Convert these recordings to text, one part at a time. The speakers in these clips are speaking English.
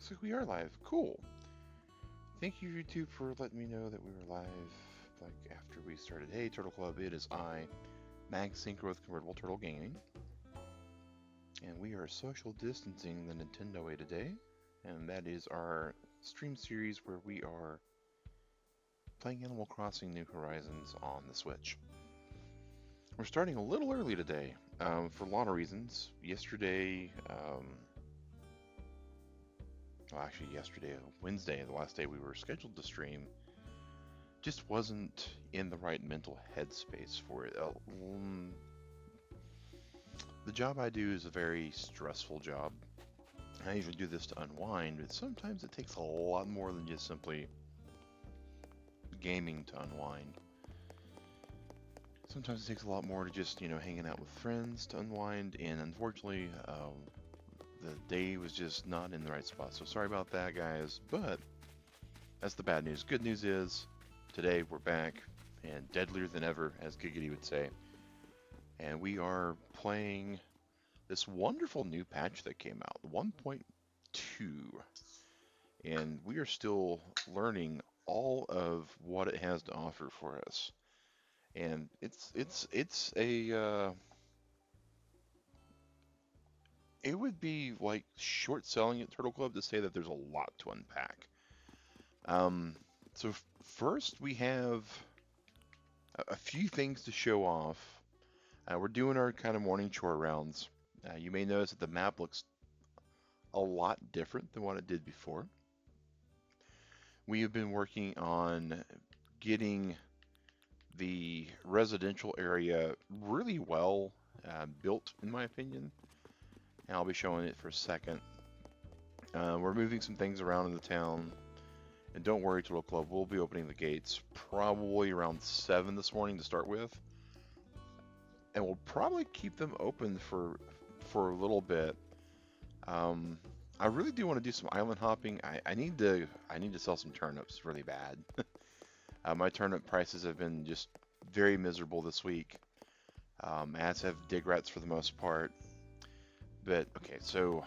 looks like we are live. Cool. Thank you, YouTube, for letting me know that we were live, like, after we started. Hey, Turtle Club, it is I, Mag Synchro with Convertible Turtle Gaming. And we are social distancing the Nintendo way today. And that is our stream series where we are playing Animal Crossing New Horizons on the Switch. We're starting a little early today, for a lot of reasons. Yesterday, Wednesday, the last day we were scheduled to stream, just wasn't in the right mental headspace for it. The job I do is a very stressful job. I usually do this to unwind, but sometimes it takes a lot more than just simply gaming to unwind. Sometimes it takes a lot more to just, hanging out with friends to unwind, and unfortunately, the day was just not in the right spot. So sorry about that, guys, but that's the bad news. Good news is, today we're back, and deadlier than ever, as Giggity would say. And we are playing this wonderful new patch that came out, 1.2. And we are still learning all of what it has to offer for us. And it would be like short selling at Turtle Club to say that there's a lot to unpack. So first we have a few things to show off. We're doing our kind of morning chore rounds. You may notice that the map looks a lot different than what it did before. We have been working on getting the residential area really well built, in my opinion. And I'll be showing it for a second. We're moving some things around in the town. And don't worry, Turtle Club, we'll be opening the gates probably around 7 this morning to start with. And we'll probably keep them open for a little bit. I really do want to do some island hopping. I need to sell some turnips really bad. My turnip prices have been just very miserable this week, as have dig rats for the most part. But okay, so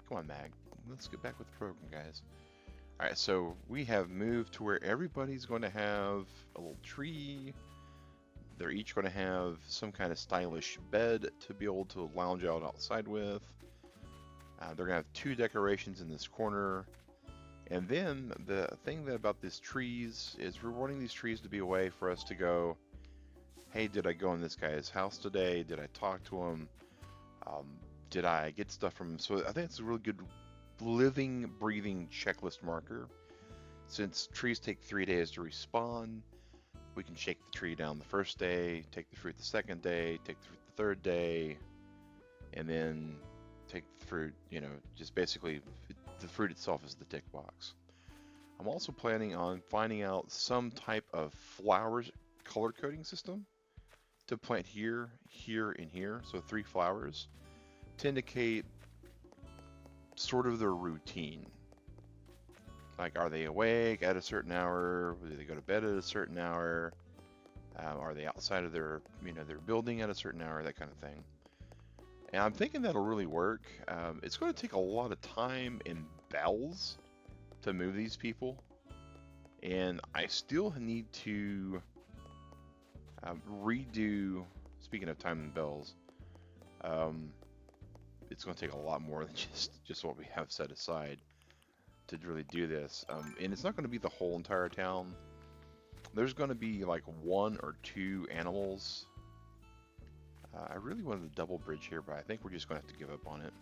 come on, Mag, let's get back with the program, guys. All right, so we have moved to where everybody's going to have a little tree. They're each going to have some kind of stylish bed to be able to lounge out outside with. They're going to have 2 decorations in this corner. And then the thing about these trees is we're wanting these trees to be a way for us to go, hey, did I go in this guy's house today? Did I talk to him? Did I get stuff from him? So I think it's a really good living, breathing checklist marker. Since trees take 3 days to respawn, we can shake the tree down the first day, take the fruit the second day, take the fruit the third day, and then take the fruit, just basically the fruit itself is the tick box. I'm also planning on finding out some type of flowers color coding system to plant here, here, and here. So 3 flowers to indicate sort of their routine. Like, are they awake at a certain hour? Do they go to bed at a certain hour? Are they outside of their building at a certain hour? That kind of thing. And I'm thinking that'll really work. It's going to take a lot of time and bells to move these people. And I still need to redo, speaking of time and bells, it's going to take a lot more than just what we have set aside to really do this. And it's not going to be the whole entire town. There's going to be like 1 or 2 animals. I really wanted the double bridge here, but I think we're just going to have to give up on it.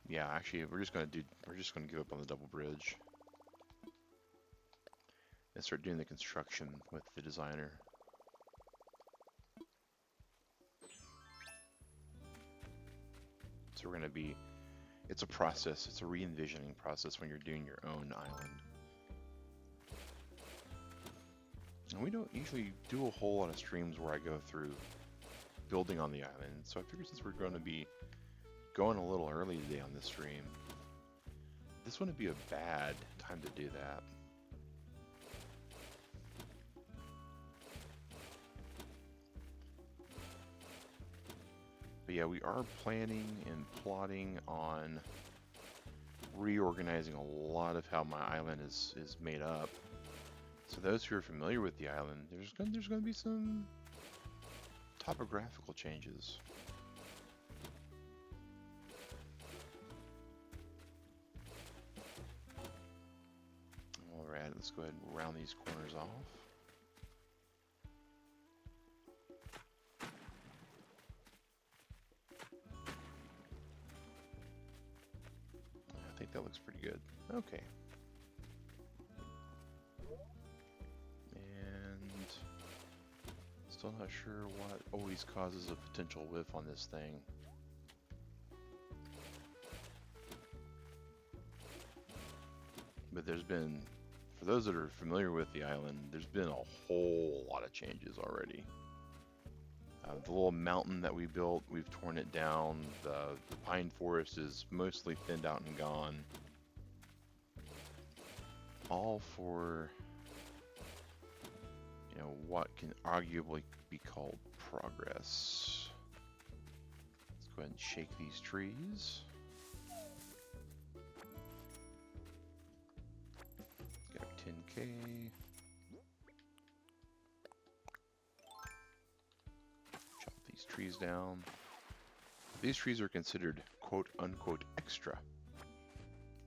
Yeah, actually, we're just going to give up on the double bridge and start doing the construction with the designer. So we're going to be, it's a process, it's a re-envisioning process when you're doing your own island. And we don't usually do a whole lot of streams where I go through building on the island, so I figured since we're going to be going a little early today on this stream, this wouldn't be a bad time to do that. But yeah, we are planning and plotting on reorganizing a lot of how my island is made up. So those who are familiar with the island, there's going to be some topographical changes. Alright, let's go ahead and round these corners off. I think that looks pretty good. Okay. And still not sure what always causes a potential whiff on this thing. But there's been, for those that are familiar with the island, there's been a whole lot of changes already. The little mountain that we built, we've torn it down. The pine forest is mostly thinned out and gone. All for, you know, what can arguably be called progress. Let's go ahead and shake these trees. Get our 10K. Chop these trees down. These trees are considered quote unquote extra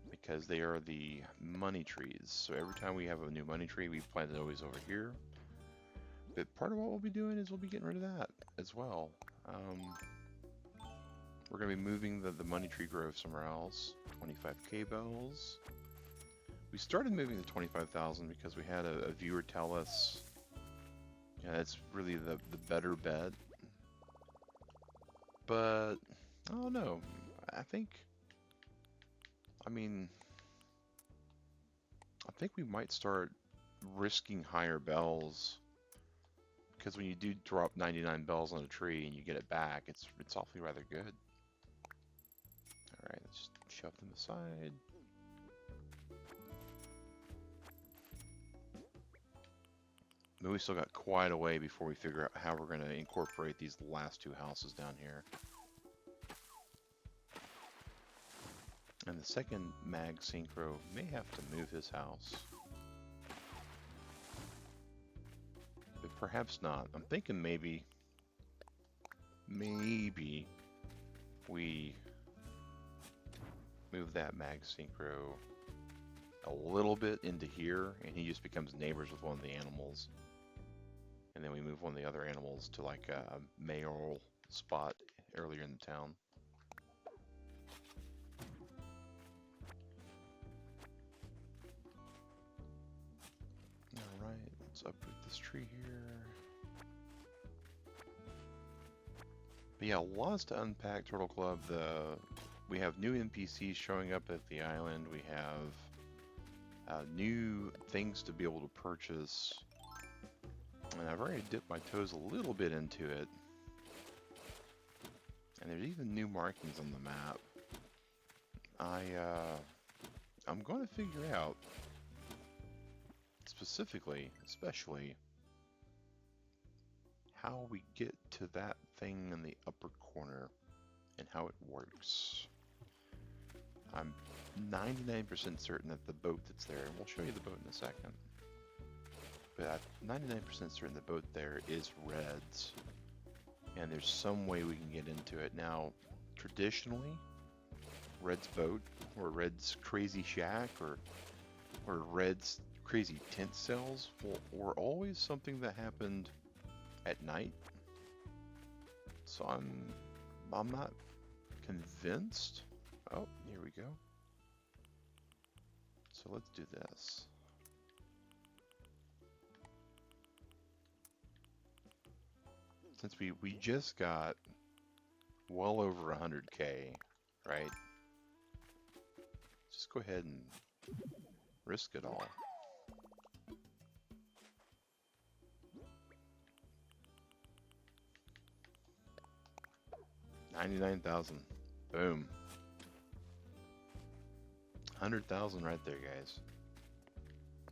because they are the money trees. So every time we have a new money tree, we plant it always over here. But part of what we'll be doing is we'll be getting rid of that as well. We're going to be moving the money tree grove somewhere else. 25K bells. We started moving the 25,000 because we had a viewer tell us, yeah, that's really the better bet. But I don't know. I think we might start risking higher bells, because when you do drop 99 bells on a tree and you get it back, it's awfully rather good. All right, let's shove them aside. But we still got quite a way before we figure out how we're going to incorporate these last two houses down here. And the second mag synchro may have to move his house. But perhaps not. I'm thinking maybe we move that mag synchro a little bit into here and he just becomes neighbors with one of the animals. And then we move one of the other animals to like a mayoral spot earlier in the town. Alright, let's uproot this tree here. But yeah, lots to unpack, Turtle Club. We have new NPCs showing up at the island. We have new things to be able to purchase. And I've already dipped my toes a little bit into it. And there's even new markings on the map. I'm going to figure out, especially, how we get to that thing in the upper corner and how it works. I'm 99% certain that the boat that's there, and we'll show you the boat in a second, but I'm 99% certain the boat there is Red's, and there's some way we can get into it. Now, traditionally, Red's boat, or Red's crazy shack, or Red's crazy tent cells were always something that happened at night. So I'm not convinced. Oh, here we go. So let's do this. Since we just got well over 100K, right? Just go ahead and risk it all. $99,000. Boom. 100,000 right there, guys.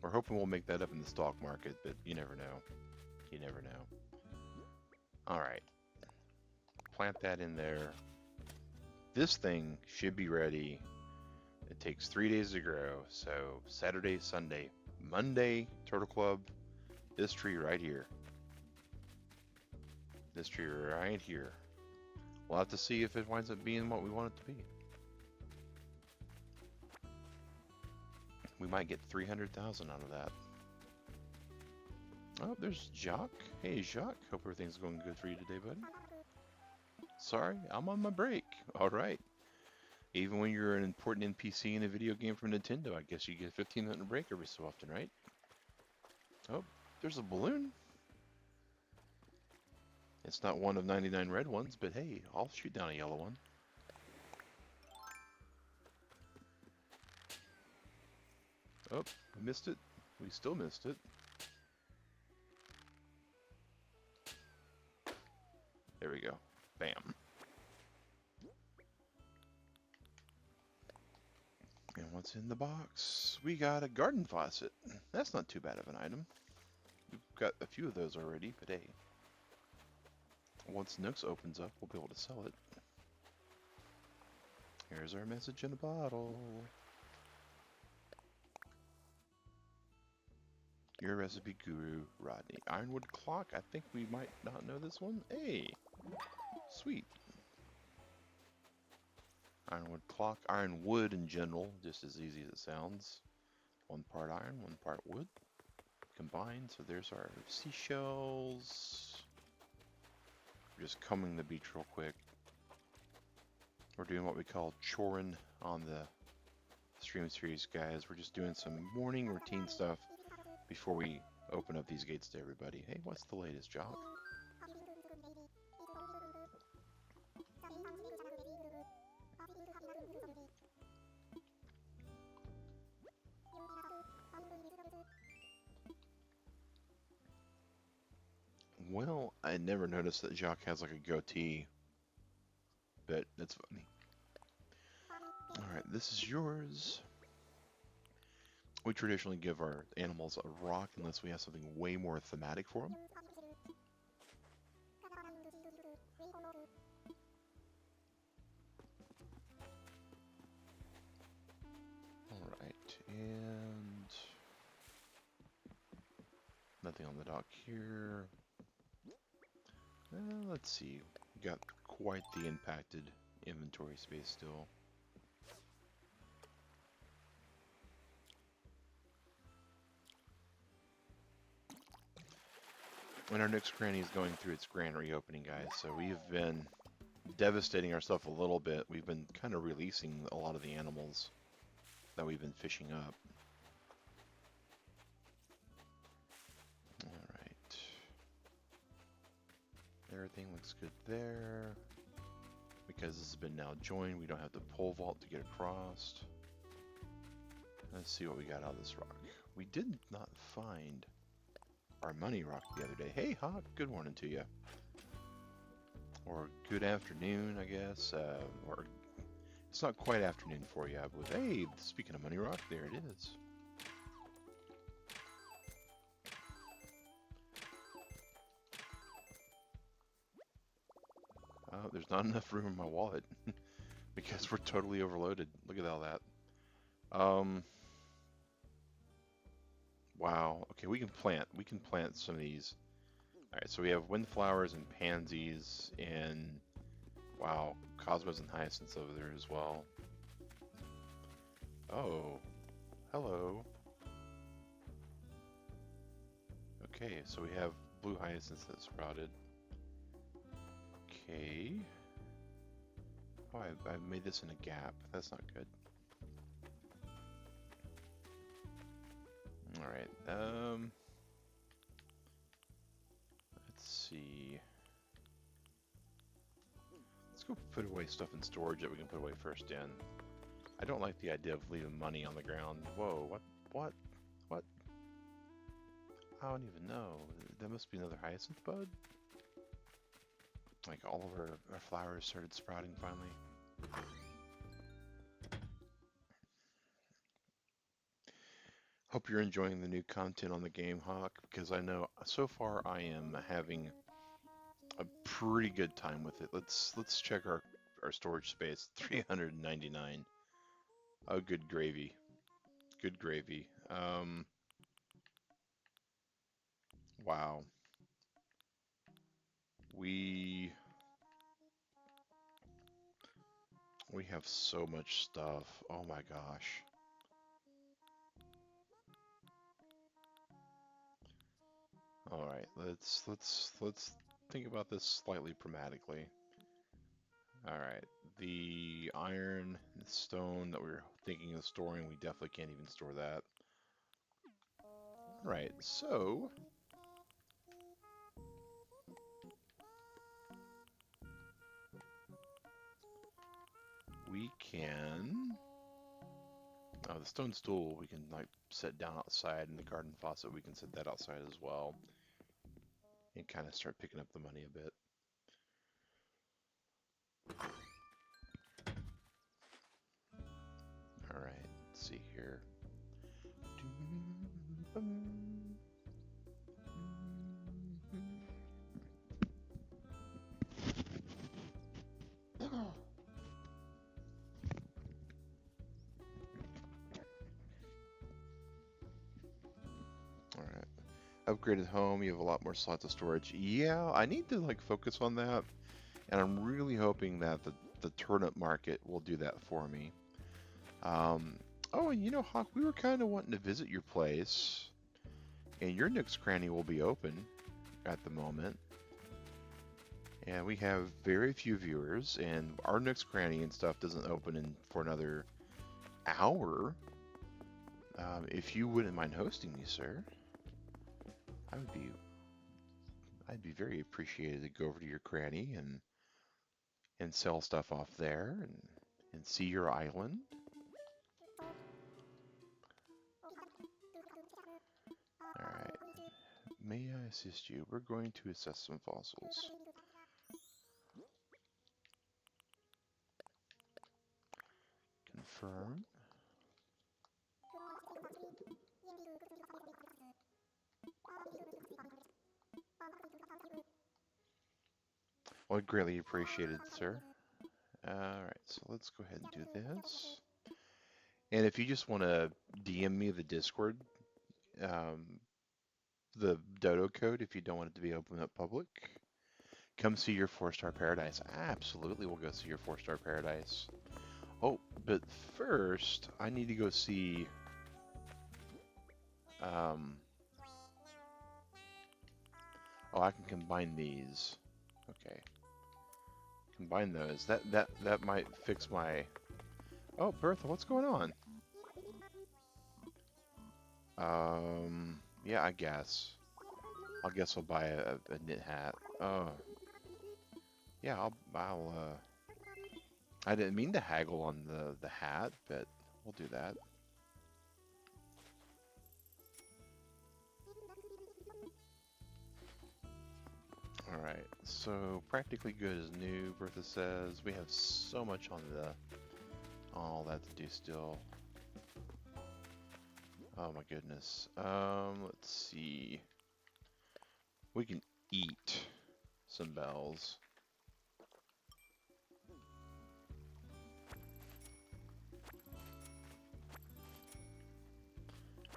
We're hoping we'll make that up in the stock market, but you never know. You never know. Alright. plant that in there. This thing should be ready. It takes 3 days to grow, so Saturday, Sunday, Monday, Turtle Club, this tree right here. This tree right here. We'll have to see if it winds up being what we want it to be. We might get 300,000 out of that. Oh, there's Jacques. Hey, Jacques. Hope everything's going good for you today, buddy. Sorry, I'm on my break. All right. Even when you're an important NPC in a video game from Nintendo, I guess you get a 15-minute break every so often, right? Oh, there's a balloon. It's not one of 99 red ones, but hey, I'll shoot down a yellow one. Oh, we missed it. We still missed it. There we go. Bam. And what's in the box? We got a garden faucet. That's not too bad of an item. We've got a few of those already, but hey. Once Nooks opens up, we'll be able to sell it. Here's our message in a bottle. Your recipe guru, Rodney. Ironwood clock. I think we might not know this one. Hey, sweet. Ironwood clock. Ironwood in general, just as easy as it sounds. 1 part iron, 1 part wood. Combined. So there's our seashells. We're just combing the beach real quick. We're doing what we call chorin on the stream series, guys. We're just doing some morning routine stuff before we open up these gates to everybody. Hey, what's the latest, Jock? Well, I never noticed that Jock has like a goatee, but that's funny. Alright, this is yours. We traditionally give our animals a rock unless we have something way more thematic for them. Alright, and nothing on the dock here. Let's see, we got quite the impacted inventory space still. When our next granny is going through its grand reopening, guys, so we've been devastating ourselves a little bit. We've been kind of releasing a lot of the animals that we've been fishing up. Alright. Everything looks good there. Because this has been now joined, we don't have the pole vault to get across. Let's see what we got out of this rock. We did not find our money rock the other day. Hey, Hawk, good morning to you. Or good afternoon, I guess. Or it's not quite afternoon for you, I believe. Hey, speaking of money rock, there it is. There's not enough room in my wallet because we're totally overloaded. Look at all that. Wow. Okay, we can plant some of these. Alright, so we have windflowers and pansies and wow, cosmos and hyacinths over there as well. Oh, hello. Okay, so we have blue hyacinths that sprouted. Okay. Oh, I made this in a gap. That's not good. Alright, let's see. Let's go put away stuff in storage that we can put away first in. I don't like the idea of leaving money on the ground. Whoa, what? I don't even know. That must be another hyacinth bud? Like all of our flowers started sprouting finally. Hope you're enjoying the new content on the game, Hawk, because I know so far I am having a pretty good time with it. Let's check our storage space. 399. Oh, good gravy. Good gravy. Wow. We we have so much stuff. Oh my gosh. All right, let's think about this slightly pragmatically. All right, the iron, the stone that we were thinking of storing, we definitely can't even store that. All right, so we can. Oh, the stone stool we can like set down outside, and the garden faucet we can set that outside as well, and kind of start picking up the money a bit. All right, let's see here. All right. Upgraded home, you have a lot more slots of storage. Yeah, I need to like focus on that, and I'm really hoping that the turnip market will do that for me. Um, oh, and you know, Hawk, we were kind of wanting to visit your place, and your Nook's Cranny will be open at the moment. And we have very few viewers, and our Nook's Cranny and stuff doesn't open in for another hour. If you wouldn't mind hosting me, sir, I would be I'd be very appreciated to go over to your cranny and sell stuff off there and see your island. All right. May I assist you? We're going to assess some fossils. Confirm. Well, greatly appreciated, sir. All right, so let's go ahead and do this. And if you just want to DM me the Discord, um, the dodo code, if you don't want it to be open up public, come see your 4-star paradise. Absolutely, we'll go see your 4-star paradise. Oh, but first, I need to go see. Um, oh, I can combine these. Okay, combine those. That might fix my. Oh, Bertha, what's going on? Yeah, I guess. I guess I'll buy a knit hat. Oh, yeah, I didn't mean to haggle on the hat, but we'll do that. All right, so practically good as new, Bertha says. We have so much on all that to do still. Oh my goodness. Let's see. We can eat some bells.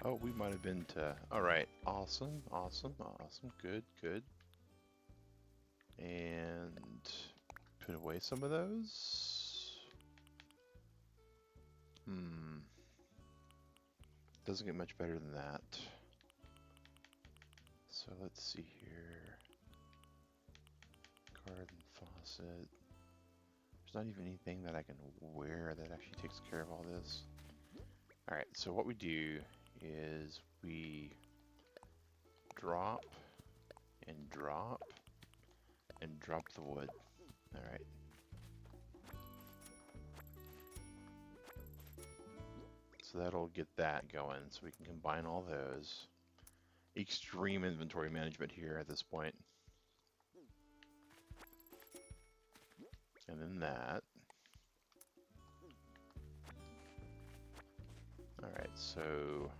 Oh, we might have been to. All right, awesome, awesome, awesome. Good, good. And put away some of those. Doesn't get much better than that. So let's see here. Garden faucet. There's not even anything that I can wear that actually takes care of all this. Alright, so what we do is we drop and drop and drop the wood. Alright. So that'll get that going, so we can combine all those. Extreme inventory management here at this point. And then that. Alright, so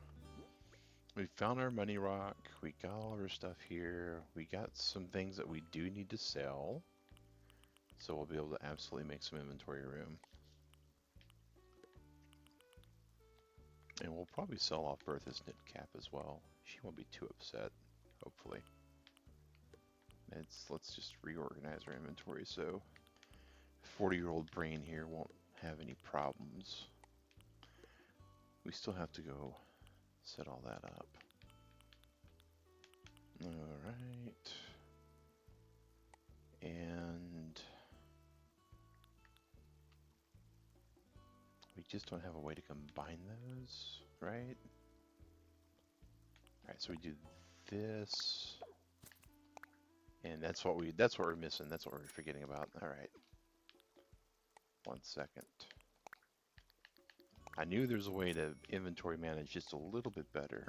We found our money rock. We got all of our stuff here. We got some things that we do need to sell. So we'll be able to absolutely make some inventory room. And we'll probably sell off Bertha's knit cap as well. She won't be too upset, hopefully. Let's just reorganize our inventory so 40-year-old brain here won't have any problems. We still have to go set all that up. Alright. And we just don't have a way to combine those, right? Alright, so we do this. And that's what we're missing. That's what we're forgetting about. Alright. 1 second. I knew there's a way to inventory manage just a little bit better.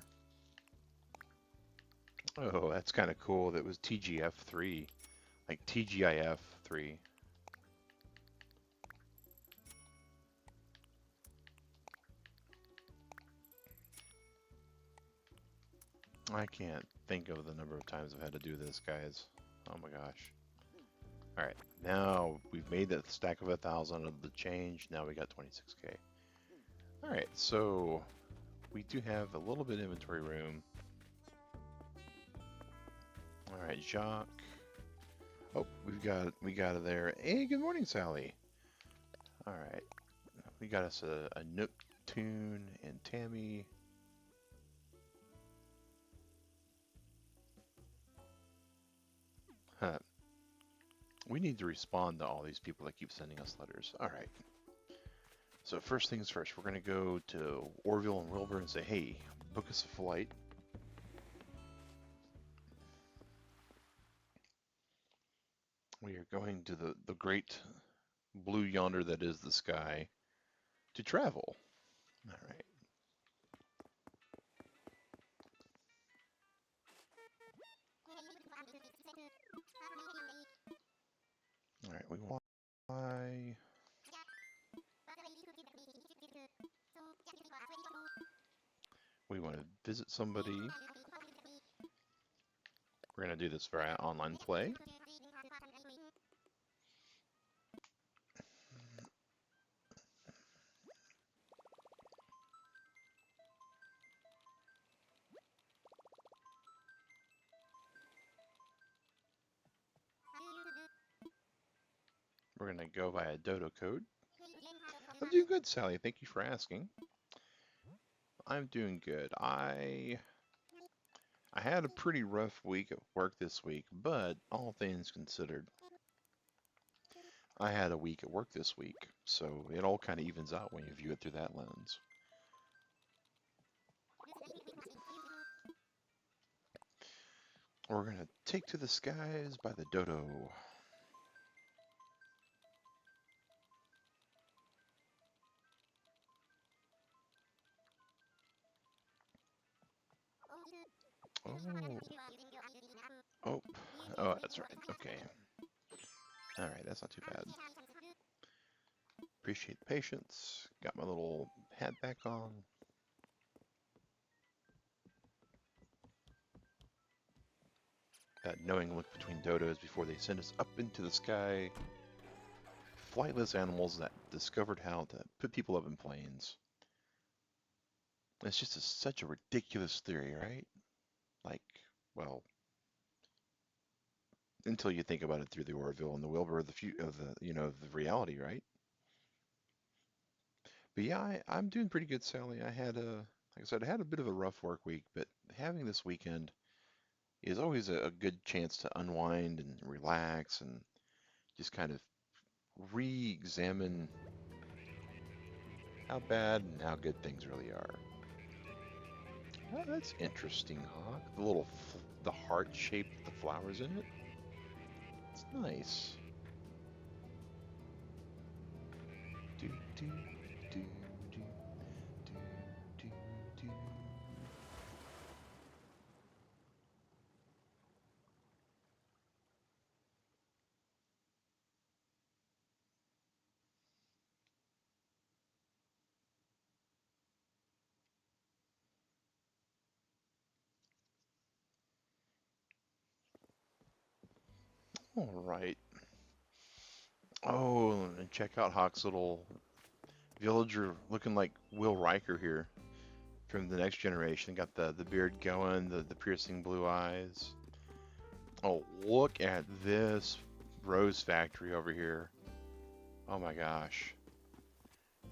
Oh, that's kind of cool. That was TGF3, like TGIF3. I can't think of the number of times I've had to do this, guys. Oh my gosh. Alright, now we've made that stack of 1,000 of the change. Now we got 26k. Alright, so we do have a little bit of inventory room. Alright, Jacques. Oh, we got it there. Hey, good morning, Sally. Alright. We got us a Nook Tune and Tammy. Huh. We need to respond to all these people that keep sending us letters. Alright. So first things first, we're going to go to Orville and Wilbur and say, hey, book us a flight. We are going to the great blue yonder that is the sky to travel. All right. All right, we want fly. We want to visit somebody. We're going to do this via online play. We're going to go via dodo code. I'm doing good, Sally. Thank you for asking. I'm doing good. I had a pretty rough week at work this week, but all things considered, I had a week at work this week, so it all kind of evens out when you view it through that lens. We're gonna take to the skies by the dodo. Oh, oh, that's right. Okay. All right, that's not too bad. Appreciate the patience. Got my little hat back on. That knowing look between dodos before they send us up into the sky. Flightless animals that discovered how to put people up in planes. It's just such a ridiculous theory, right? Like, well, until you think about it through the Orville and the Wilbur of the reality, right? But yeah, I'm doing pretty good, Sally. Like I said, I had a bit of a rough work week, but having this weekend is always a good chance to unwind and relax and just kind of re-examine how bad and how good things really are. Oh, that's interesting, Hawk. The heart shape with the flowers in it. It's nice. Do, do, do, do, do, do, do. All right. Oh, and check out Hawk's little villager looking like Will Riker here from the next generation. Got the beard going, the piercing blue eyes. Oh, look at this rose factory over here. Oh my gosh.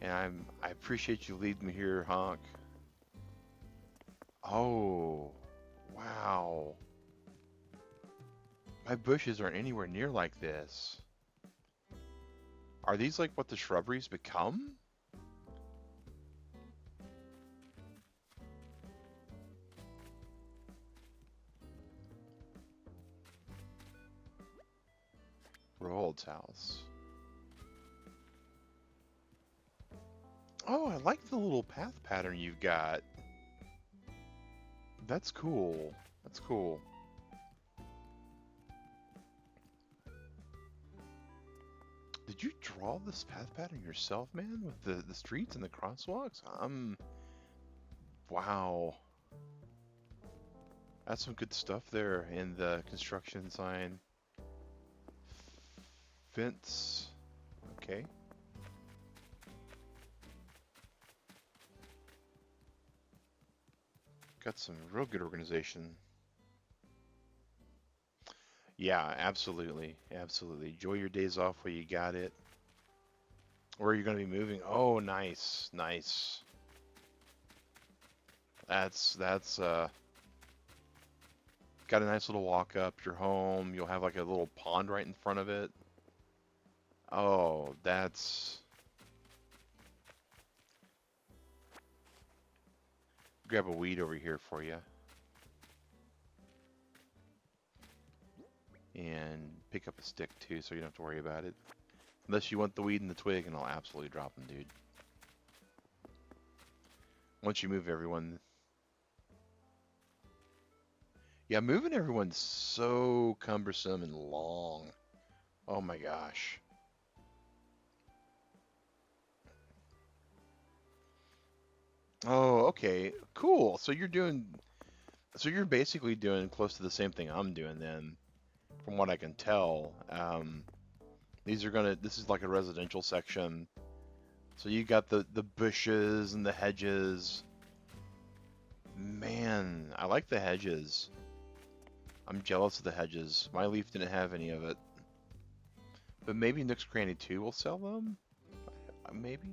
And I appreciate you leading me here, Hawk. Oh, wow. My bushes aren't anywhere near like this. Are these like what the shrubberies become? Roald's house. Oh, I like the little path pattern you've got. That's cool. That's cool. Did you draw this path pattern yourself, man? With the streets and the crosswalks? Wow. That's some good stuff there in the construction sign. Fence. Okay. Got some real good organization. Yeah, absolutely. Absolutely. Enjoy your days off while you got it. Where are you going to be moving? Oh, nice. Nice. That's got a nice little walk up your home. You'll have like a little pond right in front of it. Oh, that's grab a weed over here for you. And pick up a stick too so you don't have to worry about it. Unless you want the weed and the twig, and I'll absolutely drop them, dude. Once you move everyone. Yeah, moving everyone's so cumbersome and long. Oh my gosh. Oh, okay. Cool. So you're basically doing close to the same thing I'm doing then, from what I can tell. This is like a residential section. So you got the bushes and the hedges. Man, I like the hedges. I'm jealous of the hedges. My leaf didn't have any of it. But maybe Nook's Cranny 2 will sell them? Maybe?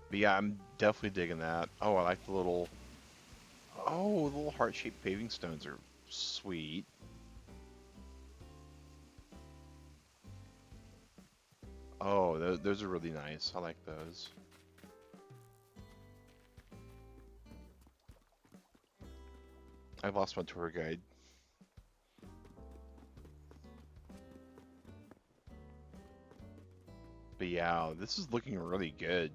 But yeah, I'm definitely digging that. Oh, I like the little... Oh, the little heart-shaped paving stones are sweet. Oh, those are really nice. I like those. I've lost my tour guide. But yeah, this is looking really good.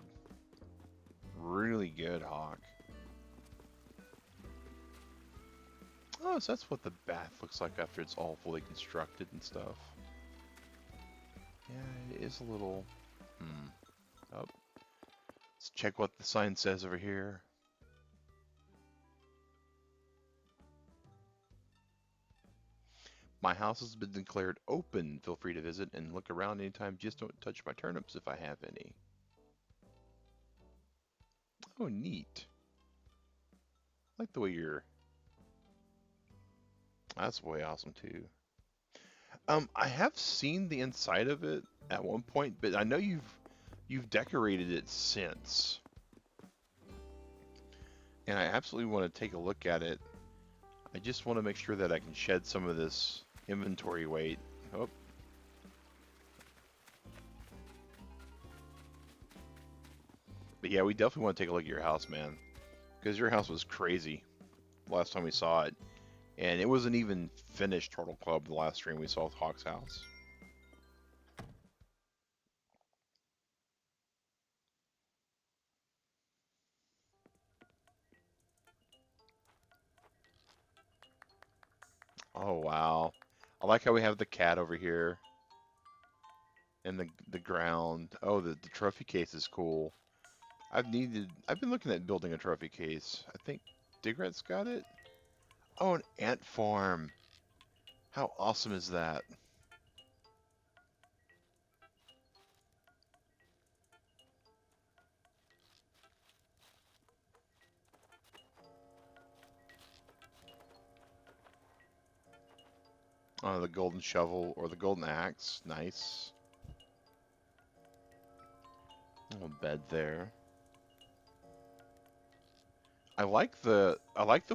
Really good, Hawk. Oh, so that's what the bath looks like after it's all fully constructed and stuff. Yeah, it is a little... Oh. Let's check what the sign says over here. My house has been declared open. Feel free to visit and look around anytime. Just don't touch my turnips if I have any. Oh, neat. I like the way you're... That's way awesome, too. I have seen the inside of it at one point, but I know you've decorated it since. And I absolutely want to take a look at it. I just want to make sure that I can shed some of this inventory weight. Oh. But yeah, we definitely want to take a look at your house, man. Because your house was crazy last time we saw it. And it wasn't even finished Turtle Club the last stream we saw with Hawk's house. Oh, wow. I like how we have the cat over here. And the ground. Oh, the trophy case is cool. I've been looking at building a trophy case. I think Digrat's got it. Oh, an ant farm. How awesome is that? Oh, the golden shovel or the golden axe. Nice. Little bed there. I like the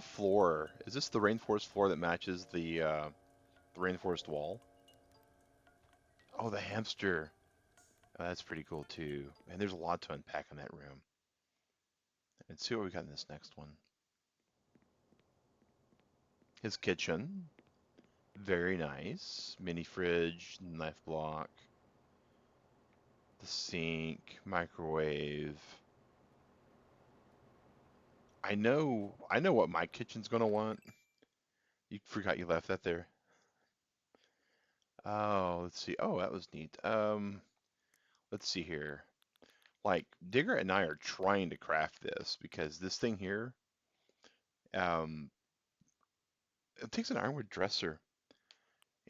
floor. Is this the rainforest floor that matches the rainforest wall? Oh, the hamster. Oh, that's pretty cool too. And there's a lot to unpack in that room. Let's see what we got in this next one. His kitchen. Very nice. Mini fridge, knife block, the sink, microwave. I know what my kitchen's gonna want. You forgot you left that there. Oh, let's see. Oh, that was neat. Let's see here. Like Digger and I are trying to craft this because this thing here, um, it takes an ironwood dresser,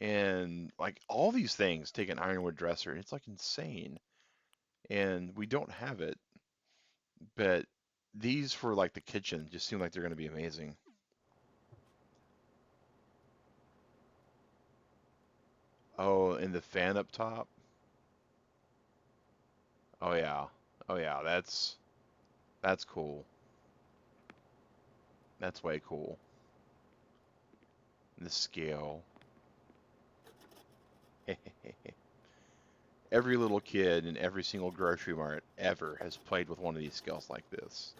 and like all these things take an ironwood dresser, and it's like insane. And we don't have it, but these for like the kitchen just seem like they're gonna be amazing. Oh, and the fan up top. Oh yeah. Oh yeah, that's cool. That's way cool. The scale. Every little kid in every single grocery mart ever has played with one of these scales like this.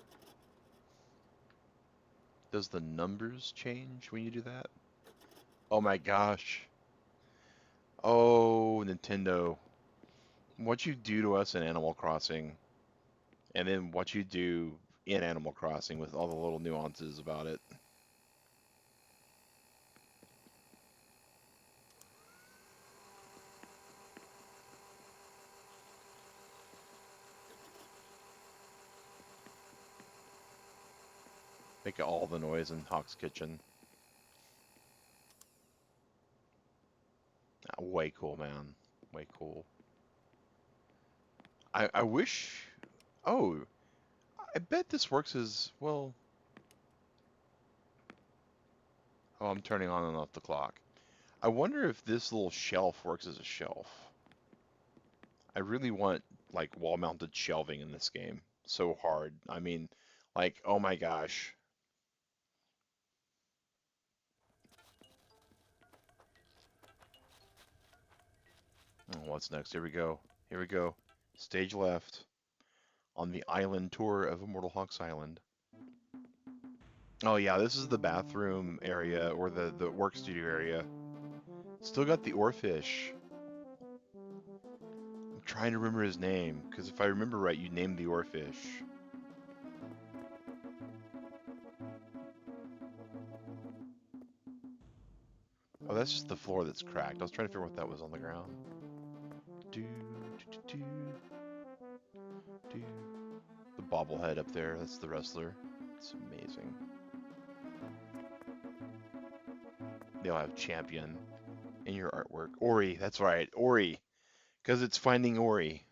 Does the numbers change when you do that? Oh my gosh. Oh, Nintendo. What you do to us in Animal Crossing, and then what you do in Animal Crossing with all the little nuances about it. Make all the noise in Hawk's Kitchen. Way cool, man. Way cool. I wish. Oh, I bet this works as well. Oh, I'm turning on and off the clock. I wonder if this little shelf works as a shelf. I really want like wall-mounted shelving in this game. So hard. I mean, like, oh my gosh. Oh, what's next? Here we go. Here we go. Stage left on the island tour of Immortal Hawks Island. Oh yeah, this is the bathroom area or the work studio area. Still got the oarfish. I'm trying to remember his name because if I remember right, you named the oarfish. Oh, that's just the floor that's cracked. I was trying to figure out what that was on the ground. Do, do, do, do, do. The bobblehead up there, that's the wrestler. It's amazing. They all have champion in your artwork. Ori, that's right, Ori. Because it's Finding Ori.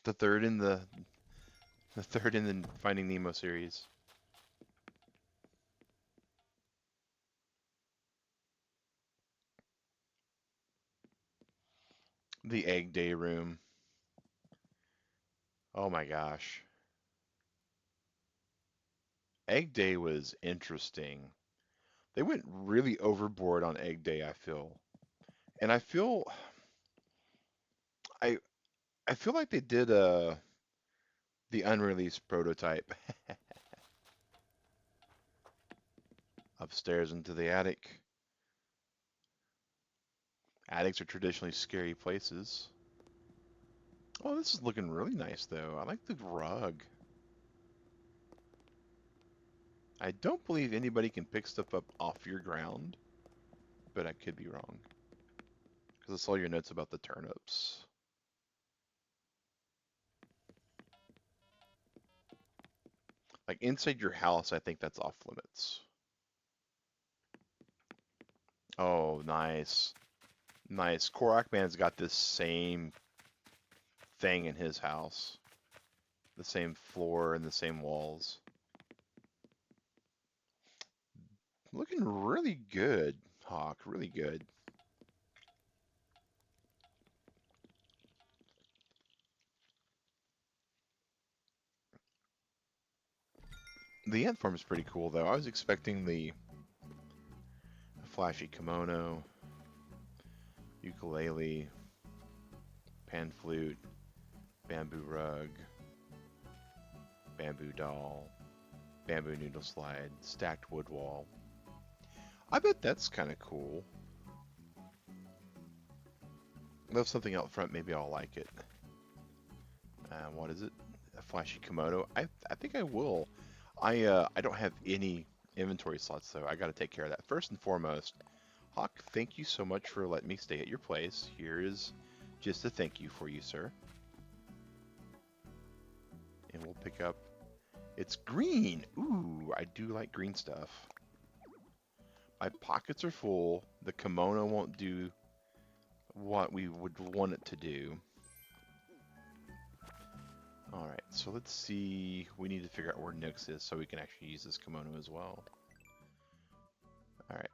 The third in the Finding Nemo series. The Egg Day room. Oh my gosh. Egg Day was interesting. They went really overboard on Egg Day, I feel. And I I feel like they did the unreleased prototype upstairs into the attic. Attics are traditionally scary places. Oh, this is looking really nice though. I like the rug. I don't believe anybody can pick stuff up off your ground, but I could be wrong. Because I saw your notes about the turnips. Like inside your house, I think that's off limits. Oh, nice. Nice. Korak Man's got this same thing in his house. The same floor and the same walls. Looking really good, Hawk. Really good. The ant farm is pretty cool, though. I was expecting the flashy kimono, ukulele, pan flute, bamboo rug, bamboo doll, bamboo noodle slide, stacked wood wall. I bet that's kind of cool. Left something out front, maybe I'll like it. What is it? A flashy kimono? I think I will. I don't have any inventory slots though. I got to take care of that. First and foremost, Hawk, thank you so much for letting me stay at your place. Here is just a thank you for you, sir. And we'll pick up. It's green. Ooh, I do like green stuff. My pockets are full. The kimono won't do what we would want it to do. Alright, so let's see. We need to figure out where Nooks is so we can actually use this kimono as well. Alright,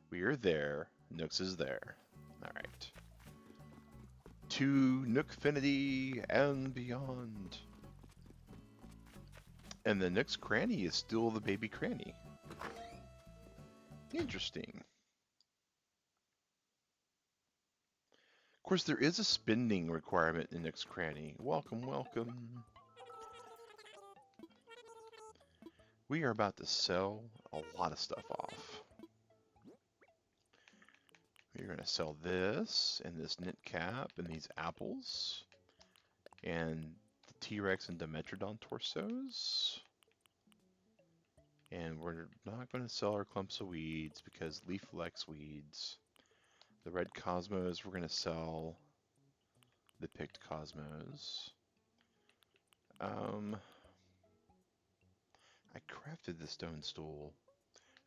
we are there. Nooks is there. Alright. To Nookfinity and beyond. And the Nook's cranny is still the baby cranny. Interesting. Of course, there is a spending requirement in Nook's cranny. Welcome, welcome. We are about to sell a lot of stuff off. We're going to sell this, and this knit cap, and these apples, and the T-Rex and Dimetrodon torsos. And we're not going to sell our clumps of weeds, because leaf flex weeds. The red cosmos, we're going to sell the picked cosmos. I crafted the stone stool.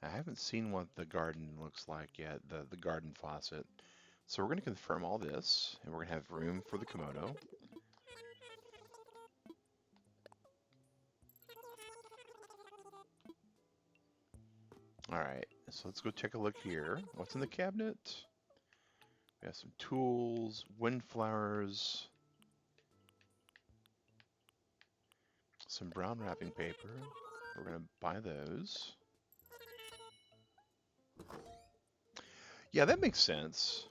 I haven't seen what the garden looks like yet, the garden faucet. So we're going to confirm all this, and we're going to have room for the kimono. Alright, so let's go take a look here. What's in the cabinet? We have some tools, windflowers, some brown wrapping paper. We're going to buy those. Yeah, that makes sense.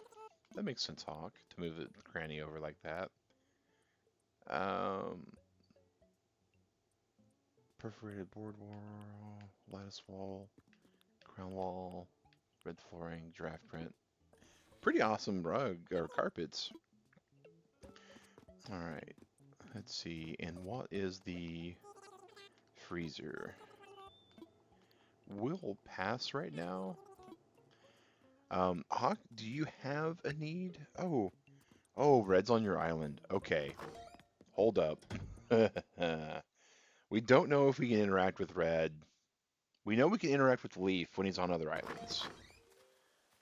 That makes sense, Hawk, to move the granny over like that. Perforated board wall, lattice wall, crown wall, red flooring, draft print. Pretty awesome rug, or carpets. Alright, let's see. And what is the freezer? We'll pass right now. Hawk, do you have a need? Oh, Red's on your island. Okay, hold up. We don't know if we can interact with Red. We know we can interact with Leaf when he's on other islands.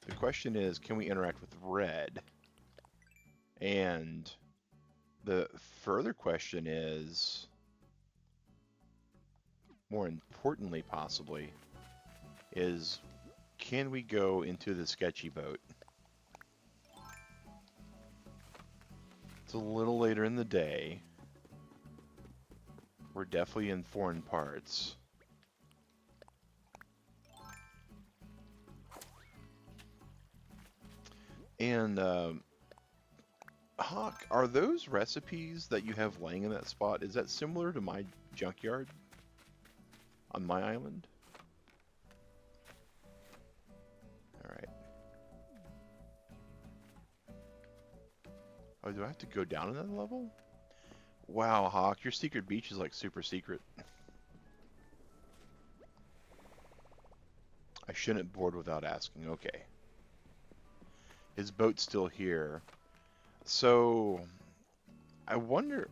The question is, can we interact with Red? And the further question is, more importantly possibly, is can we go into the sketchy boat? It's a little later in the day. We're definitely in foreign parts. And, Hawk, are those recipes that you have laying in that spot, is that similar to my junkyard on my island? Alright. Oh, do I have to go down another level? Wow, Hawk, your secret beach is like super secret. I shouldn't board without asking. Okay. His boat's still here. So, I wonder,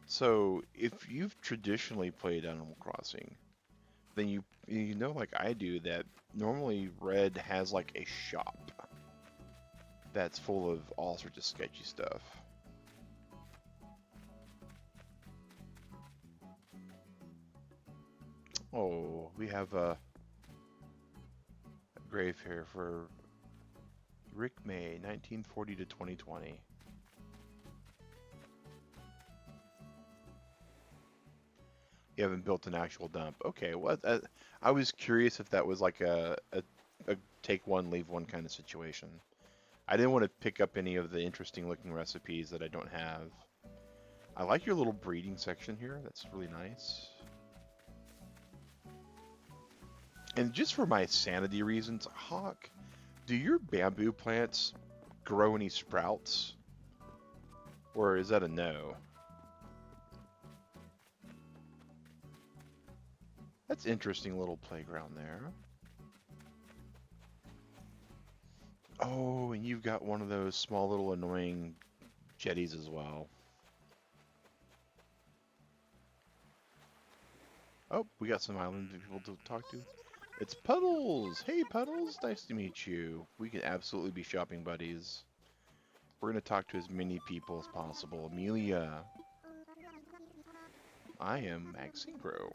So, if you've traditionally played Animal Crossing, then you know like I do that normally Red has like a shop that's full of all sorts of sketchy stuff. Oh, we have a grave here for Rick May, 1940 to 2020. You haven't built an actual dump. Okay, what? I was curious if that was like a take one, leave one kind of situation. I didn't want to pick up any of the interesting looking recipes that I don't have. I like your little breeding section here. That's really nice. And just for my sanity reasons, Hawk, do your bamboo plants grow any sprouts? Or is that a no? That's interesting little playground there. Oh, and you've got one of those small little annoying jetties as well. Oh, we got some island people to talk to. It's Puddles! Hey, Puddles! Nice to meet you. We can absolutely be shopping buddies. We're going to talk to as many people as possible. Amelia. I am Max Synchro.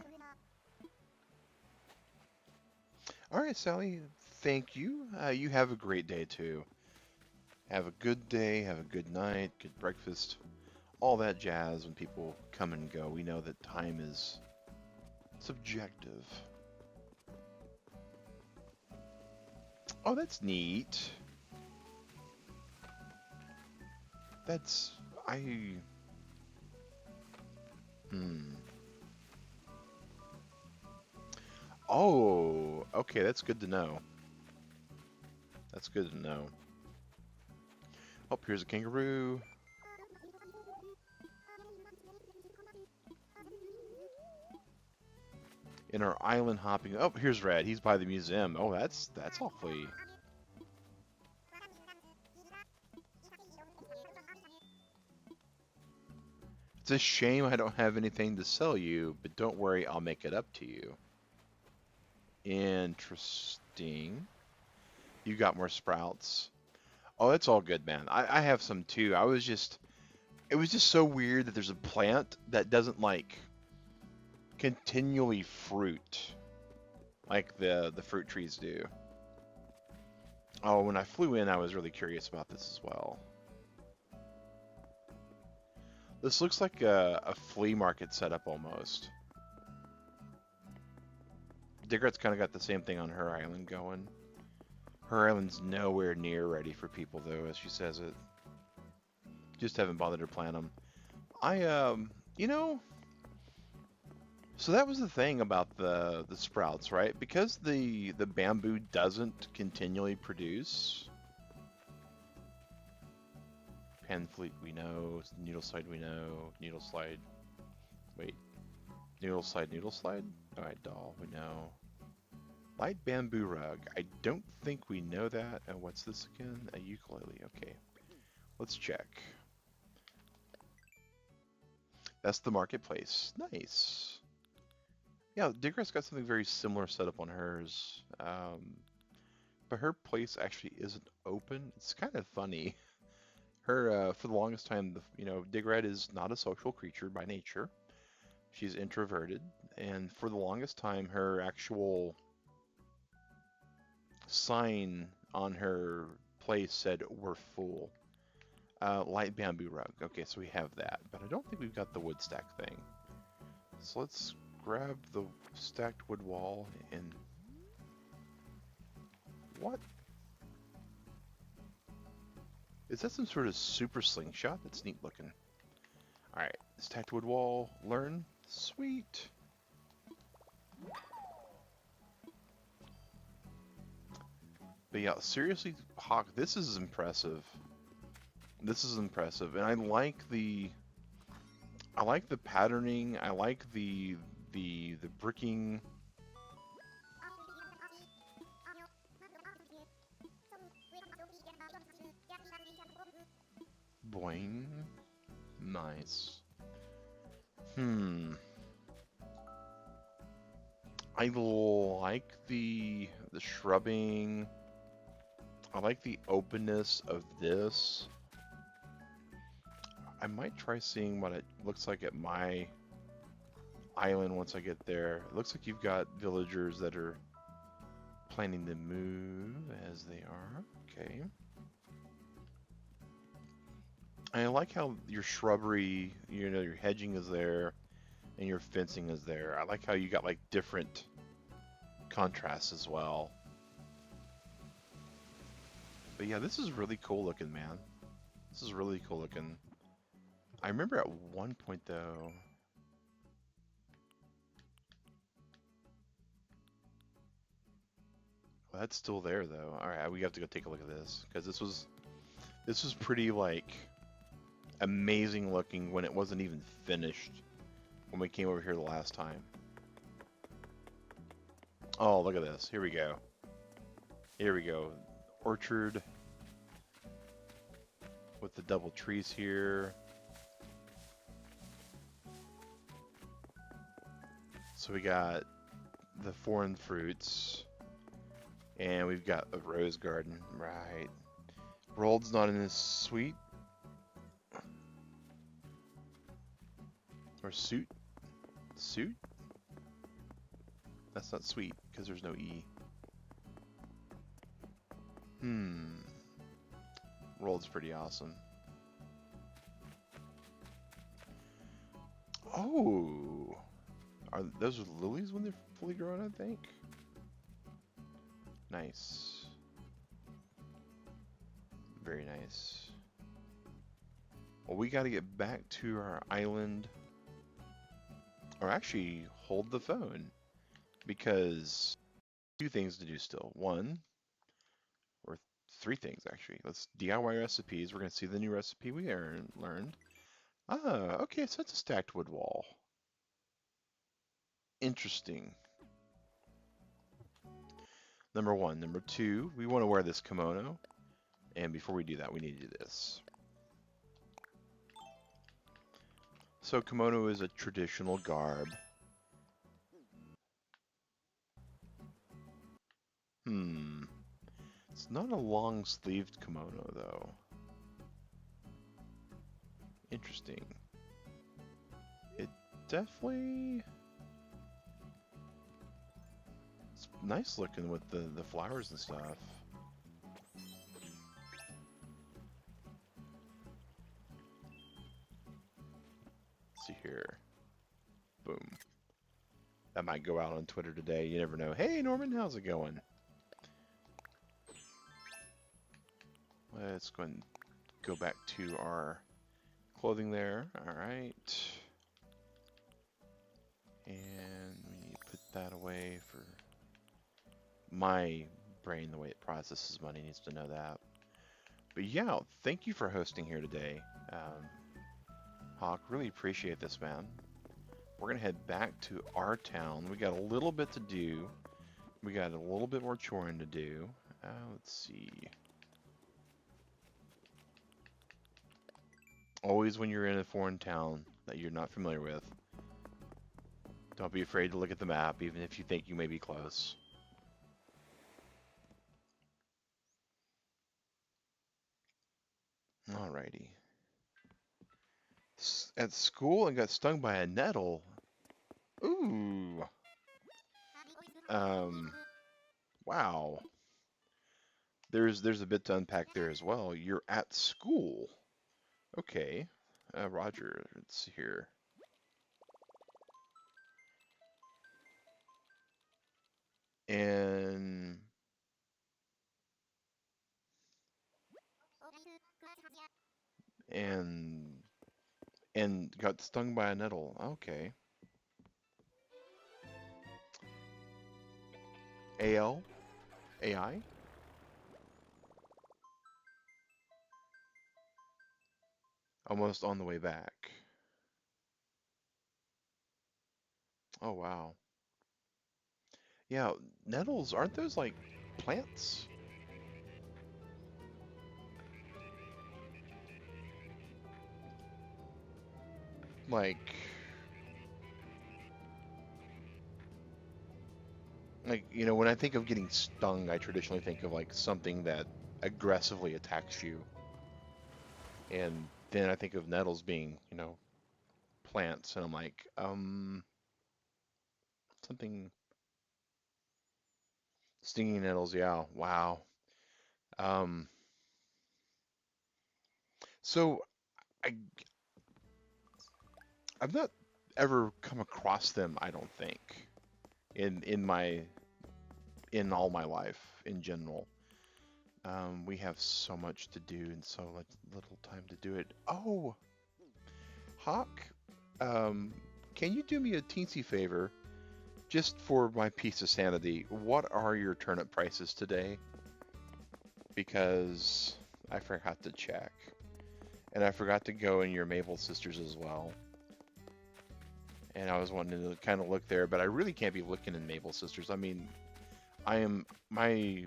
Alright, Sally. Thank you. You have a great day, too. Have a good day, have a good night, good breakfast. All that jazz when people come and go. We know that time is subjective. Oh, that's neat. That's... Oh, okay, that's good to know. That's good to know. Oh, here's a kangaroo. In our island hopping. Oh, here's Red. He's by the museum. Oh, that's awfully. It's a shame I don't have anything to sell you, but don't worry, I'll make it up to you. Interesting. You got more sprouts. Oh, that's all good, man. I have some too. It was just so weird that there's a plant that doesn't like continually fruit like the fruit trees do. Oh, when I flew in, I was really curious about this as well. This looks like a flea market setup almost. Digrett's kind of got the same thing on her island going. Her island's nowhere near ready for people, though, as she says it. Just haven't bothered to plant them. You know, so that was the thing about the sprouts, right? Because the bamboo doesn't continually produce. Panfleet, we know. Needle slide, we know. Needle slide. Wait. Noodle slide, noodle slide? Alright, doll, we know. Light bamboo rug. I don't think we know that. And what's this again? A ukulele. Okay. Let's check. That's the marketplace. Nice. Yeah, Digger's got something very similar set up on hers. But her place actually isn't open. It's kind of funny. Her, for the longest time, Digret is not a social creature by nature. She's introverted. And for the longest time, her actual sign on her place said, "We're full." Light bamboo rug. Okay, so we have that. But I don't think we've got the wood stack thing. So let's grab the stacked wood wall and... What? Is that some sort of super slingshot? That's neat looking. Alright, stacked wood wall, learn. Sweet. But yeah, seriously, Hawk, this is impressive. This is impressive, and I like the patterning. I like the bricking. Boing. Nice. I like the shrubbing. I like the openness of this. I might try seeing what it looks like at my island once I get there. It looks like you've got villagers that are planning to move as they are. Okay. And I like how your shrubbery, your hedging is there and your fencing is there. I like how you got like different contrasts as well. But yeah, this is really cool looking, man. This is really cool looking. I remember at one point though. Well, that's still there though. All right, we have to go take a look at this because this was pretty like amazing looking when it wasn't even finished when we came over here the last time. Oh, look at this. Here we go. Here we go. Orchard with the double trees here. So we got the foreign fruits and we've got a rose garden, right? Rolled's not in this suite or suit. Suit? That's not sweet because there's no E. Rolled's pretty awesome. Oh, are those lilies when they're fully grown? I think. Nice. Very nice. Well, we got to get back to our island. Or actually, hold the phone. Because two things to do still. One, or three things actually. Let's DIY recipes. We're going to see the new recipe we learned. Ah, okay, so it's a stacked wood wall. Interesting. Number one. Number two, we want to wear this kimono. And before we do that, we need to do this. So kimono is a traditional garb. It's not a long-sleeved kimono, though. Interesting. It definitely... It's nice looking with the flowers and stuff. Let's see here. Boom. That might go out on Twitter today. You never know. Hey, Norman, how's it going? Let's go and go back to our clothing there. All right. And we need to put that away for my brain, the way it processes money needs to know that. But yeah, thank you for hosting here today. Hawk, really appreciate this, man. We're going to head back to our town. We got a little bit to do. We got a little bit more choring to do. Let's see. Always when you're in a foreign town that you're not familiar with, don't be afraid to look at the map, even if you think you may be close. Alrighty. At school and got stung by a nettle. Ooh. Wow. There's a bit to unpack there as well. You're at school. Okay. Roger, let's see here. And got stung by a nettle. Okay. AL? AI? Almost on the way back. Oh, wow. Yeah, nettles, aren't those like plants? Like, Like, when I think of getting stung, I traditionally think of like something that aggressively attacks you. And then I think of nettles being, plants, and I'm like, something stinging nettles, yeah, wow. Um, so I I've not ever come across them, I don't think, in all my life in general. We have so much to do and so little time to do it. Oh, Hawk, um, can you do me a teensy favor? Just for my piece of sanity, what are your turnip prices today? Because I forgot to check. And I forgot to go in your Maple Sisters as well. And I was wanting to kind of look there, but I really can't be looking in Maple Sisters. I mean, I am my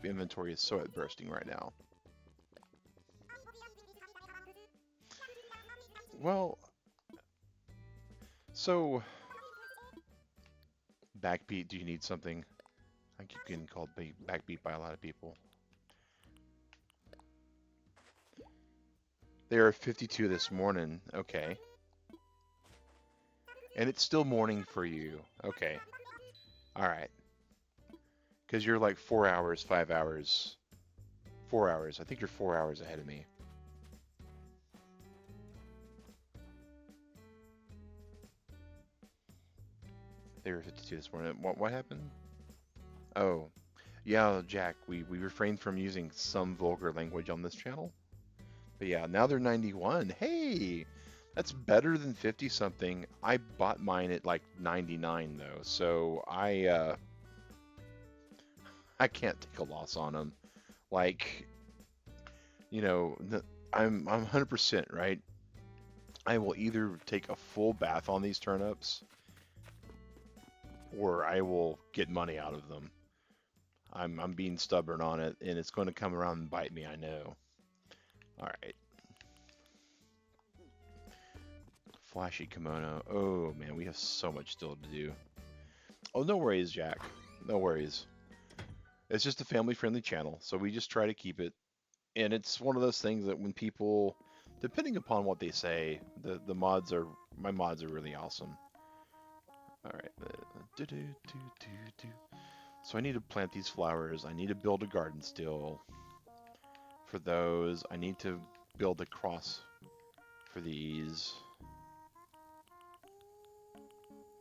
inventory is so at bursting right now. Well, so backbeat, do you need something? I keep getting called backbeat by a lot of people. There are 52 this morning. Okay. And it's still morning for you. Okay. All right. Because you're like 4 hours, 5 hours, 4 hours. I think you're 4 hours ahead of me. They were 52 this morning. What happened? Oh, yeah, Jack. We refrained from using some vulgar language on this channel. But yeah, now they're 91. Hey, that's better than 50 something. I bought mine at like 99 though, so I can't take a loss on them. Like, you know, I'm 100% right. I will either take a full bath on these turnips or I will get money out of them. I'm being stubborn on it, and it's going to come around and bite me, I know. All right. Flashy kimono. Oh man, we have so much still to do. Oh, no worries, Jack. No worries. It's just a family-friendly channel, so we just try to keep it. And it's one of those things that when people, depending upon what they say, the mods are my mods are really awesome. All right. So I need to plant these flowers. I need to build a garden still. For those, I need to build a cross for these.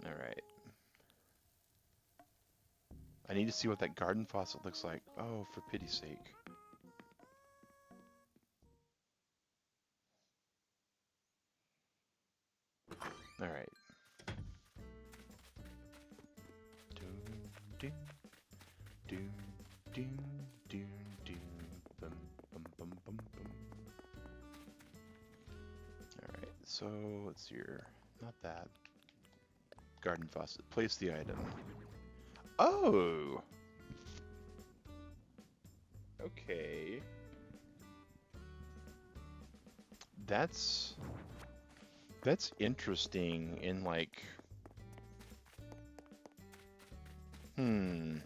All right. I need to see what that garden faucet looks like. Oh, for pity's sake. All right. Doom, doom, doom, doom, doom, doom, bum, bum, bum, bum, bum. All right. So let's see here. Not that. Garden faucet. Place the item. Oh. Okay. That's that's interesting in like hmm.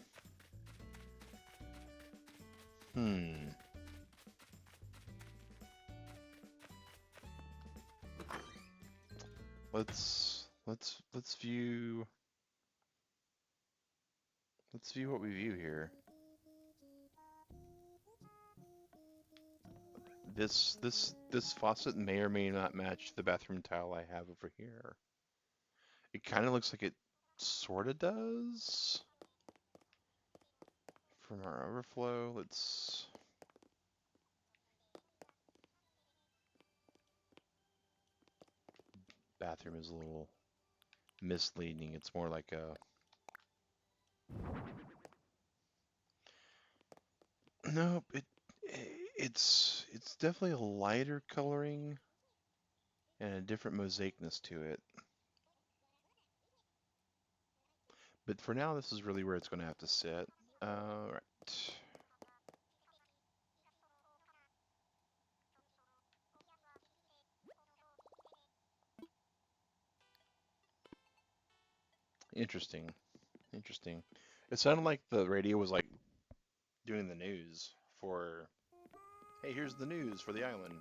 Hmm. Let's view what we view here. This faucet may or may not match the bathroom tile I have over here. It kind of looks like it sort of does. From our overflow, let's. Bathroom is a little misleading. It's more like a. Nope. It's definitely a lighter coloring and a different mosaicness to it. But for now, this is really where it's going to have to sit. Right. Interesting. Interesting. It sounded like the radio was like doing the news for, hey, here's the news for the island.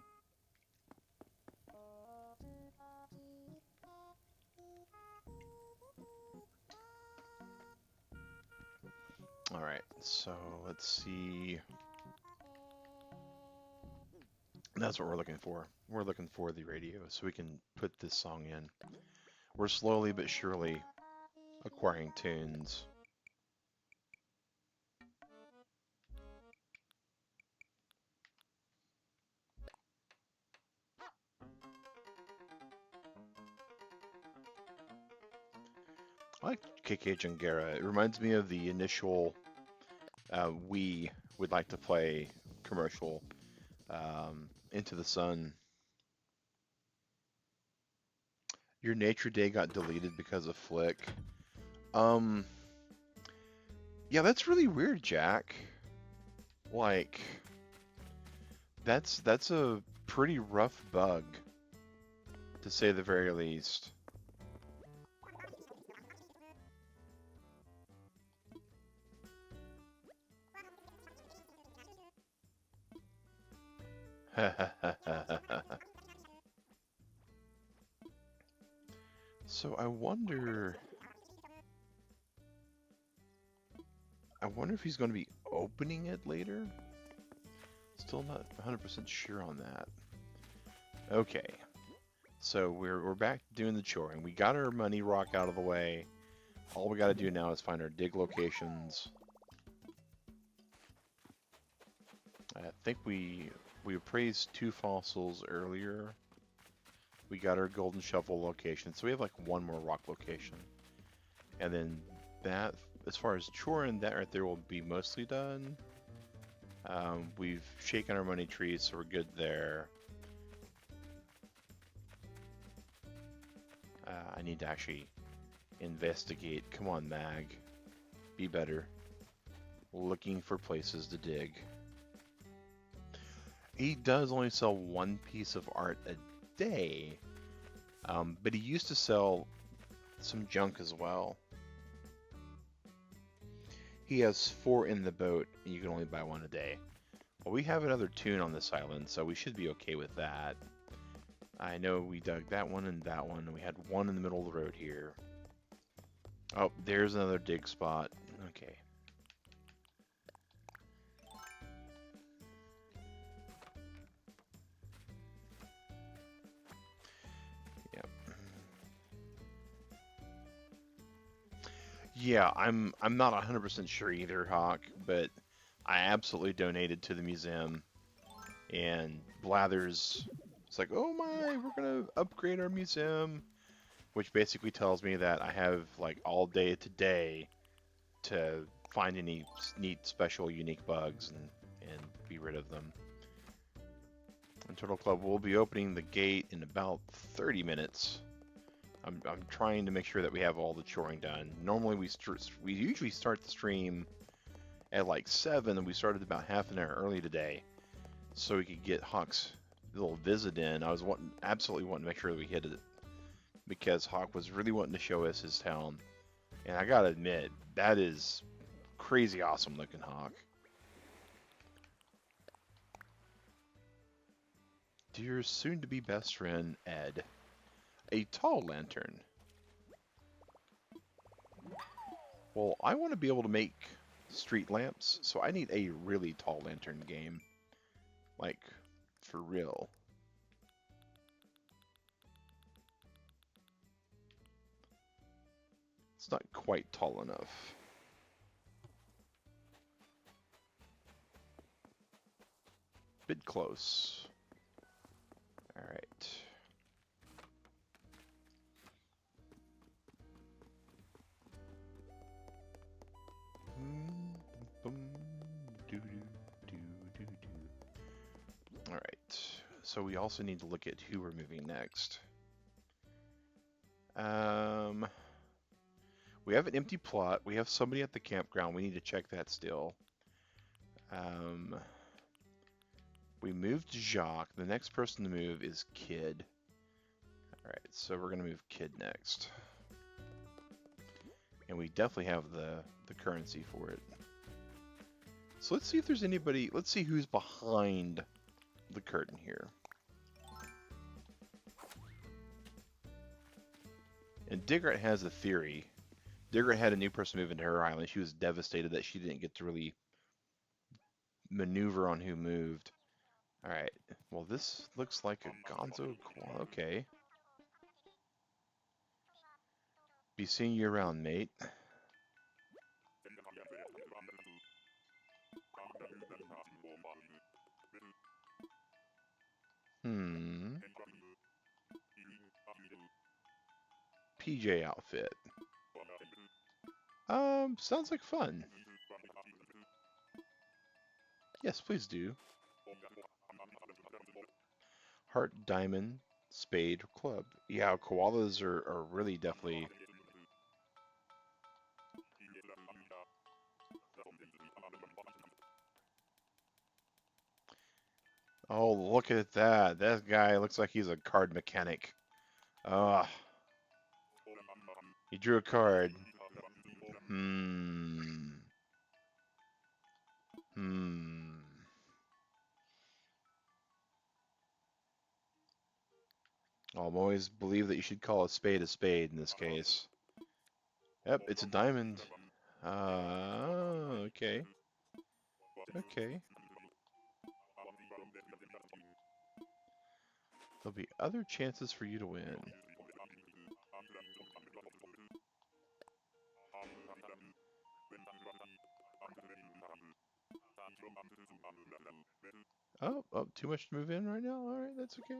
All right, so let's see. That's what we're looking for. We're looking for the radio so we can put this song in. We're slowly but surely acquiring tunes. I like KK Jungera. It reminds me of the initial We Would Like to Play commercial, Into the Sun. Your Nature Day got deleted because of Flick. Um, yeah, that's really weird, Jack. Like, that's a pretty rough bug, to say the very least. So I wonder if he's going to be opening it later. Still not 100% sure on that. Okay, so we're back doing the choring. We got our money rock out of the way. All we got to do now is find our dig locations. I think we appraised 2 fossils earlier. We got our golden shovel location, so we have like 1 more rock location. And then that, as far as choring, that right there will be mostly done. We've shaken our money trees, so we're good there. I need to actually investigate. Come on, Mag. Be better. Looking for places to dig. He does only sell 1 piece of art a day, but he used to sell some junk as well. He has 4 in the boat, and you can only buy 1 a day. Well, we have another tune on this island, so we should be okay with that. I know we dug that one and that one, and we had 1 in the middle of the road here. Oh, there's another dig spot. Okay. Yep. Yeah, I'm not 100% sure either, Hawk, but I absolutely donated to the museum, and Blathers, it's like, oh my, we're gonna upgrade our museum, which basically tells me that I have like all day today to find any neat, special, unique bugs and be rid of them. And Turtle Club will be opening the gate in about 30 minutes. I'm trying to make sure that we have all the choring done. Normally we usually start the stream at like 7, and we started about half an hour early today, so we could get Hawk's little visit in. I was absolutely wanting to make sure that we hit it, because Hawk was really wanting to show us his town, and I gotta admit, that is crazy awesome looking, Hawk. Dear soon-to-be best friend, Ed. A tall lantern. Well, I want to be able to make street lamps, so I need a really tall lantern game. Like, for real. It's not quite tall enough. Bit close. Alright. Alright, so we also need to look at who we're moving next. We have an empty plot. We have somebody at the campground. We need to check that still. We moved Jacques. The next person to move is Kid. Alright, so we're going to move Kid next. And we definitely have the currency for it. So let's see if there's anybody, let's see who's behind the curtain here. And Digrat has a theory. Digrat had a new person move into her island. She was devastated that she didn't get to really maneuver on who moved. Alright, well this looks like a Gonzo koala. Okay. Be seeing you around, mate. Hmm. PJ outfit. Sounds like fun. Yes, please do. Heart, diamond, spade, club. Yeah, koalas are really definitely... Oh, look at that. That guy looks like he's a card mechanic. Ah, he drew a card. Hmm. Hmm. I'll always believe that you should call a spade in this case. Yep, it's a diamond. Okay. Okay. There'll be other chances for you to win. Oh, oh, too much to move in right now? Alright, that's okay.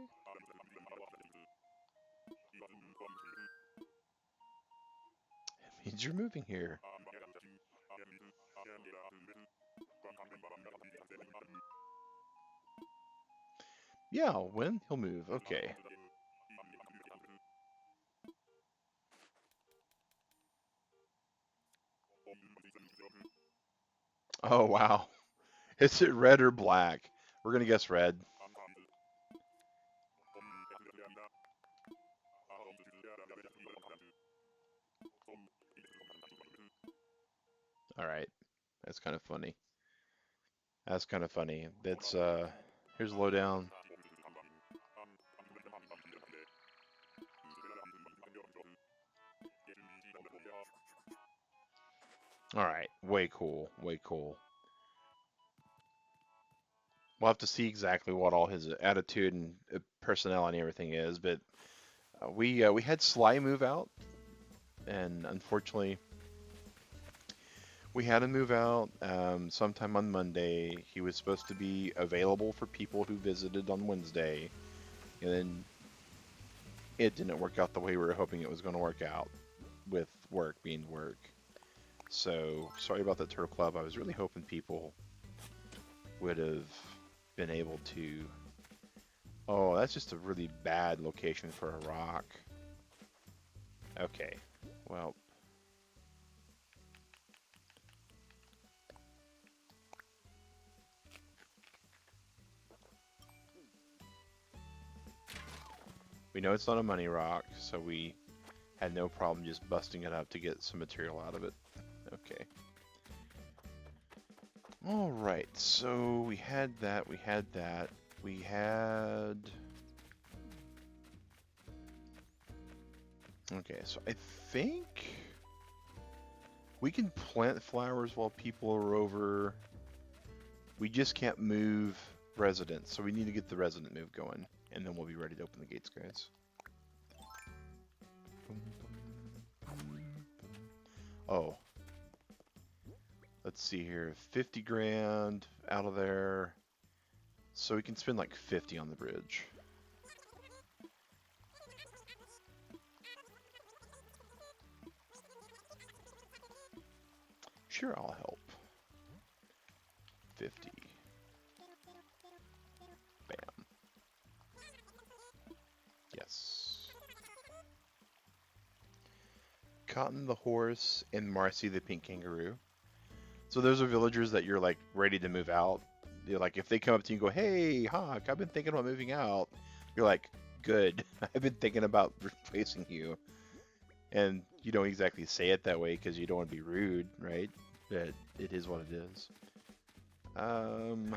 It means you're moving here. Yeah, when? He'll move. Okay. Oh, wow. Is it red or black? We're gonna guess red. Alright. That's kind of funny. That's kind of funny. That's, here's a lowdown. Alright. Way cool. Way cool. We'll have to see exactly what all his attitude and personality and everything is, but we had Sly move out, and unfortunately, we had him move out sometime on Monday. He was supposed to be available for people who visited on Wednesday, and then it didn't work out the way we were hoping it was going to work out, with work being work. So sorry about the Turtle Club. I was really hoping people would have been able to. Oh, that's just a really bad location for a rock. Okay, well. We know it's not a money rock, so we had no problem just busting it up to get some material out of it. Okay. Alright, so we had that, we had that. We had... Okay, so I think we can plant flowers while people are over. We just can't move residents, so we need to get the resident move going, and then we'll be ready to open the gates, guys. Oh. Let's see here, 50 grand out of there. So we can spend like 50 on the bridge. Sure, I'll help. 50. Bam. Yes. Cotton the horse and Marcy the pink kangaroo. So those are villagers that you're like ready to move out. You're like, if they come up to you and go, "Hey, Hawk, I've been thinking about moving out," you're like, "Good. I've been thinking about replacing you." And you don't exactly say it that way because you don't want to be rude, right? But it is what it is. Yeah,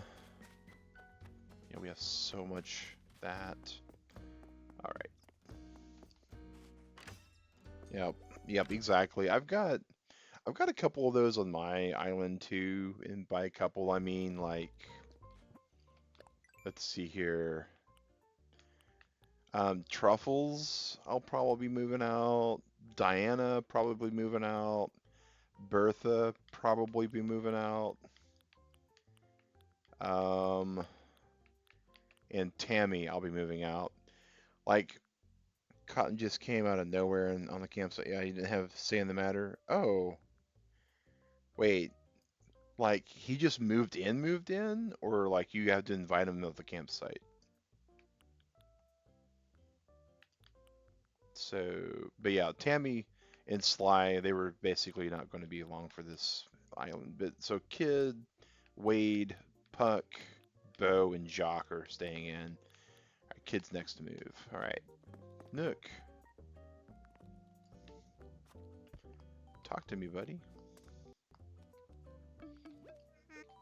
we have so much that. All right. Yep. Yep. Exactly. I've got a couple of those on my island too, and by a couple I mean like, let's see here. Truffles, I'll probably be moving out. Diana probably moving out. Bertha probably be moving out. Um, and Tammy, I'll be moving out. Like Cotton just came out of nowhere and on the campsite. Yeah, he didn't have say in the matter. Oh, wait, like he just moved in, or like you have to invite him to the campsite. So, but yeah, Tammy and Sly, they were basically not going to be along for this island. But so Kid, Wade, Puck, Bo, and Jock are staying in. All right, Kid's next to move. All right, Nook, talk to me, buddy.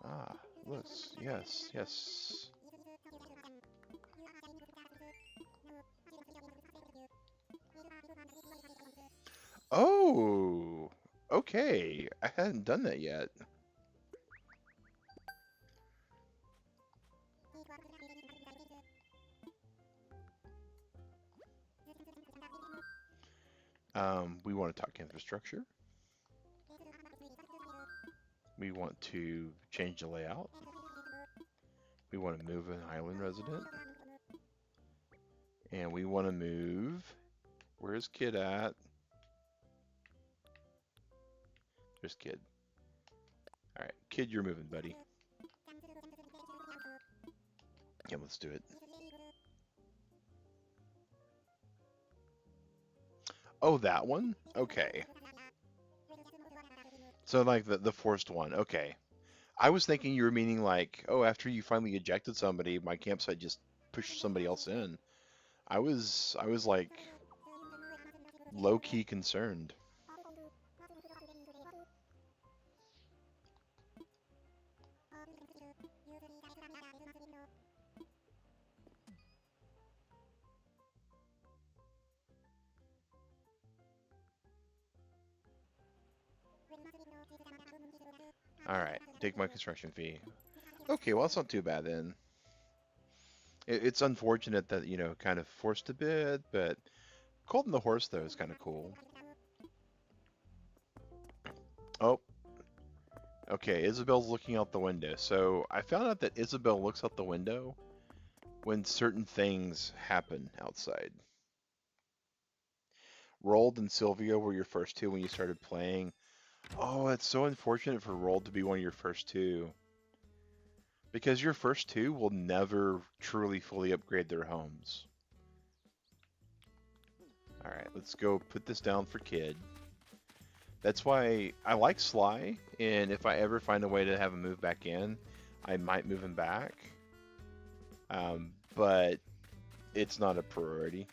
Ah, looks, yes, yes. Oh, okay. I hadn't done that yet. We want to talk infrastructure. We want to change the layout. We want to move an island resident. And we want to move. Where's Kid at? There's Kid. All right, Kid, you're moving, buddy. Yeah, let's do it. Oh, that one? Okay. So like the forced one. Okay. I was thinking you were meaning like, oh, after you finally ejected somebody, my campsite just pushed somebody else in. I was like low key concerned. All right, take my construction fee. Okay, well that's not too bad then. It's unfortunate that kind of forced a bit, but Colt and the horse though is kind of cool. Oh, okay. Isabel's looking out the window. So I found out that Isabel looks out the window when certain things happen outside. Rold and Sylvia were your first two when you started playing. Oh, it's so unfortunate for Rold to be one of your first two. Because your first two will never truly fully upgrade their homes. Alright, let's go put this down for Kid. That's why I like Sly, and if I ever find a way to have him move back in, I might move him back. But it's not a priority.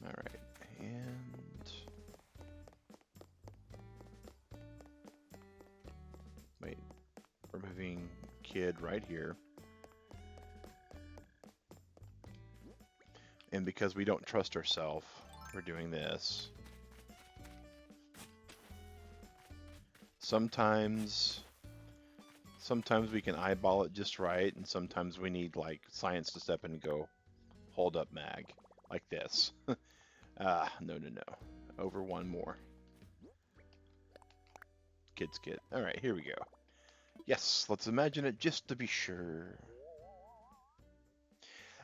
Alright, and wait, we're moving Kid right here. And because we don't trust ourselves, we're doing this. Sometimes we can eyeball it just right, and sometimes we need like science to step in and go, hold up, Mag, like this. No, no, no. Over one more. Kid's Kid. All right, here we go. Yes, let's imagine it just to be sure.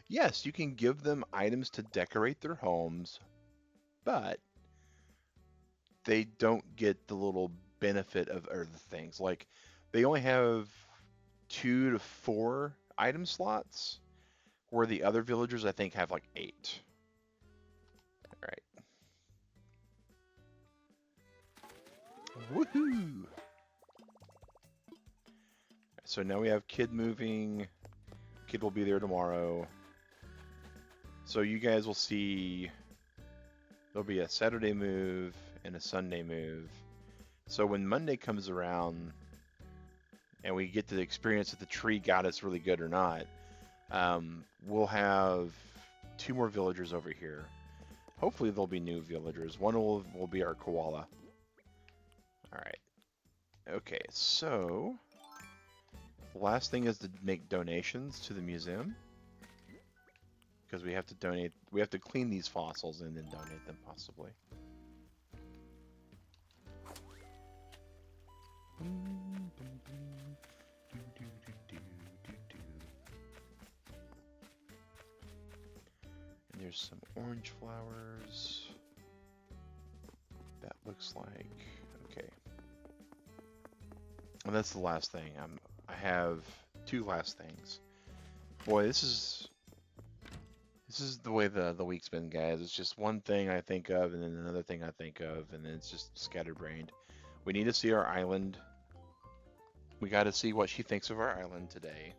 Yes, you can give them items to decorate their homes, but they don't get the little benefit of other things. Like, they only have 2 to 4 item slots, where the other villagers, I think, have like 8. All right. Woohoo! So now we have Kid moving. Kid will be there tomorrow. So you guys will see There'll be a Saturday move and a Sunday move. So when Monday comes around and we get to experience if the tree got us really good or not, we'll have 2 more villagers over here. Hopefully there'll be new villagers. One will be our koala. All right. Okay, so the last thing is to make donations to the museum because we have to donate. We have to clean these fossils and then donate them possibly. And there's some orange flowers. That looks like okay. And that's the last thing. I have 2 last things. Boy, this is the way the week's been, guys. It's just one thing I think of, and then another thing I think of, and then it's just scatterbrained. We need to see our island. We got to see what she thinks of our island today.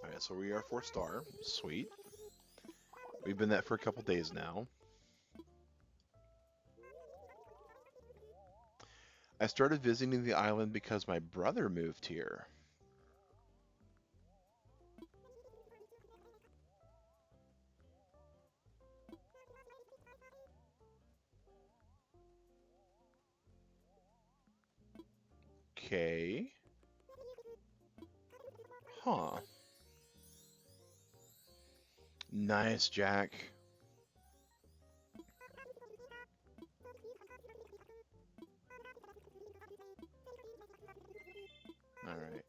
Alright, so we are 4-star. Sweet. We've been that for a couple days now. I started visiting the island because my brother moved here. Okay. Huh. Nice, Jack. Alright.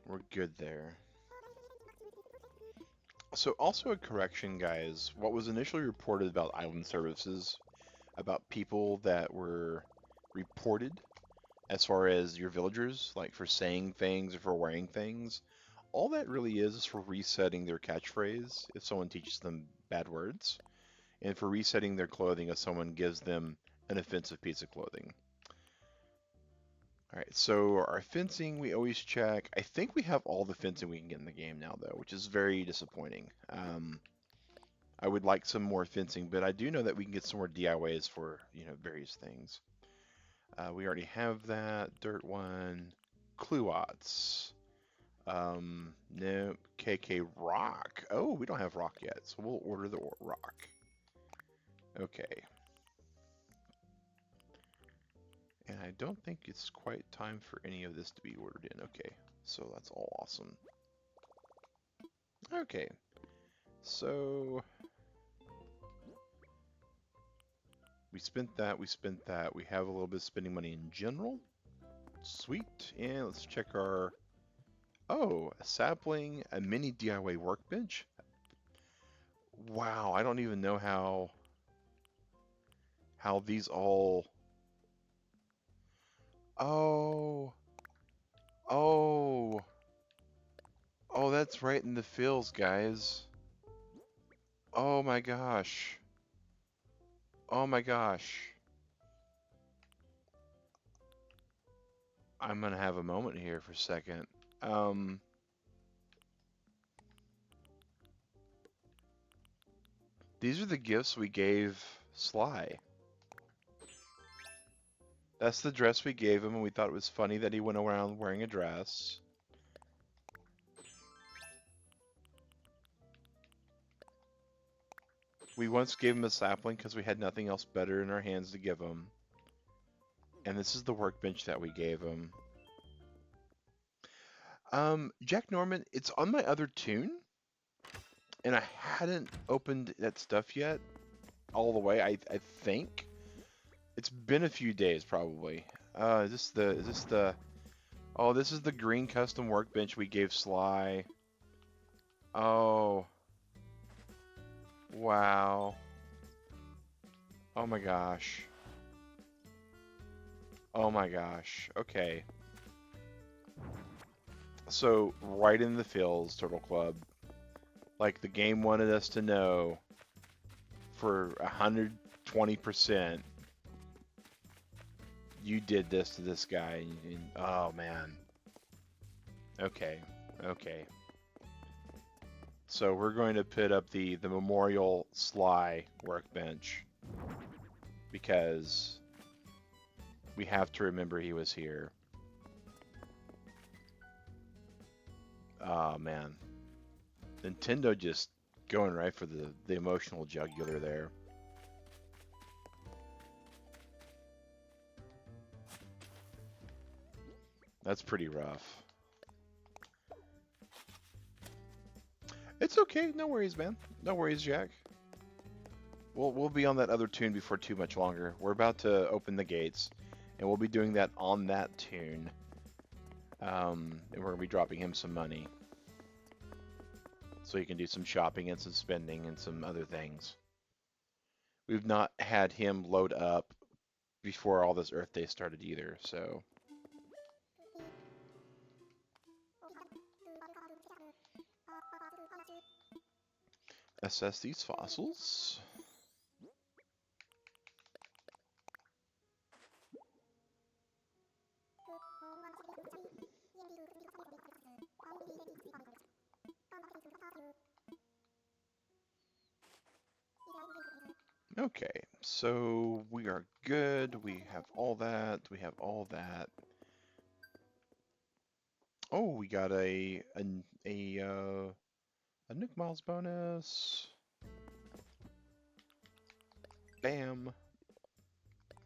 We're good there. So also a correction, guys. What was initially reported about island services, about people that were reported as far as your villagers, like for saying things or for wearing things, all that really is for resetting their catchphrase if someone teaches them bad words, and for resetting their clothing if someone gives them an offensive piece of clothing. All right, so our fencing we always check. I think we have all the fencing we can get in the game now, though, which is very disappointing. I would like some more fencing, but I do know that we can get some more DIYs for, various things. We already have that. Dirt 1. Cluots. No. KK Rock. Oh, we don't have rock yet, so we'll order the rock. Okay. And I don't think it's quite time for any of this to be ordered in. Okay, so that's all awesome. Okay, so we spent that, we have a little bit of spending money in general. Sweet, and let's check our, oh, a sapling, a mini DIY workbench. Wow, I don't even know how these all, oh, oh, oh, that's right in the fills, guys. Oh my gosh. Oh my gosh. I'm gonna have a moment here for a second. These are the gifts we gave Sly. That's the dress we gave him, and we thought it was funny that he went around wearing a dress. We once gave him a sapling because we had nothing else better in our hands to give him. And this is the workbench that we gave him. Jack Norman, it's on my other tune, and I hadn't opened that stuff yet all the way, I think. It's been a few days, probably. Is this the... Oh, this is the green custom workbench we gave Sly. Oh. Wow. Oh my gosh. Oh my gosh. Okay. So, right in the feels, Turtle Club. Like the game wanted us to know for 120%. you did this to this guy. Oh man. Okay. Okay. So we're going to put up the memorial Sly workbench because we have to remember he was here. Oh man. Nintendo just going right for the emotional jugular there. That's pretty rough. It's okay. No worries, man. No worries, Jack. We'll be on that other tune before too much longer. We're about to open the gates, and we'll be doing that on that tune. And we're gonna be dropping him some money, so he can do some shopping and some spending and some other things. We've not had him load up before all this Earth Day started either, so. Assess these fossils. Okay, so we are good. We have all that. We have all that. Oh, we got a Nook Miles bonus. Bam.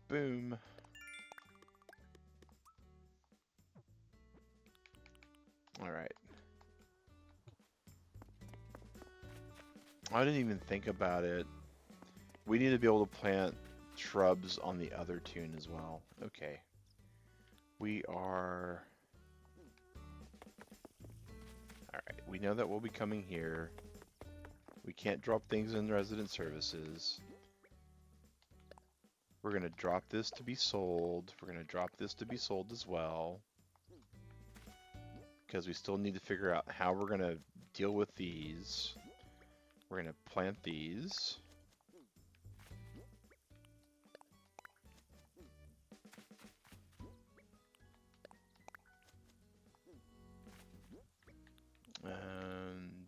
Boom. All right. I didn't even think about it. We need to be able to plant shrubs on the other tune as well. Okay. We are... Alright, we know that we'll be coming here. We can't drop things in resident services. We're going to drop this to be sold. We're going to drop this to be sold as well. Because we still need to figure out how we're going to deal with these. We're going to plant these.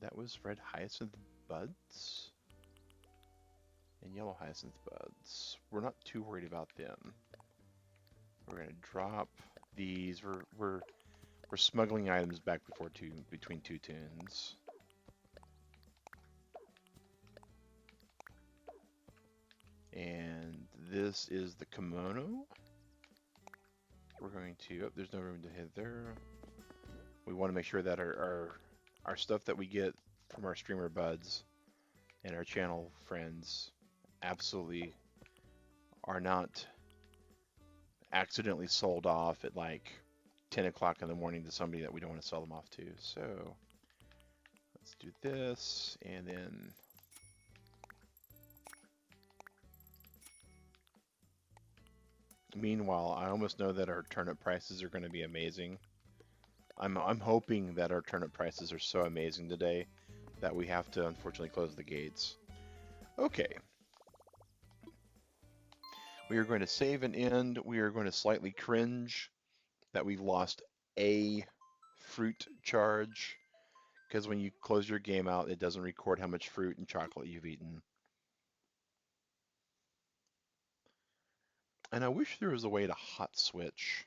That was red hyacinth buds and yellow hyacinth buds. We're not too worried about them. We're gonna drop these. We're smuggling items back between two tunes. And this is the kimono. We're going to. Oh, there's no room to hit there. We want to make sure that our stuff that we get from our streamer buds and our channel friends absolutely are not accidentally sold off at like 10 o'clock in the morning to somebody that we don't want to sell them off to. So let's do this, and then meanwhile, I almost know that our turnip prices are going to be amazing. I'm hoping that our turnip prices are so amazing today that we have to unfortunately close the gates. Okay. We are going to save and end. We are going to slightly cringe that we lost a fruit charge, because when you close your game out, it doesn't record how much fruit and chocolate you've eaten. And I wish there was a way to hot switch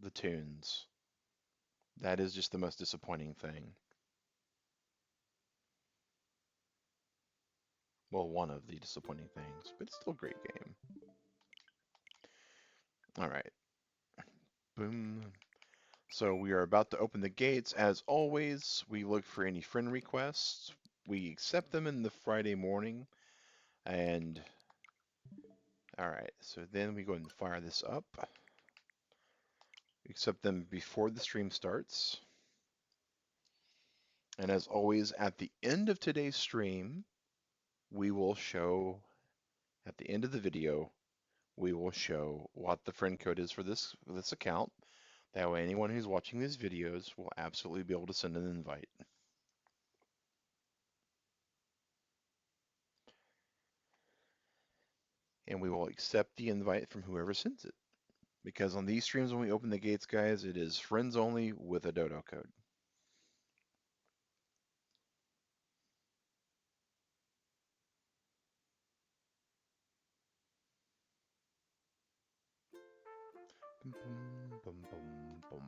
the tunes. That is just the most disappointing thing. Well, one of the disappointing things, but it's still a great game. All right. Boom. So we are about to open the gates. As always, we look for any friend requests. We accept them in the Friday morning. And all right, so then we go and fire this up. We accept them before the stream starts. And as always, at the end of today's stream, we will show, at the end of the video, we will show what the friend code is for this account. That way anyone who's watching these videos will absolutely be able to send an invite. and we will accept the invite from whoever sends it. Because on these streams, when we open the gates, guys, it is friends only with a dodo code. Boom, boom, boom, boom, boom,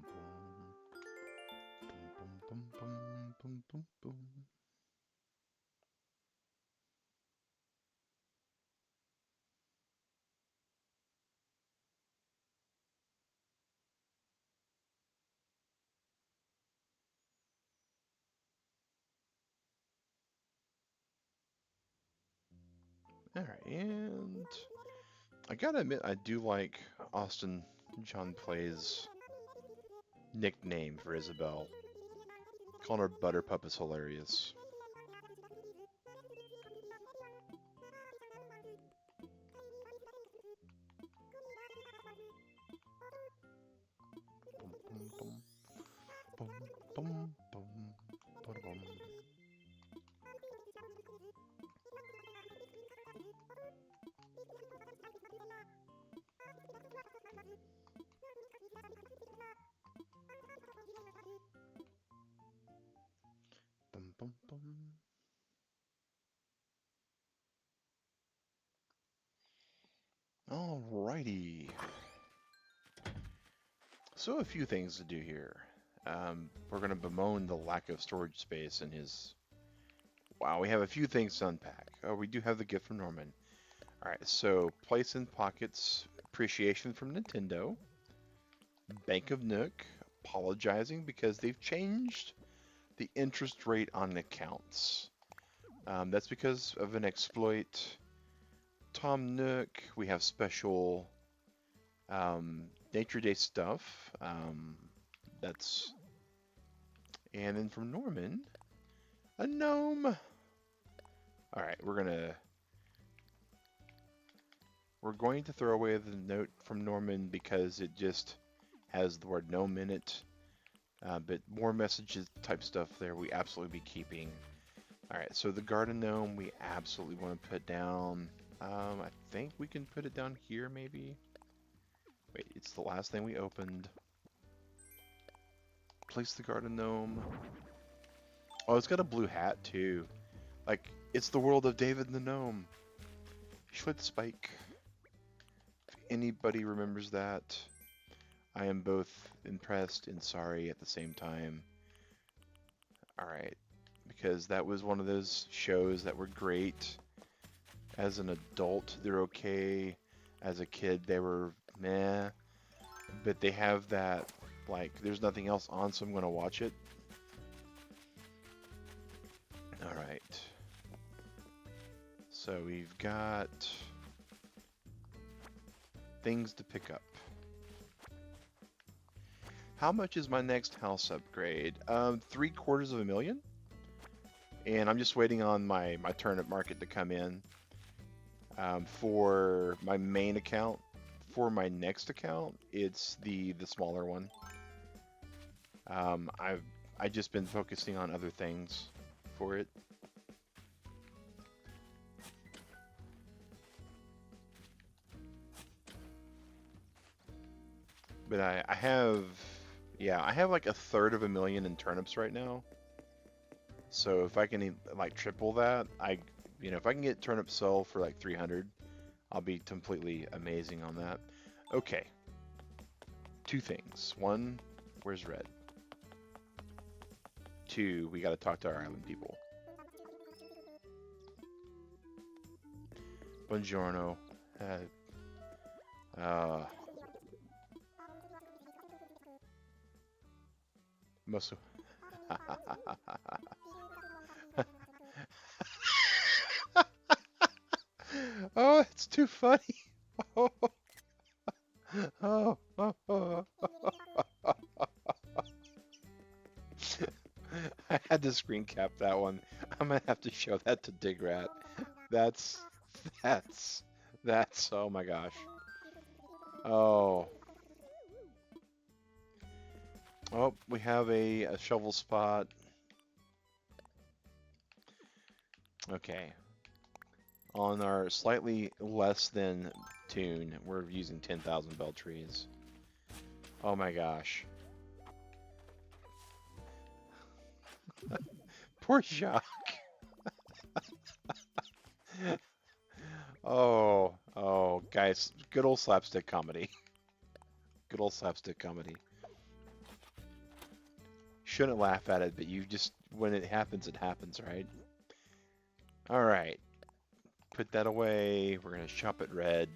boom, boom, boom, boom, boom, boom. All right, and I gotta admit, I do like Austin John Play's nickname for Isabel. Calling her Butterpup is hilarious. Boom, boom, boom, boom, boom, boom, boom. Boom, boom, boom. Alrighty. So a few things to do here. We're going to bemoan the lack of storage space in his... Wow, we have a few things to unpack. Oh, we do have the gift from Norman. Alright, so place in pockets, appreciation from Nintendo, Bank of Nook, apologizing because they've changed the interest rate on accounts. That's because of an exploit. Tom Nook, we have special Nature Day stuff. That's... And then from Norman, a gnome. Alright, we're going to throw away the note from Norman because it just has the word gnome in it. But more messages type stuff there we absolutely be keeping. Alright, so the garden gnome we absolutely want to put down. I think we can put it down here maybe. Wait, it's the last thing we opened. Place the garden gnome. Oh, it's got a blue hat too. Like, it's the world of David the Gnome. Schlit Spike. If anybody remembers that, I am both impressed and sorry at the same time. Alright, because that was one of those shows that were great. As an adult, they're okay. As a kid, they were meh. But they have that, like, there's nothing else on, so I'm going to watch it. Alright. So we've got things to pick up. How much is my next house upgrade? 750,000. And I'm just waiting on my turnip market to come in. For my main account. For my next account, it's the smaller one. I've just been focusing on other things for it. But I have, yeah, I have like 1/3 in turnips right now. So if I can like triple that, if I can get turnip sell for like 300, I'll be completely amazing on that. Okay. Two things. One, where's Red? Two, we gotta talk to our island people. Buongiorno. Most. Oh, it's too funny. Oh, oh, oh, oh. I had to screen cap that one. I'm gonna have to show that to Digrat. That's, oh my gosh. Oh. Oh, we have a shovel spot. Okay. On our slightly less than tune, we're using 10,000 bell trees. Oh my gosh. Poor Jacques. Oh, guys, good old slapstick comedy. Good old slapstick comedy. Shouldn't laugh at it, but you just, when it happens, right? All right, put that away. We're gonna shop at red.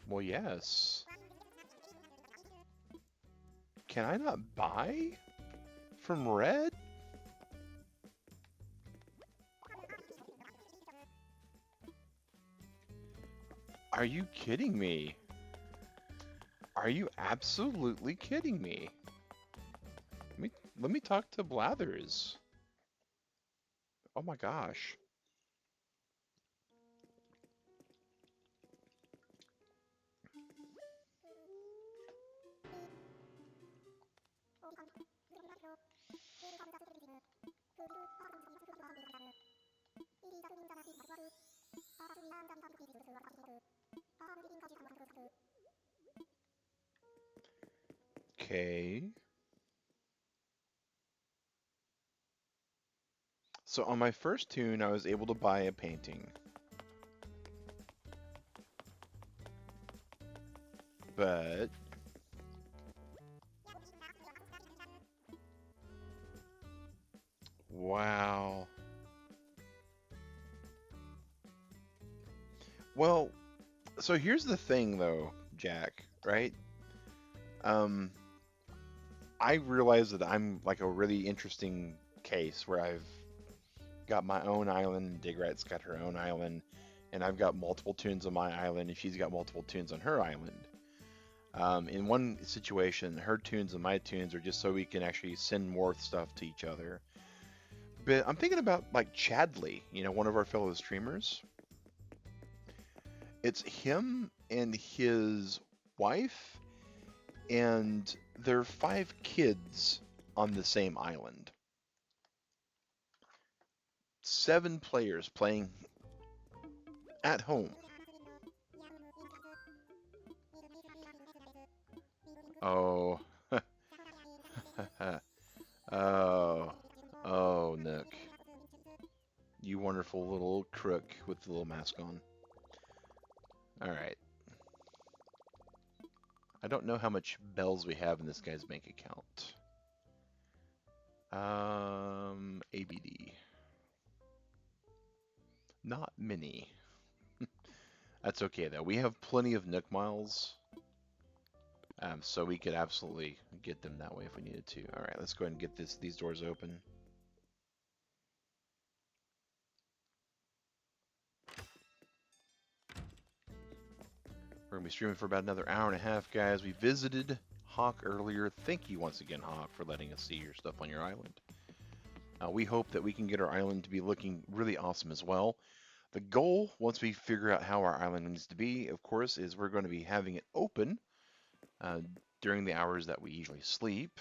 Well, yes. Can I not buy from red? Are you kidding me? Are you absolutely kidding me? Let me talk to Blathers. Oh my gosh. Okay. So on my first tune, I was able to buy a painting. But wow. Well, so here's the thing though, Jack, right? Um, I realize that I'm like a really interesting case where I've got my own island, Digrat's got her own island, and I've got multiple tunes on my island, and she's got multiple tunes on her island. In one situation, her tunes and my tunes are just so we can actually send more stuff to each other. But I'm thinking about like Chadley, one of our fellow streamers. It's him and his wife and their 5 kids on the same island. 7 players playing at home. Oh, oh, oh, Nook. You wonderful little crook with the little mask on. Alright. I don't know how much bells we have in this guy's bank account. ABD. Not many. That's okay though. We have plenty of Nook miles. So we could absolutely get them that way if we needed to. Alright, let's go ahead and get these doors open. We're going to be streaming for about another hour and a half, guys. We visited Hawk earlier. Thank you once again, Hawk, for letting us see your stuff on your island. We hope that we can get our island to be looking really awesome as well. The goal, once we figure out how our island needs to be, of course, is we're going to be having it open uh, during the hours that we usually sleep.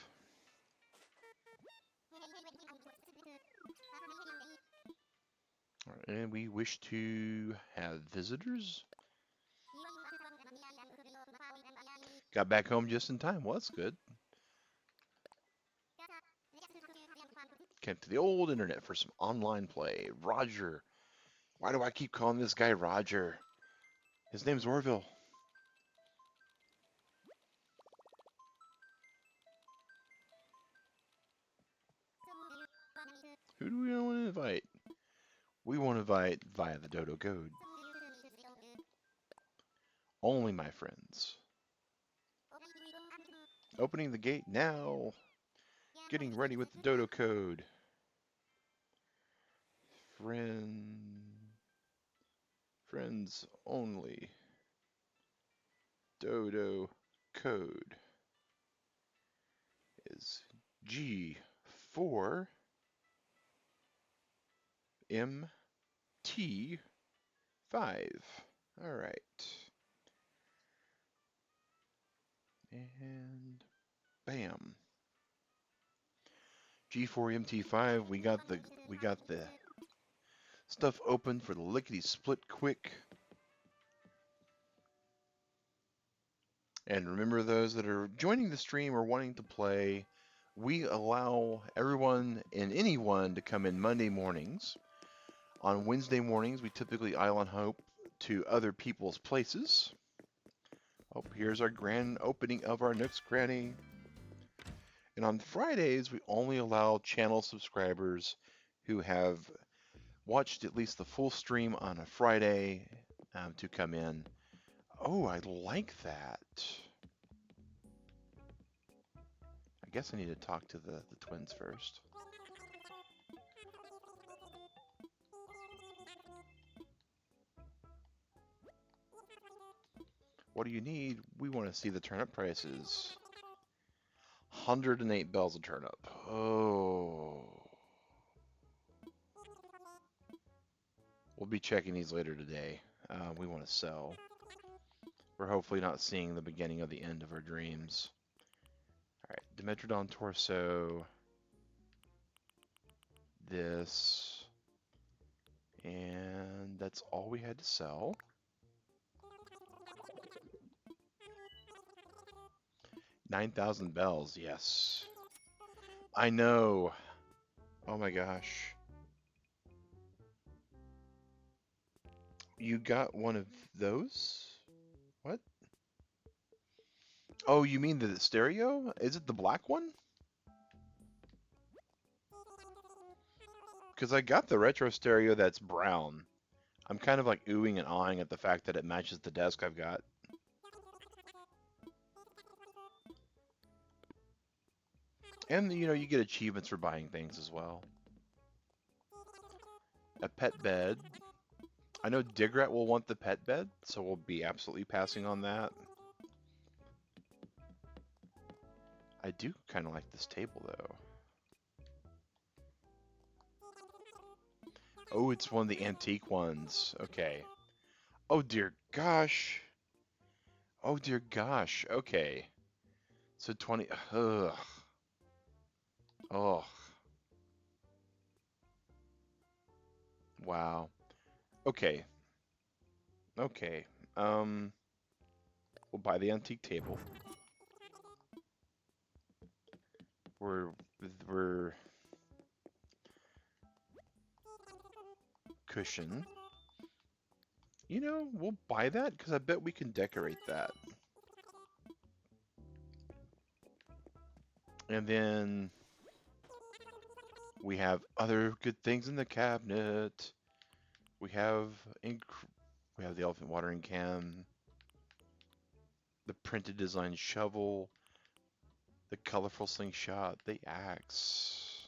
And we wish to have visitors. Got back home just in time. Well, that's good. Came to the old internet for some online play. Roger. Why do I keep calling this guy Roger? His name's Orville. Who do we want to invite? We want to invite via the Dodo code. Only my friends. Opening the gate now. Getting ready with the Dodo code. Friends only. Dodo code is G4 4MT5. All right. And bam. G4MT5, we got the stuff open for the lickety split quick. And remember, those that are joining the stream or wanting to play, we allow everyone and anyone to come in Monday mornings. On Wednesday mornings, we typically island hop to other people's places. Oh, here's our grand opening of our Nook's Cranny. And on Fridays, we only allow channel subscribers who have watched at least the full stream on a Friday to come in. Oh, I like that. I guess I need to talk to the twins first. What do you need? We want to see the turnip prices. 108 bells a turnip. Oh. We'll be checking these later today. We want to sell. We're hopefully not seeing the beginning of the end of our dreams. All right, Dimetrodon torso. This. And that's all we had to sell. 9,000 bells, yes. I know. Oh my gosh. You got one of those? What? Oh, you mean the stereo? Is it the black one? Because I got the retro stereo that's brown. I'm kind of like oohing and awing at the fact that it matches the desk I've got. And, you know, you get achievements for buying things as well. A pet bed. I know Digrat will want the pet bed, so we'll be absolutely passing on that. I do kind of like this table, though. Oh, it's one of the antique ones. Okay. Oh, dear gosh. Oh, dear gosh. Okay. So 20... Ugh. Oh. Wow. Okay. Okay. We'll buy the antique table. We're cushion. You know, we'll buy that because I bet we can decorate that. And then we have other good things in the cabinet. We have the elephant watering can, the printed design shovel, the colorful slingshot, the axe.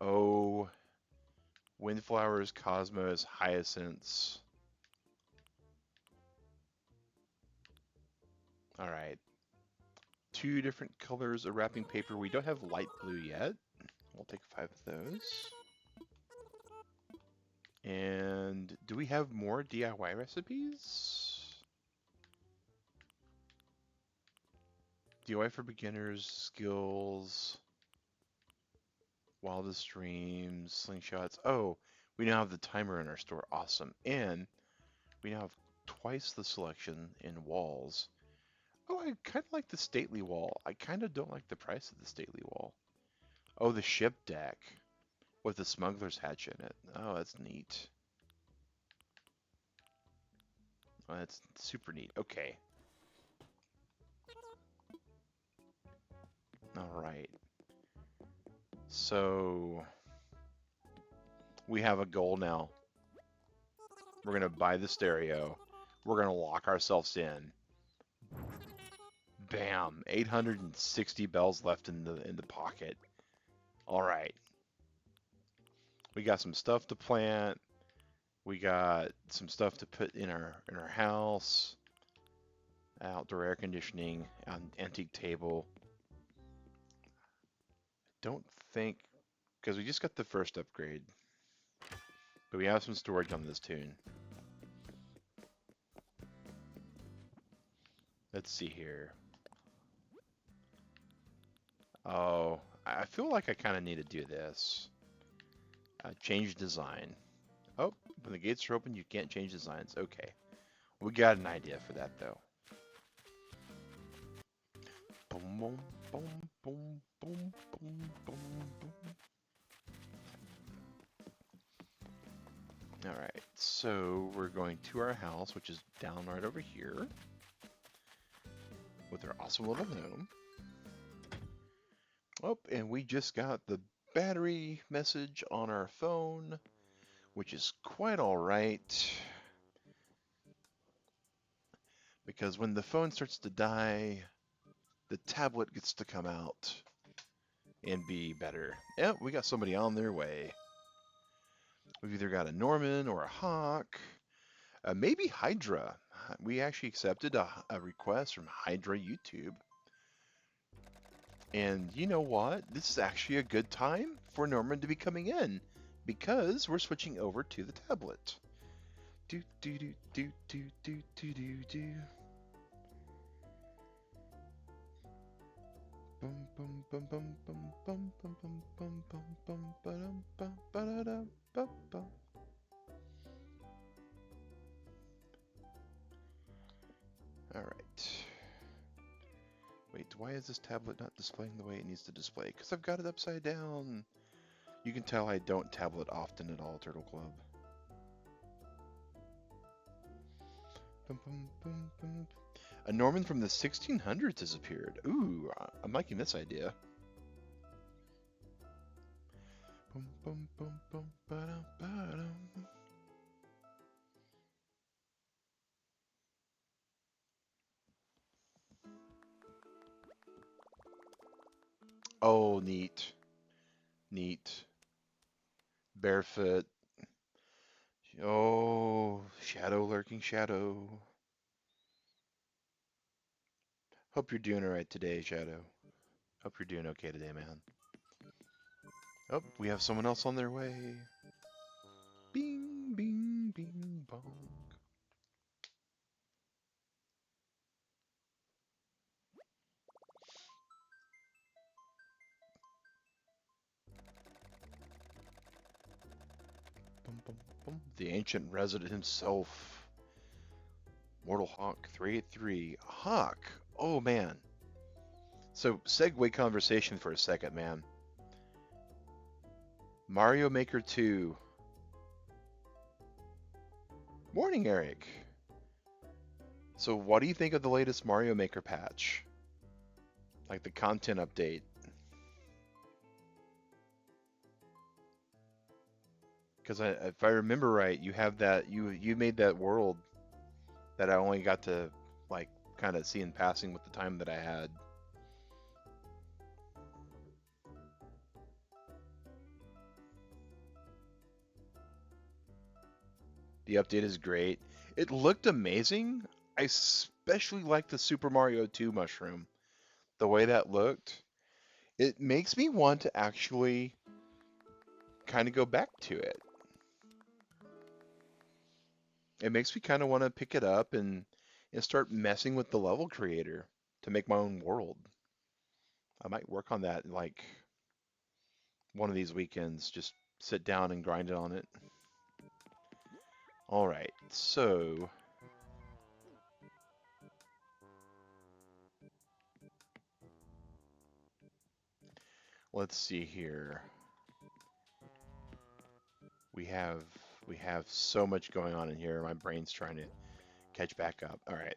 Oh, windflowers, cosmos, hyacinths. All right. 2 different colors of wrapping paper. We don't have light blue yet. We'll take 5 of those. And do we have more DIY recipes? DIY for beginners, skills, wildest dreams, slingshots. Oh, we now have the timer in our store. Awesome. And we now have twice the selection in walls. Oh, I kind of like the stately wall. I kind of don't like the price of the stately wall. Oh, the ship deck with the smuggler's hatch in it. Oh, that's neat. Oh, that's super neat. Okay. All right. So we have a goal now. We're gonna buy the stereo. We're gonna lock ourselves in. Bam! 860 bells left in the pocket. All right. We got some stuff to plant. We got some stuff to put in our house. Outdoor air conditioning, antique table. Don't think, because we just got the first upgrade. But we have some storage on this tune. Let's see here. Oh, I feel like I kind of need to do this. Change design. Oh, when the gates are open, you can't change designs. Okay. We got an idea for that, though. Boom, boom, boom, boom, boom, boom, boom, boom. All right, so we're going to our house, which is down right over here, with our awesome little gnome. Oh, and we just got the battery message on our phone, which is quite all right. Because when the phone starts to die, the tablet gets to come out and be better. Yep, we got somebody on their way. We've either got a Norman or a Hawk, maybe Hydra. We actually accepted a request from Hydra YouTube. And you know what? This is actually a good time for Norman to be coming in because we're switching over to the tablet. Do do do do do do do do do. Bum bum bum bum bum bum bum bum bum bum bum ba-dum bum ba-da-dum bum bum. All right. Wait, why is this tablet not displaying the way it needs to display? Because I've got it upside down. You can tell I don't tablet often at all, Turtle Club. Bum, bum, bum, bum. A Norman from the 1600s has appeared. Ooh, I'm liking this idea. Bum, bum, bum, bum, ba-dum, ba-dum. Oh, neat. Neat. Barefoot. Oh, shadow lurking shadow. Hope you're doing all right today, Shadow. Hope you're doing okay today, man. Oh, we have someone else on their way. Bing, bing, bing, bong. Bum, bum, bum. The ancient resident himself. Mortal Hawk 383. Hawk! Oh, man. So, segue conversation for a second, man. Mario Maker 2. Morning, Eric. So, what do you think of the latest Mario Maker patch? Like the content update? Because if I remember right, you have that you made that world that I only got to like kind of see in passing with the time that I had. The update is great. It looked amazing. I especially like the Super Mario 2 mushroom. The way that looked, it makes me want to actually kind of go back to it. It makes me kind of want to pick it up and start messing with the level creator to make my own world. I might work on that like one of these weekends. Just sit down and grind it on it. All right, so let's see here. We have we have so much going on in here. My brain's trying to catch back up. All right.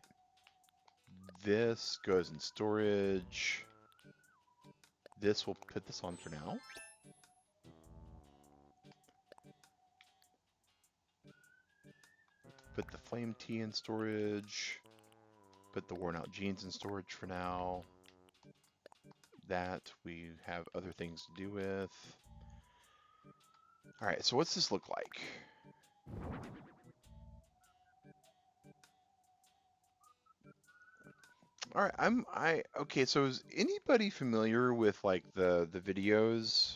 This goes in storage. This, we'll put this on for now. Put the flame tea in storage. Put the worn out jeans in storage for now. That we have other things to do with. All right, so what's this look like? All right, okay, so is anybody familiar with like the videos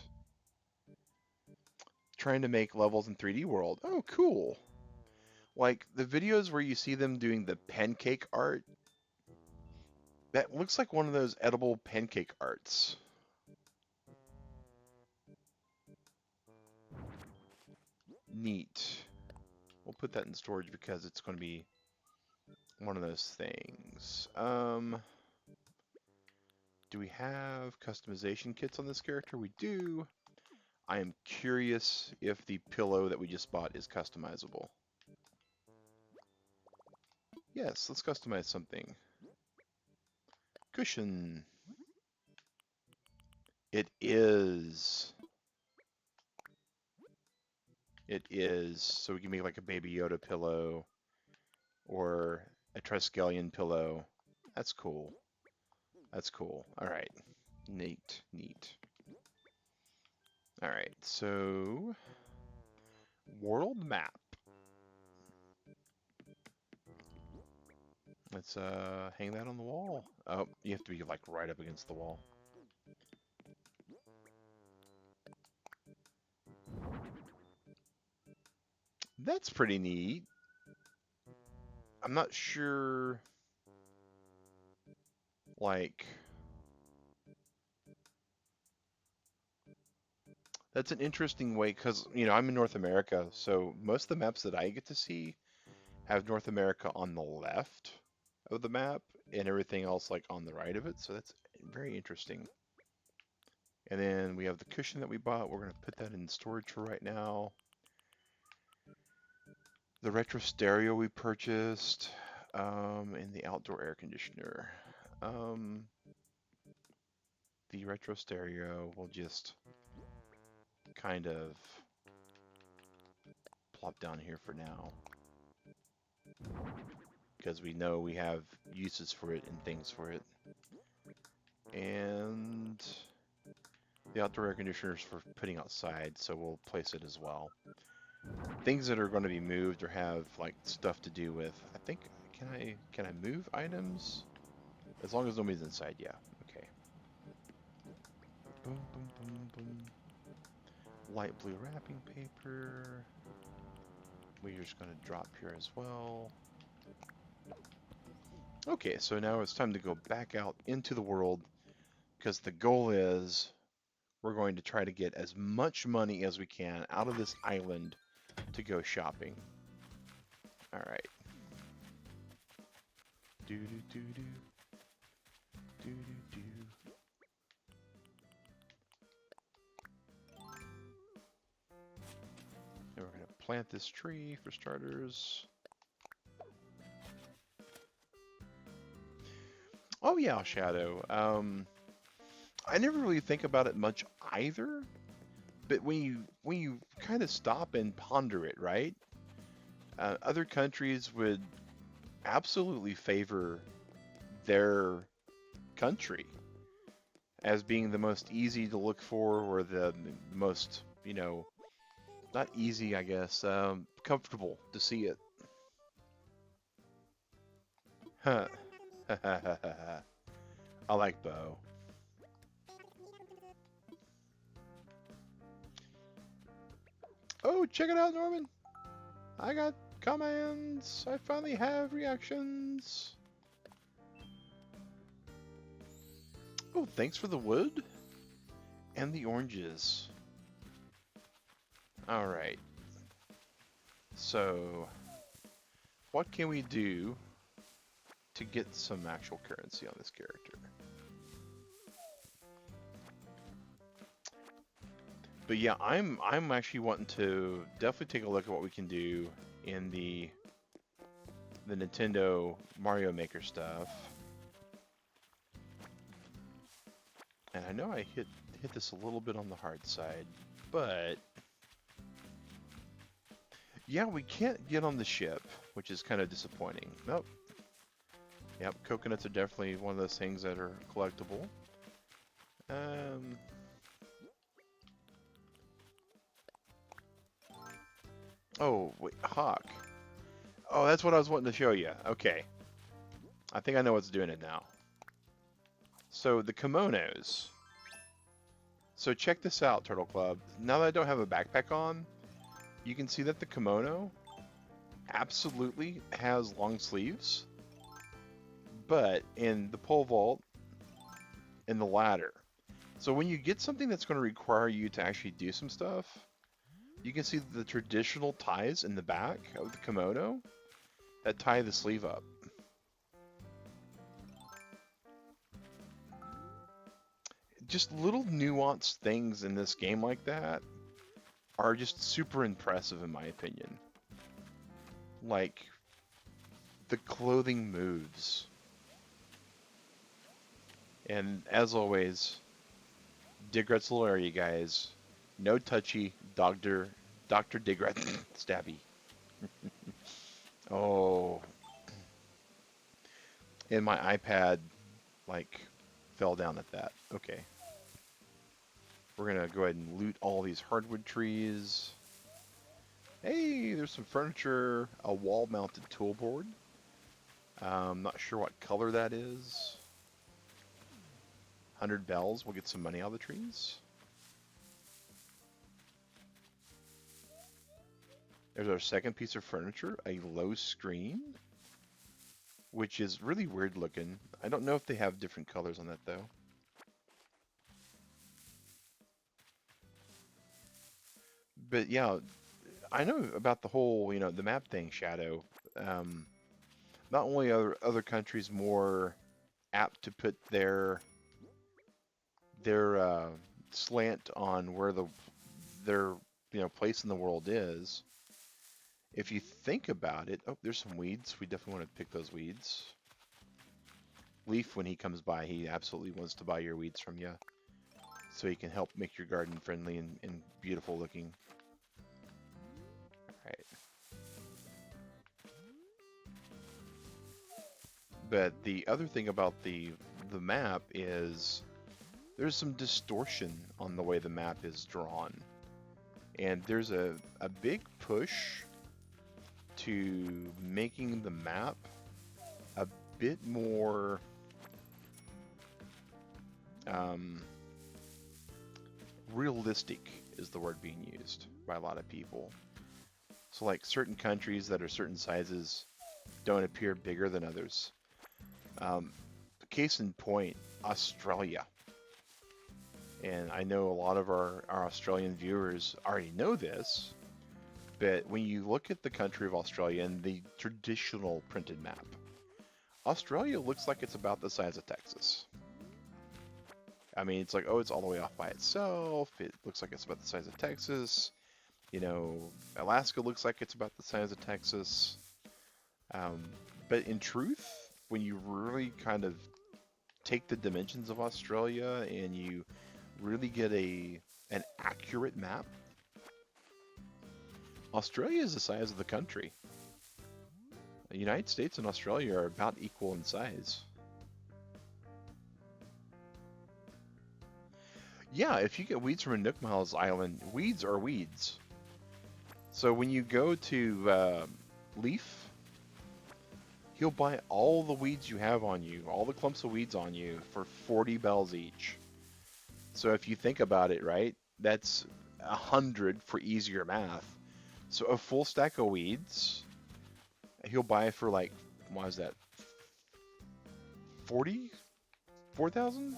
trying to make levels in 3D World. Oh, cool. Like the videos where you see them doing the pancake art, that looks like one of those edible pancake arts. Neat. We'll put that in storage because it's going to be one of those things. Do we have customization kits on this character? We do. I am curious if the pillow that we just bought is customizable. Yes, let's customize something. Cushion. It is. It is. So we can make like a Baby Yoda pillow or a Triskelion pillow. That's cool. That's cool. All right. Neat, neat. All right, so world map. Let's hang that on the wall. Oh, you have to be like right up against the wall. That's pretty neat. I'm not sure, like, that's an interesting way because, you know, I'm in North America, so most of the maps that I get to see have North America on the left of the map and everything else like on the right of it, so that's very interesting. And then we have the cushion that we bought. We're going to put that in storage for right now. The retro stereo we purchased, and the outdoor air conditioner. The retro stereo will just kind of plop down here for now, because we know we have uses for it and things for it. And the outdoor air conditioner is for putting outside, so we'll place it as well. Things that are going to be moved or have like stuff to do with, I think, can I move items? As long as nobody's inside, yeah. Okay. Boom, boom, boom, boom. Light blue wrapping paper. We're just going to drop here as well. Okay, so now it's time to go back out into the world, because the goal is we're going to try to get as much money as we can out of this island to go shopping. All right. Do do do do. Do do do. And we're gonna plant this tree for starters. Oh yeah, Shadow. I never really think about it much either, but when you kind of stop and ponder it, right? Other countries would absolutely favor their country as being the most easy to look for, or the most, you know, not easy, I guess, comfortable to see it. Huh. I like Bo. Oh, check it out, Norman. I got commands. I finally have reactions. Oh, thanks for the wood and the oranges. All right. So, what can we do to get some actual currency on this character? But yeah, I'm actually wanting to definitely take a look at what we can do in the Nintendo Mario Maker stuff. And I know I hit this a little bit on the hard side, but yeah, we can't get on the ship, which is kind of disappointing. Nope. Yep, coconuts are definitely one of those things that are collectible. Oh, wait, Hawk. Oh, that's what I was wanting to show you. Okay. I think I know what's doing it now. So, the kimonos. So check this out, Turtle Club. Now that I don't have a backpack on, you can see that the kimono absolutely has long sleeves, but in the pole vault and the ladder. So when you get something that's going to require you to actually do some stuff, you can see the traditional ties in the back of the kimono that tie the sleeve up. Just little nuanced things in this game like that are just super impressive in my opinion. Like the clothing moves. And as always, Digrett's little area, guys. No touchy, Dr. Digret stabby. Oh, and my iPad like fell down at that. Okay. We're gonna go ahead and loot all these hardwood trees. Hey, there's some furniture, a wall-mounted tool board. Not sure what color that is. 100 bells, we'll get some money out of the trees. There's our second piece of furniture, a low screen, which is really weird looking. I don't know if they have different colors on that though. But yeah, I know about the whole, the map thing, Shadow. Um, Not only are other countries more apt to put their slant on where their place in the world is. If you think about it, oh, there's some weeds. We definitely want to pick those weeds. Leaf, when he comes by, he absolutely wants to buy your weeds from you, so he can help make your garden friendly and beautiful looking. All right. But the other thing about the map is there's some distortion on the way the map is drawn. And there's a big push to making the map a bit more realistic is the word being used by a lot of people. So like certain countries that are certain sizes don't appear bigger than others. Case in point, Australia. And I know a lot of our Australian viewers already know this, but when you look at the country of Australia and the traditional printed map, Australia looks like it's about the size of Texas. I mean, it's like, oh, it's all the way off by itself. It looks like it's about the size of Texas. Alaska looks like it's about the size of Texas. But in truth, when you really kind of take the dimensions of Australia and you really get an accurate map, Australia is the size of the country. The United States and Australia are about equal in size. Yeah, if you get weeds from a Nook Miles island, weeds are weeds. So when you go to Leaf, he'll buy all the weeds you have on you, all the clumps of weeds on you for 40 bells each. So if you think about it, right, that's 100 for easier math. So a full stack of weeds, he'll buy for like, what is that, 40? 4,000?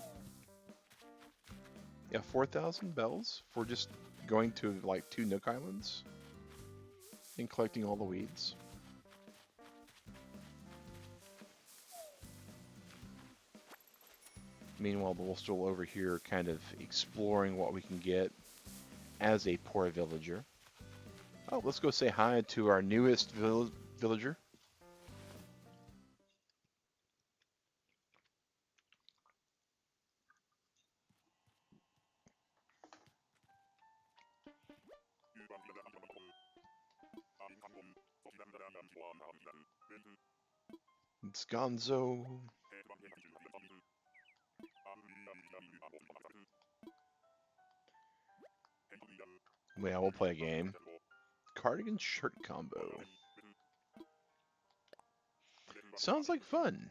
Yeah, 4,000 bells for just going to like 2 Nook Islands and collecting all the weeds. Meanwhile, we're still over here kind of exploring what we can get as a poor villager. Oh, let's go say hi to our newest villager. It's Gonzo. Yeah, we'll play a game. Cardigan shirt combo. Sounds like fun.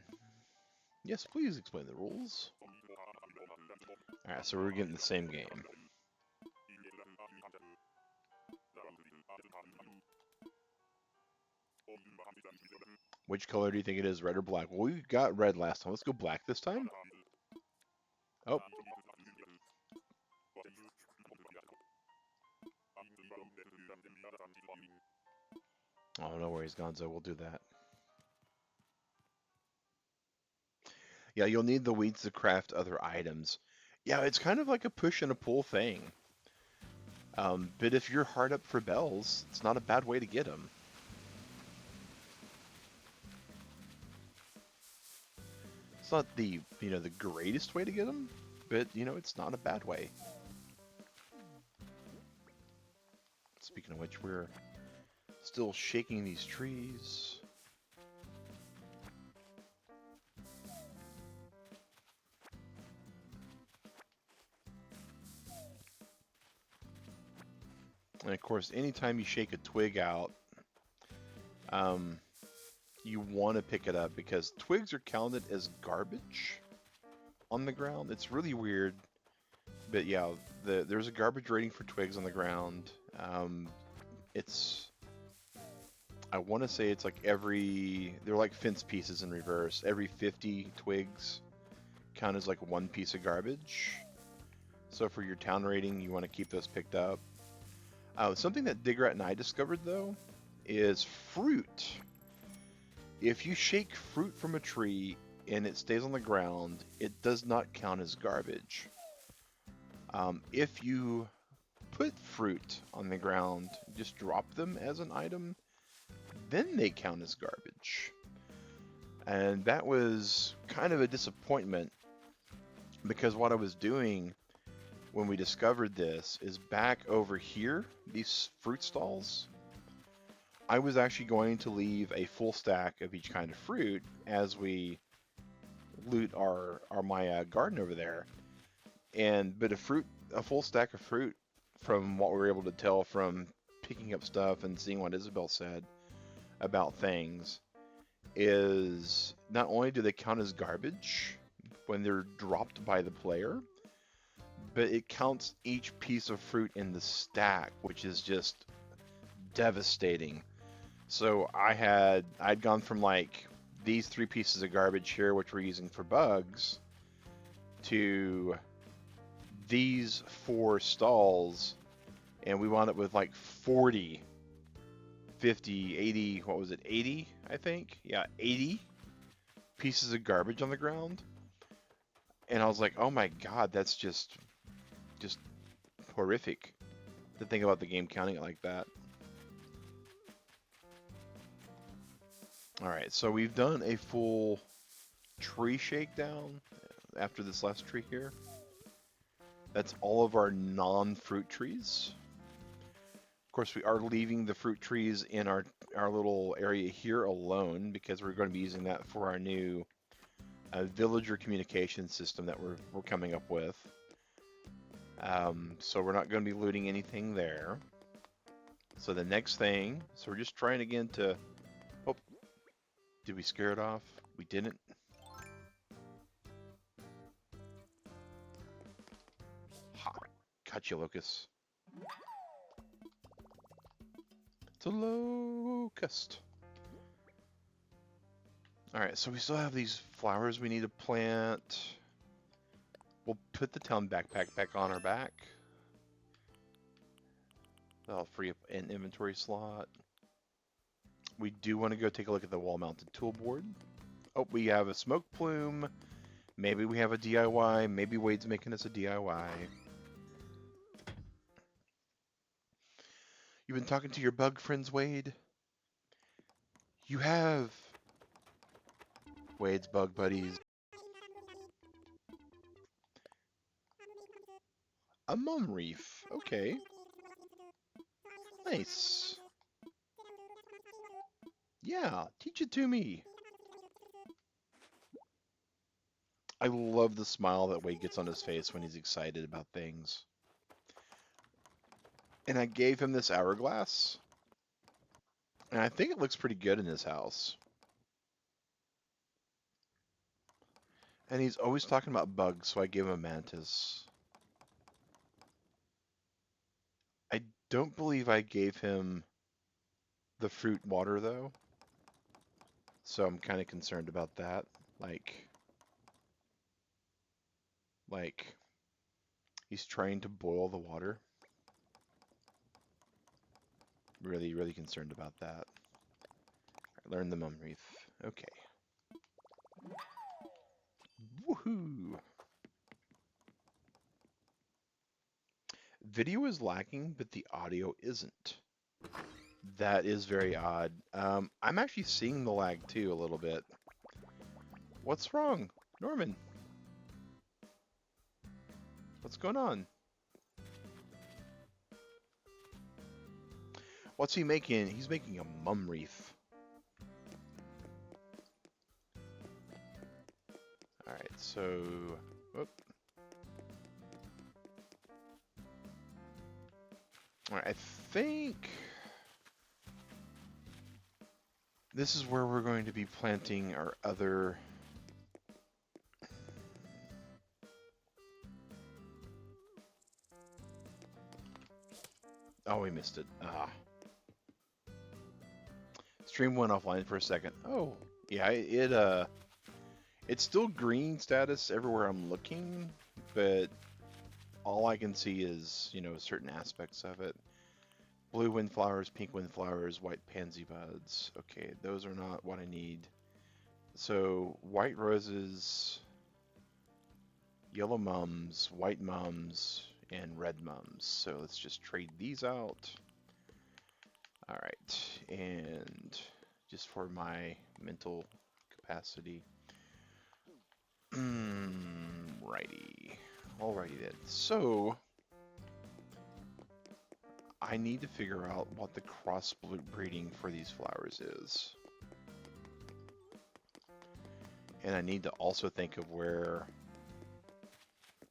Yes, please explain the rules. Alright, so we're getting the same game. Which color do you think it is, red or black? Well, we got red last time. Let's go black this time. Oh, oh, no worries, Gonzo. We'll do that. Yeah, you'll need the weeds to craft other items. Yeah, it's kind of like a push and a pull thing. But if you're hard up for bells, it's not a bad way to get them. It's not the, the greatest way to get them, but, it's not a bad way. Speaking of which, we're still shaking these trees. And of course, anytime you shake a twig out, you want to pick it up because twigs are counted as garbage on the ground. It's really weird, but yeah, there's a garbage rating for twigs on the ground. It's I want to say it's like they're like fence pieces in reverse. Every 50 twigs count as like one piece of garbage. So for your town rating, you want to keep those picked up. Something that Digrat and I discovered though is fruit. If you shake fruit from a tree and it stays on the ground, it does not count as garbage. If you put fruit on the ground, just drop them as an item, then they count as garbage. And that was kind of a disappointment because what I was doing when we discovered this is back over here, these fruit stalls, I was actually going to leave a full stack of each kind of fruit as we loot my garden over there. But a full stack of fruit, from what we were able to tell from picking up stuff and seeing what Isabel said about things, is not only do they count as garbage when they're dropped by the player, but it counts each piece of fruit in the stack, which is just devastating. So I'd gone from like these 3 pieces of garbage here, which we're using for bugs, to these 4 stalls, and we wound up with like 40, 50, 80, what was it, 80, I think? Yeah, 80 pieces of garbage on the ground. And I was like, oh my god, that's just horrific to think about the game counting it like that. Alright, so we've done a full tree shakedown after this last tree here. That's all of our non-fruit trees. Of course, we are leaving the fruit trees in our little area here alone because we're going to be using that for our new villager communication system that we're coming up with. So we're not going to be looting anything there. So the next thing, so we're just trying again to... Oh, did we scare it off? We didn't. Ha! Got you, Locust. It's a locust. Alright, so we still have these flowers we need to plant. We'll put the town backpack back on our back. That'll free up an inventory slot. We do want to go take a look at the wall-mounted toolboard. Oh, we have a smoke plume. Maybe we have a DIY. Maybe Wade's making us a DIY. You've been talking to your bug friends, Wade? You have. Wade's bug buddies. A mum reef. Okay. Nice. Yeah, teach it to me. I love the smile that Wade gets on his face when he's excited about things. And I gave him this hourglass. And I think it looks pretty good in his house. And he's always talking about bugs, so I gave him a mantis. I don't believe I gave him the fruit water, though. So I'm kind of concerned about that. Like, like he's trying to boil the water. Really, really concerned about that. Learn the mum wreath. Okay. Woohoo! Video is lacking, but the audio isn't. That is very odd. I'm actually seeing the lag too a little bit. What's wrong? Norman, what's going on? What's he making? He's making a mum wreath. Alright, so... Whoop. Alright, I think... this is where we're going to be planting our other... Oh, we missed it. Ah. Stream went offline for a second. Oh, yeah, it's still green status everywhere I'm looking, but all I can see is, certain aspects of it. Blue windflowers, pink windflowers, white pansy buds. Okay, those are not what I need. So, white roses, yellow mums, white mums, and red mums. So let's just trade these out. Alright, and just for my mental capacity. Righty. Alrighty then. So, I need to figure out what the cross breeding for these flowers is. And I need to also think of where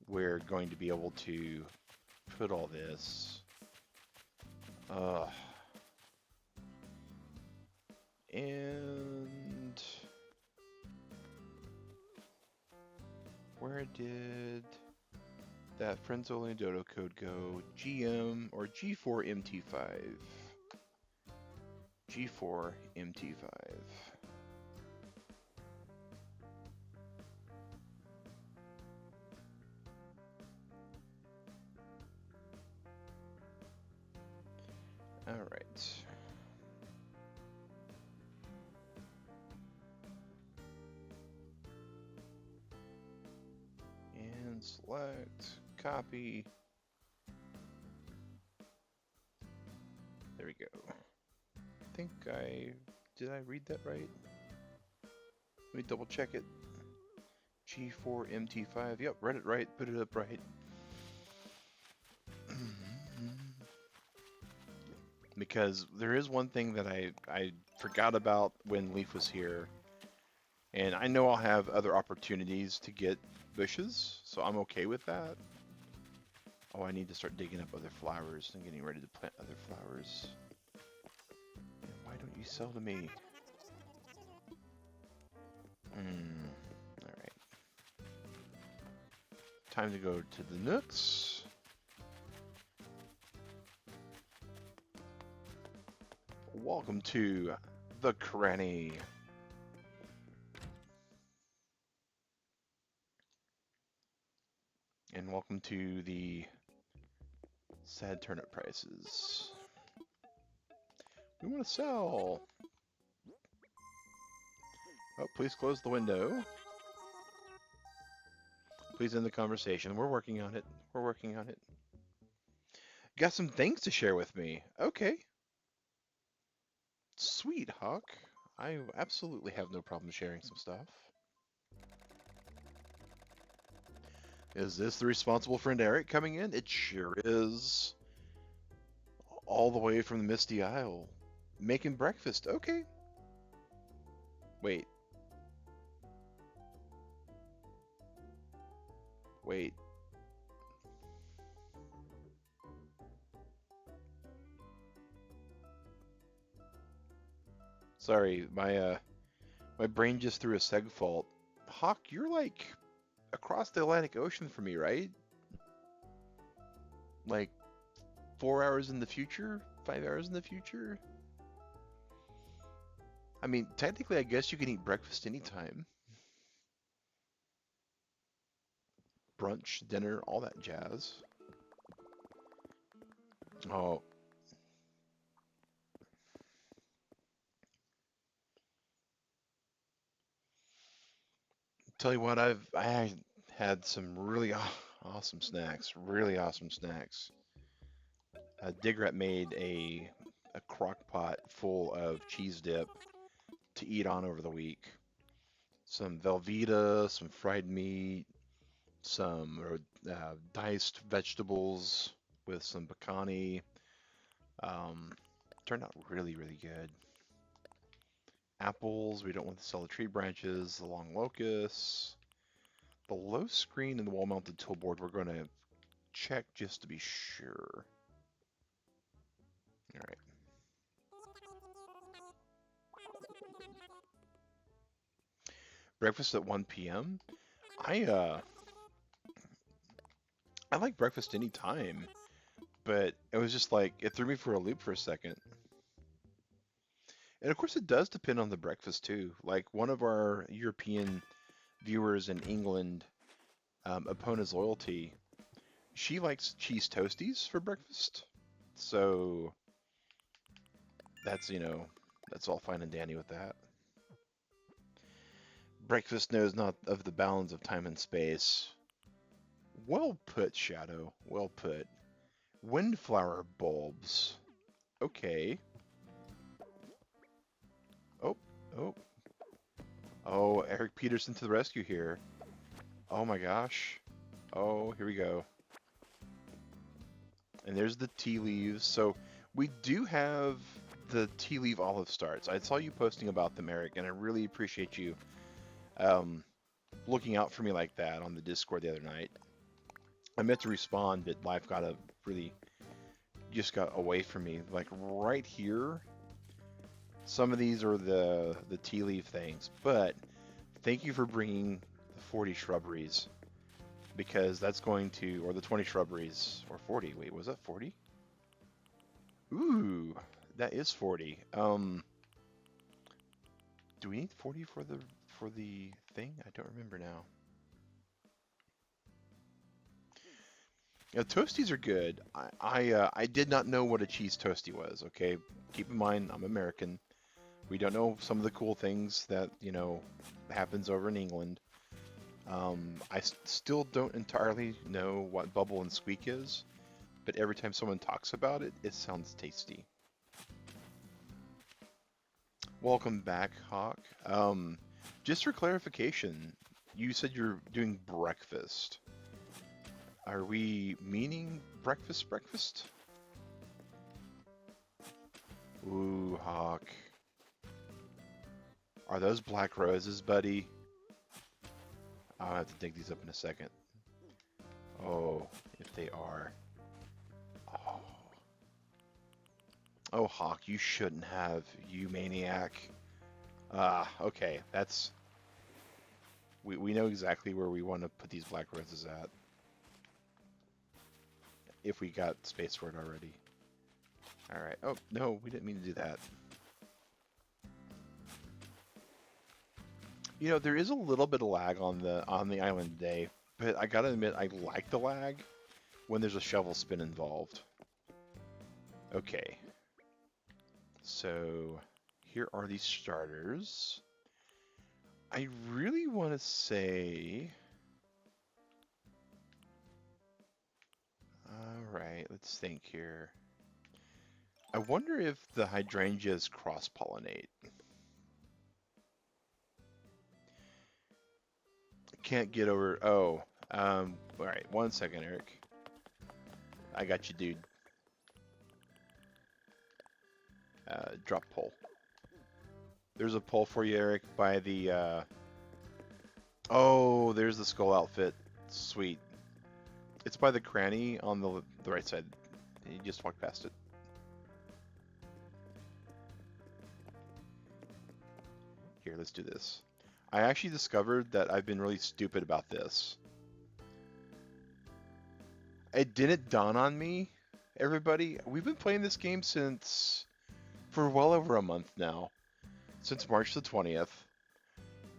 we're going to be able to put all this. And where did that Frenzoli Dodo code go? GM or G4MT5. G4MT5. All right. And select, copy. There we go. Did I read that right? Let me double check it. G4MT5. Yep, read it right, put it up right. Because there is one thing that I forgot about when Leaf was here. And I know I'll have other opportunities to get bushes, so I'm okay with that. Oh, I need to start digging up other flowers and getting ready to plant other flowers. And why don't you sell to me? Alright. Time to go to the nooks. Welcome to the cranny. And welcome to the sad turnip prices. We want to sell. Oh, please close the window. Please end the conversation. We're working on it. We're working on it. Got some things to share with me. Okay. Sweet, Hawk. I absolutely have no problem sharing some stuff. Is this the responsible friend Eric coming in? It sure is. All the way from the Misty Isle. Making breakfast. Okay. Wait. Wait. Sorry, my brain just threw a seg fault. Hawk, you're like across the Atlantic Ocean from me, right? Like 4 hours in the future? 5 hours in the future? I mean, technically, I guess you can eat breakfast anytime. Brunch, dinner, all that jazz. Oh, tell you what, I had some really awesome snacks. Really awesome snacks. Digrat made a crock pot full of cheese dip to eat on over the week. Some Velveeta, some fried meat, some diced vegetables with some bacani. Um, Turned out really, really good. Apples, we don't want to sell the tree branches, the long locusts. The low screen and the wall mounted toolboard, we're going to check just to be sure. All right. Breakfast at 1 p.m. I uh I like breakfast any time, but it was just like it threw me for a loop for a second. And of course, it does depend on the breakfast too. Like one of our European viewers in England, Epona's Loyalty, she likes cheese toasties for breakfast. So that's all fine and dandy with that. Breakfast knows not of the bounds of time and space. Well put, Shadow. Well put. Windflower bulbs. Okay. Oh, oh, oh, Eric Peterson to the rescue here. Oh my gosh. Oh, here we go. And there's the tea leaves. So we do have the tea leaf olive starts. I saw you posting about them, Eric, and I really appreciate you um, looking out for me like that on the Discord the other night. I meant to respond, but life got really just got away from me. Like right here, some of these are the tea leaf things, but thank you for bringing the 40 shrubberies because that's going to, or the 20 shrubberies, or 40. Wait, was that 40? Ooh, that is 40. Do we need 40 for the thing? I don't remember now. Yeah, toasties are good. I did not know what a cheese toastie was. Okay, keep in mind I'm American. We don't know some of the cool things that happens over in England. I still don't entirely know what bubble and squeak is, but every time someone talks about it, it sounds tasty. Welcome back, Hawk. Just for clarification, you said you're doing breakfast. Are we meaning breakfast breakfast? Ooh, Hawk. Are those black roses, buddy? I'll have to dig these up in a second. Oh, if they are. Oh. Oh, Hawk, you shouldn't have, you maniac. Ah, okay, that's... We know exactly where we want to put these black roses at. If we got space for it already. Alright, oh, no, we didn't mean to do that. There is a little bit of lag on the island today, but I gotta admit, I like the lag when there's a shovel spin involved. Okay. So, here are these starters. I really want to say... Alright, let's think here. I wonder if the hydrangeas cross-pollinate. Can't get over... Oh. Alright, 1 second, Eric. I got you, dude. Drop pole. There's a pole for you, Eric, by the... Oh, there's the skull outfit. Sweet. It's by the cranny on the right side. You just walk past it. Here, let's do this. I actually discovered that I've been really stupid about this. It didn't dawn on me, everybody. We've been playing this game for well over a month now. since March the 20th,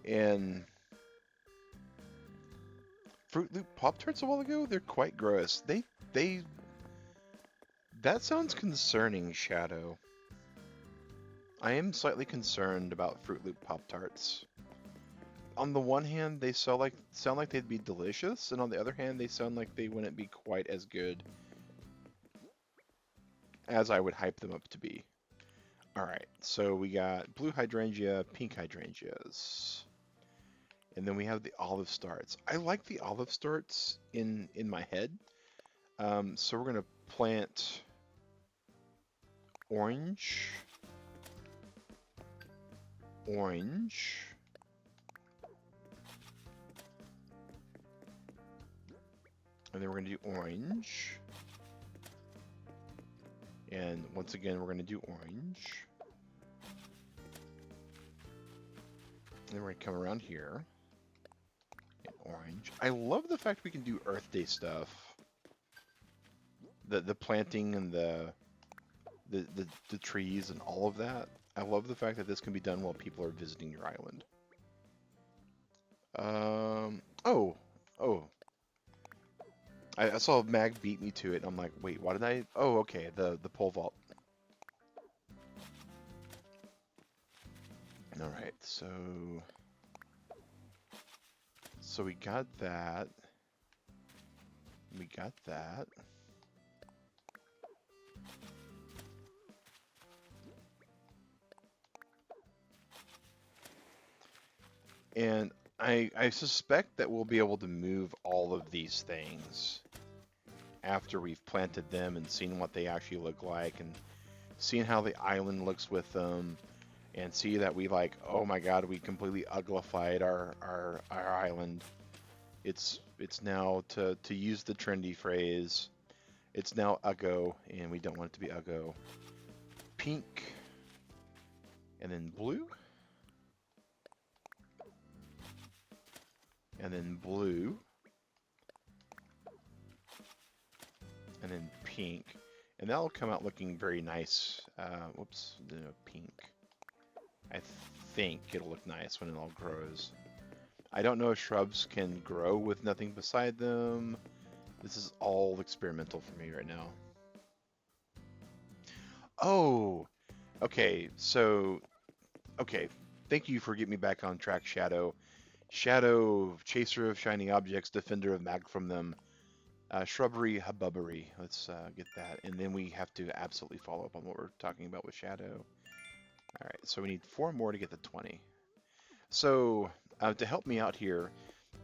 and Fruit Loop Pop-Tarts a while ago, they're quite gross. They, that sounds concerning, Shadow. I am slightly concerned about Fruit Loop Pop-Tarts. On the one hand, they sound like they'd be delicious, and on the other hand, they sound like they wouldn't be quite as good as I would hype them up to be. Alright, so we got blue hydrangea, pink hydrangeas. And then we have the olive starts. I like the olive starts in my head. So we're going to plant orange, orange, and then we're going to do orange. And once again, we're going to do orange. And then we're going to come around here. And orange. I love the fact we can do Earth Day stuff. The planting and the trees and all of that. I love the fact that this can be done while people are visiting your island. Oh. I saw Mag beat me to it, and I'm like, wait, why did I? Oh, okay, the pole vault. All right, so we got that. We got that. And I suspect that we'll be able to move all of these things after we've planted them and seen what they actually look like and seen how the island looks with them and see that we like, oh my god, we completely uglified our island. It's now, to use the trendy phrase, it's now uggo, and we don't want it to be uggo. Pink, and then blue, and then blue, and then pink, and that'll come out looking very nice. Whoops, pink. I think it'll look nice when it all grows. I don't know if shrubs can grow with nothing beside them. This is all experimental for me right now. Oh, okay, so, okay, thank you for getting me back on track, Shadow. Shadow, chaser of shiny objects, defender of mag from them. Shrubbery, hubbubbery. Let's get that. And then we have to absolutely follow up on what we're talking about with Shadow. Alright, so we need 4 more to get to 20. So, to help me out here,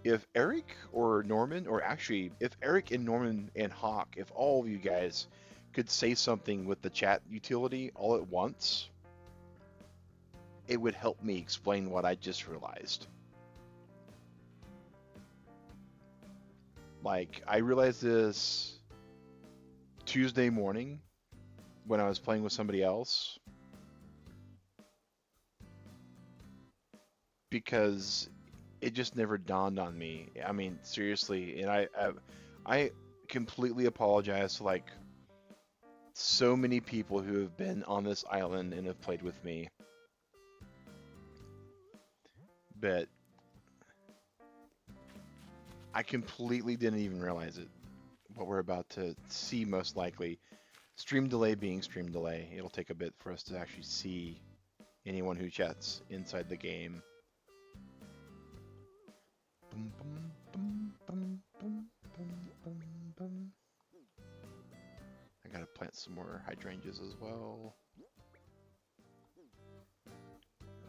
if Eric or Norman, or actually, if Eric and Norman and Hawk, if all of you guys could say something with the chat utility all at once, it would help me explain what I just realized. Like, I realized this Tuesday morning when I was playing with somebody else, because it just never dawned on me. I mean, seriously, and I completely apologize to like so many people who have been on this island and have played with me. But I completely didn't even realize it. What we're about to see, most likely. Stream delay being stream delay. It'll take a bit for us to actually see anyone who chats inside the game. Boom, boom, boom, boom, boom, boom, boom, boom. I gotta plant some more hydrangeas as well.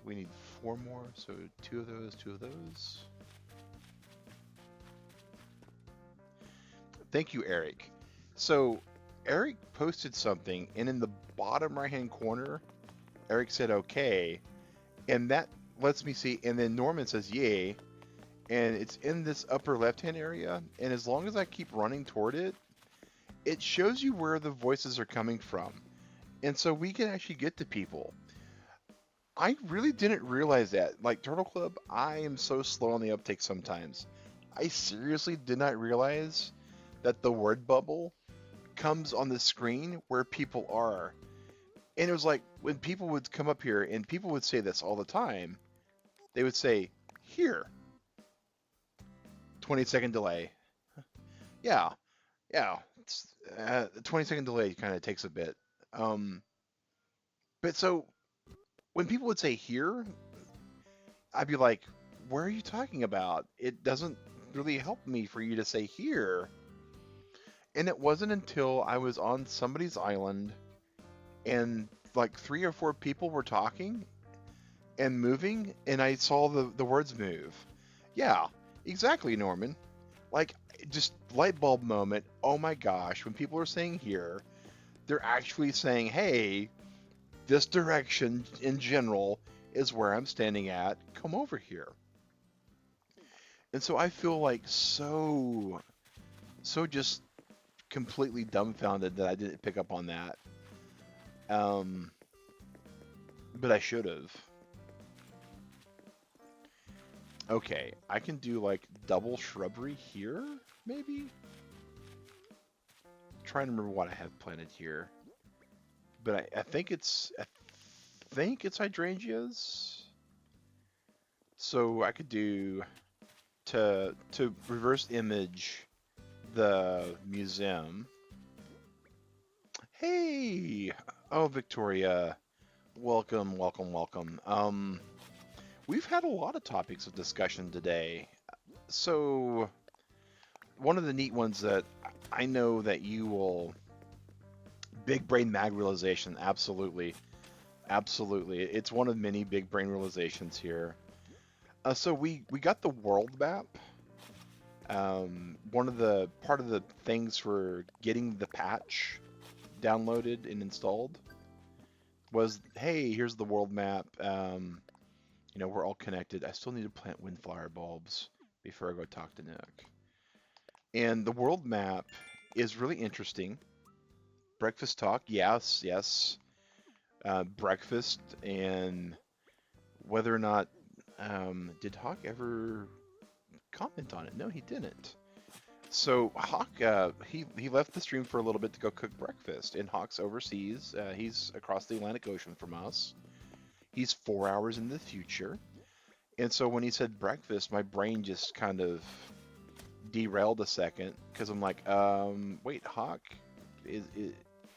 We need 4 more, so 2 of those, 2 of those. Thank you, Eric. So, Eric posted something, and in the bottom right-hand corner, Eric said, okay, and that lets me see, and then Norman says, yay, and it's in this upper left-hand area, and as long as I keep running toward it, it shows you where the voices are coming from, and so we can actually get to people. I really didn't realize that. Like, Turtle Club, I am so slow on the uptake sometimes. I seriously did not realize that the word bubble comes on the screen where people are. And it was like when people would come up here, and people would say this all the time. They would say, "Here, 20-second delay." Yeah, yeah. The 20-second delay kind of takes a bit. Um, but so when people would say "here," I'd be like, "Where are you talking about? It doesn't really help me for you to say here." And it wasn't until I was on somebody's island and like 3 or 4 people were talking and moving, and I saw the words move. Yeah, exactly, Norman. Like, just light bulb moment. Oh my gosh, when people are saying here, they're actually saying, hey, this direction in general is where I'm standing at. Come over here. And so I feel like so just completely dumbfounded that I didn't pick up on that. Um, but I should have. Okay, I can do like double shrubbery here, maybe? Trying to remember what I have planted here. But I think it's hydrangeas. So I could do to reverse image the museum. Hey! Oh, Victoria. Welcome, welcome, welcome. We've had a lot of topics of discussion today. So one of the neat ones that I know that you will big brain mag realization, absolutely. Absolutely. It's one of many big brain realizations here. So we got the world map. One of the part of the things for getting the patch downloaded and installed was, hey, here's the world map. We're all connected. I still need to plant windflower bulbs before I go talk to Nick. And the world map is really interesting. Breakfast talk, yes, yes. Breakfast and whether or not did Hawk ever comment on it? No, he didn't. So Hawk, he left the stream for a little bit to go cook breakfast, and Hawk's overseas. He's across the Atlantic Ocean from us. He's 4 hours in the future, and so when he said breakfast, my brain just kind of derailed a second because I'm like, wait, Hawk,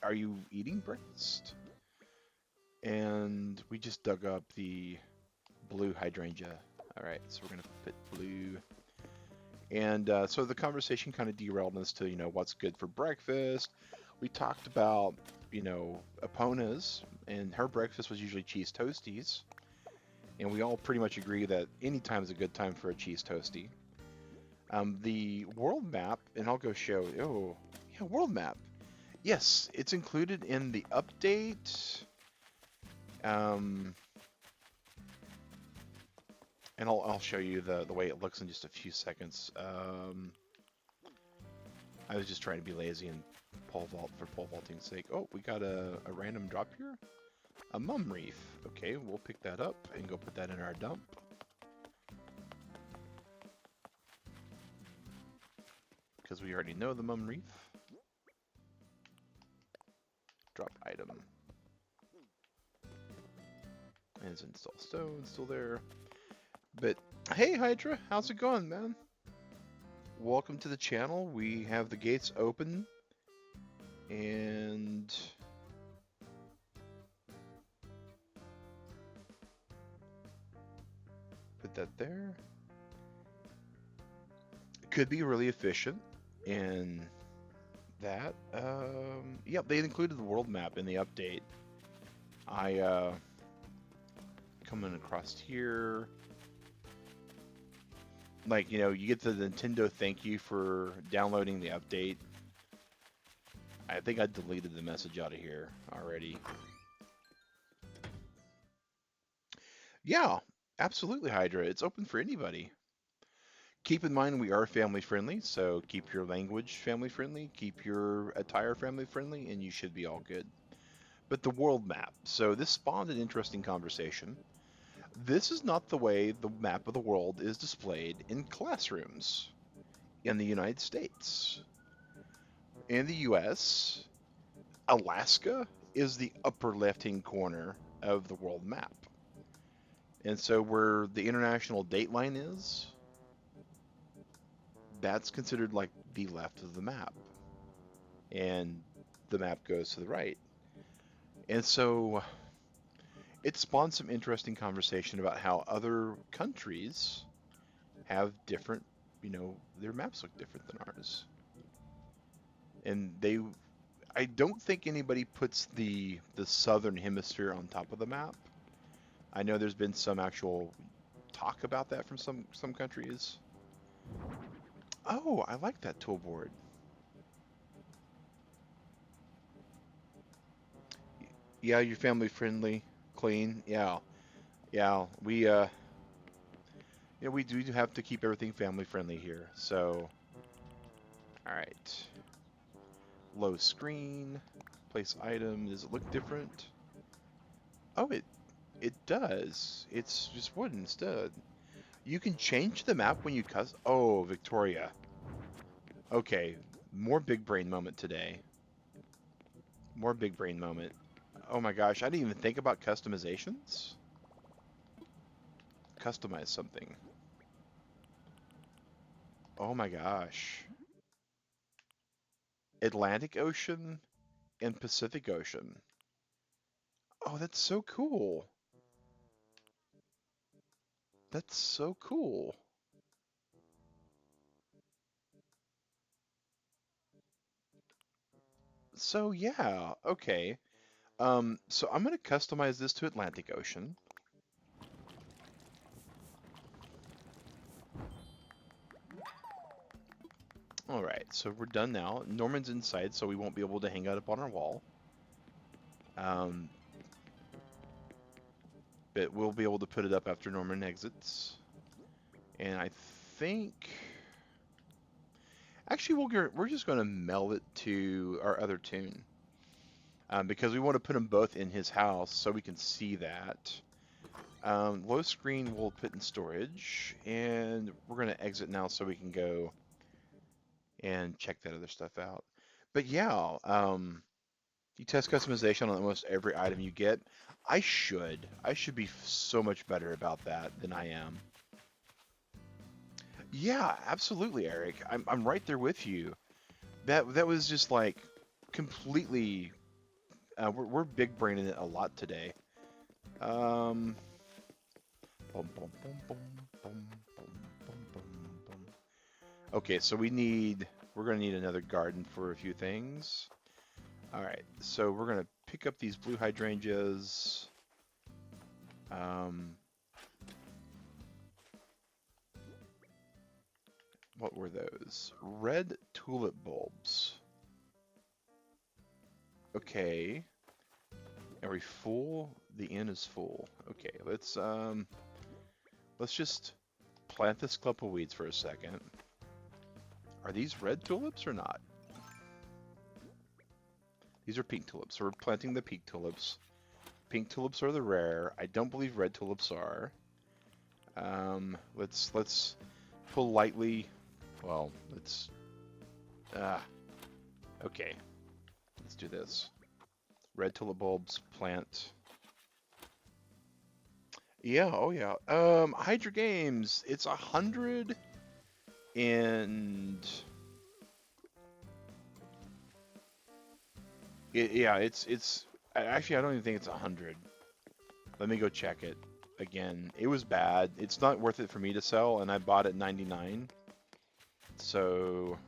are you eating breakfast? And we just dug up the blue hydrangea. All right, so we're gonna put blue. And so the conversation kind of derailed us to, what's good for breakfast. We talked about, Epona's, and her breakfast was usually cheese toasties. And we all pretty much agree that any time is a good time for a cheese toastie. The world map, and I'll go show, oh, yeah, world map. Yes, it's included in the update. And I'll show you the way it looks in just a few seconds. I was just trying to be lazy and pole vault for pole vaulting's sake. Oh, we got a random drop here. A mum reef. Okay, we'll pick that up and go put that in our dump. Because we already know the mum reef. Drop item. And it's install stone, still there. But hey Hydra, how's it going, man? Welcome to the channel. We have the gates open and put that there. Could be really efficient in that. Yep, they included the world map in the update. I coming across here. Like, you get the Nintendo thank you for downloading the update. I think I deleted the message out of here already. Yeah, absolutely, Hydra. It's open for anybody. Keep in mind we are family friendly, so keep your language family friendly, keep your attire family friendly, and you should be all good. But the world map. So this spawned an interesting conversation. This is not the way the map of the world is displayed in classrooms in the United States. In the US, Alaska is the upper left-hand corner of the world map. And so where the international date line is, that's considered like the left of the map. And the map goes to the right. And so it spawned some interesting conversation about how other countries have different, their maps look different than ours. And I don't think anybody puts the southern hemisphere on top of the map. I know there's been some actual talk about that from some countries. Oh, I like that tool board. Yeah, you're family friendly, clean. Yeah, yeah. We do have to keep everything family friendly here. So, all right. Low screen, place item. Does it look different? Oh, it does. It's just wood instead. You can change the map when you cuss. Oh, Victoria. Okay, more big brain moment today. More big brain moment. Oh my gosh, I didn't even think about customizations. Customize something. Oh my gosh. Atlantic Ocean and Pacific Ocean. Oh, that's so cool. That's so cool. So yeah, okay. So I'm gonna customize this to Atlantic Ocean. All right, so we're done now. Norman's inside, so we won't be able to hang out up on our wall. Um, but we'll be able to put it up after Norman exits. And I think, actually, we're just going to meld it to our other tune because we want to put them both in his house so we can see that. Low screen we'll put in storage, and we're going to exit now so we can go and check that other stuff out. But yeah, you test customization on almost every item you get. I should be so much better about that than I am. Yeah, absolutely, Eric. I'm right there with you. That was just like completely. We're big braining it a lot today. Um, boom, boom, boom, boom, boom, boom, boom, boom, boom. Okay, so we're gonna need another garden for a few things. All right, so we're gonna pick up these blue hydrangeas. Um, what were those? Red tulip bulbs. Okay. Are we full? The inn is full. Okay, let's just plant this clump of weeds for a second. Are these red tulips or not? These are pink tulips. So we're planting the pink tulips. Pink tulips are the rare. I don't believe red tulips are. Let's politely. Well, let's. Okay. Let's do this. Red tulip bulbs, plant. Yeah, oh yeah. Hydra Games. It's 100 and yeah, it's actually I don't even think it's 100. Let me go check it again. It was bad. It's not worth it for me to sell, and I bought it 99. So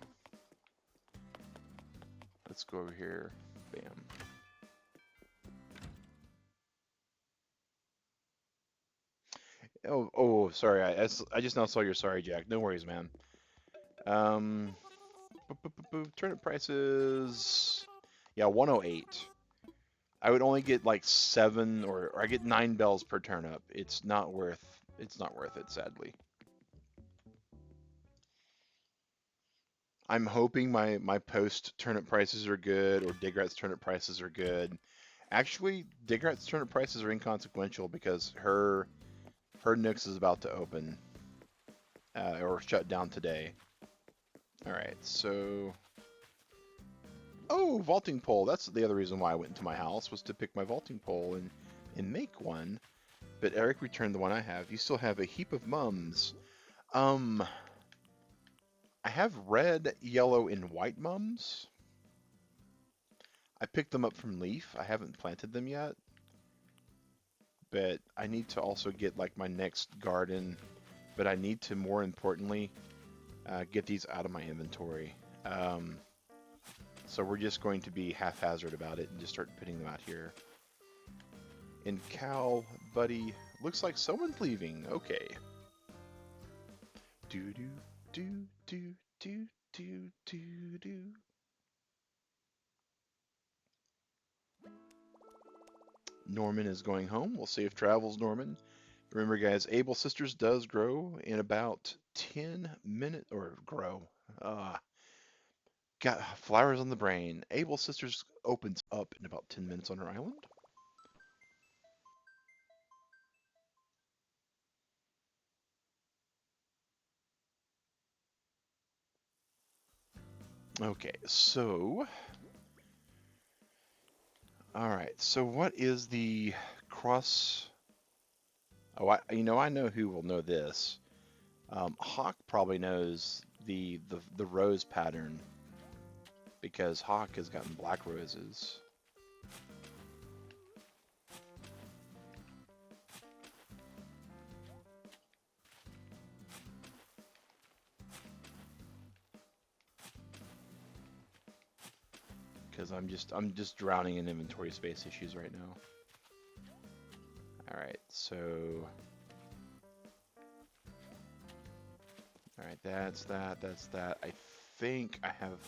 let's go over here. Bam. Oh, sorry. I just now saw your sorry, Jack. No worries, man. Um, turnip prices. Yeah, 108. I would only get like 7 or I get 9 bells per turnip. It's not worth it, sadly. I'm hoping my post turnip prices are good or Digrat's turnip prices are good. Actually, Digrat's turnip prices are inconsequential because her Nix is about to open or shut down today. All right, so Oh, vaulting pole. That's the other reason why I went into my house, was to pick my vaulting pole and make one. But Eric returned the one I have. You still have a heap of mums. Um, I have red, yellow, and white mums. I picked them up from Leaf. I haven't planted them yet. But I need to also get like my next garden. But I need to, more importantly, get these out of my inventory. So we're just going to be haphazard about it and just start putting them out here. And Cal, buddy, looks like someone's leaving. Okay. Do do do do do do do do. Norman is going home. We'll safe travels, Norman. Remember, guys, Able Sisters does grow in about 10 minutes, or grow. Uh, got flowers on the brain. Able Sisters opens up in about 10 minutes on her island. Okay, so, all right. So, what is the cross? Oh, I know who will know this. Hawk probably knows the rose pattern because Hawk has gotten black roses. Because I'm just drowning in inventory space issues right now. All right, so all right, that's that. I think I have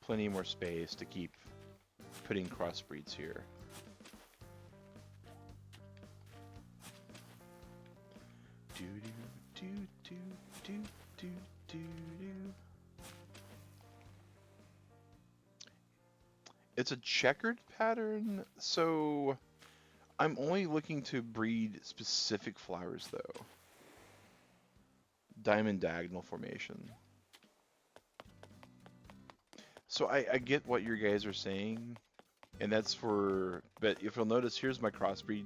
plenty more space to keep putting crossbreeds here. Do do do do do do do. It's a checkered pattern, so I'm only looking to breed specific flowers though. Diamond diagonal formation. So I get what you guys are saying, and that's for, but if you'll notice, here's my crossbreed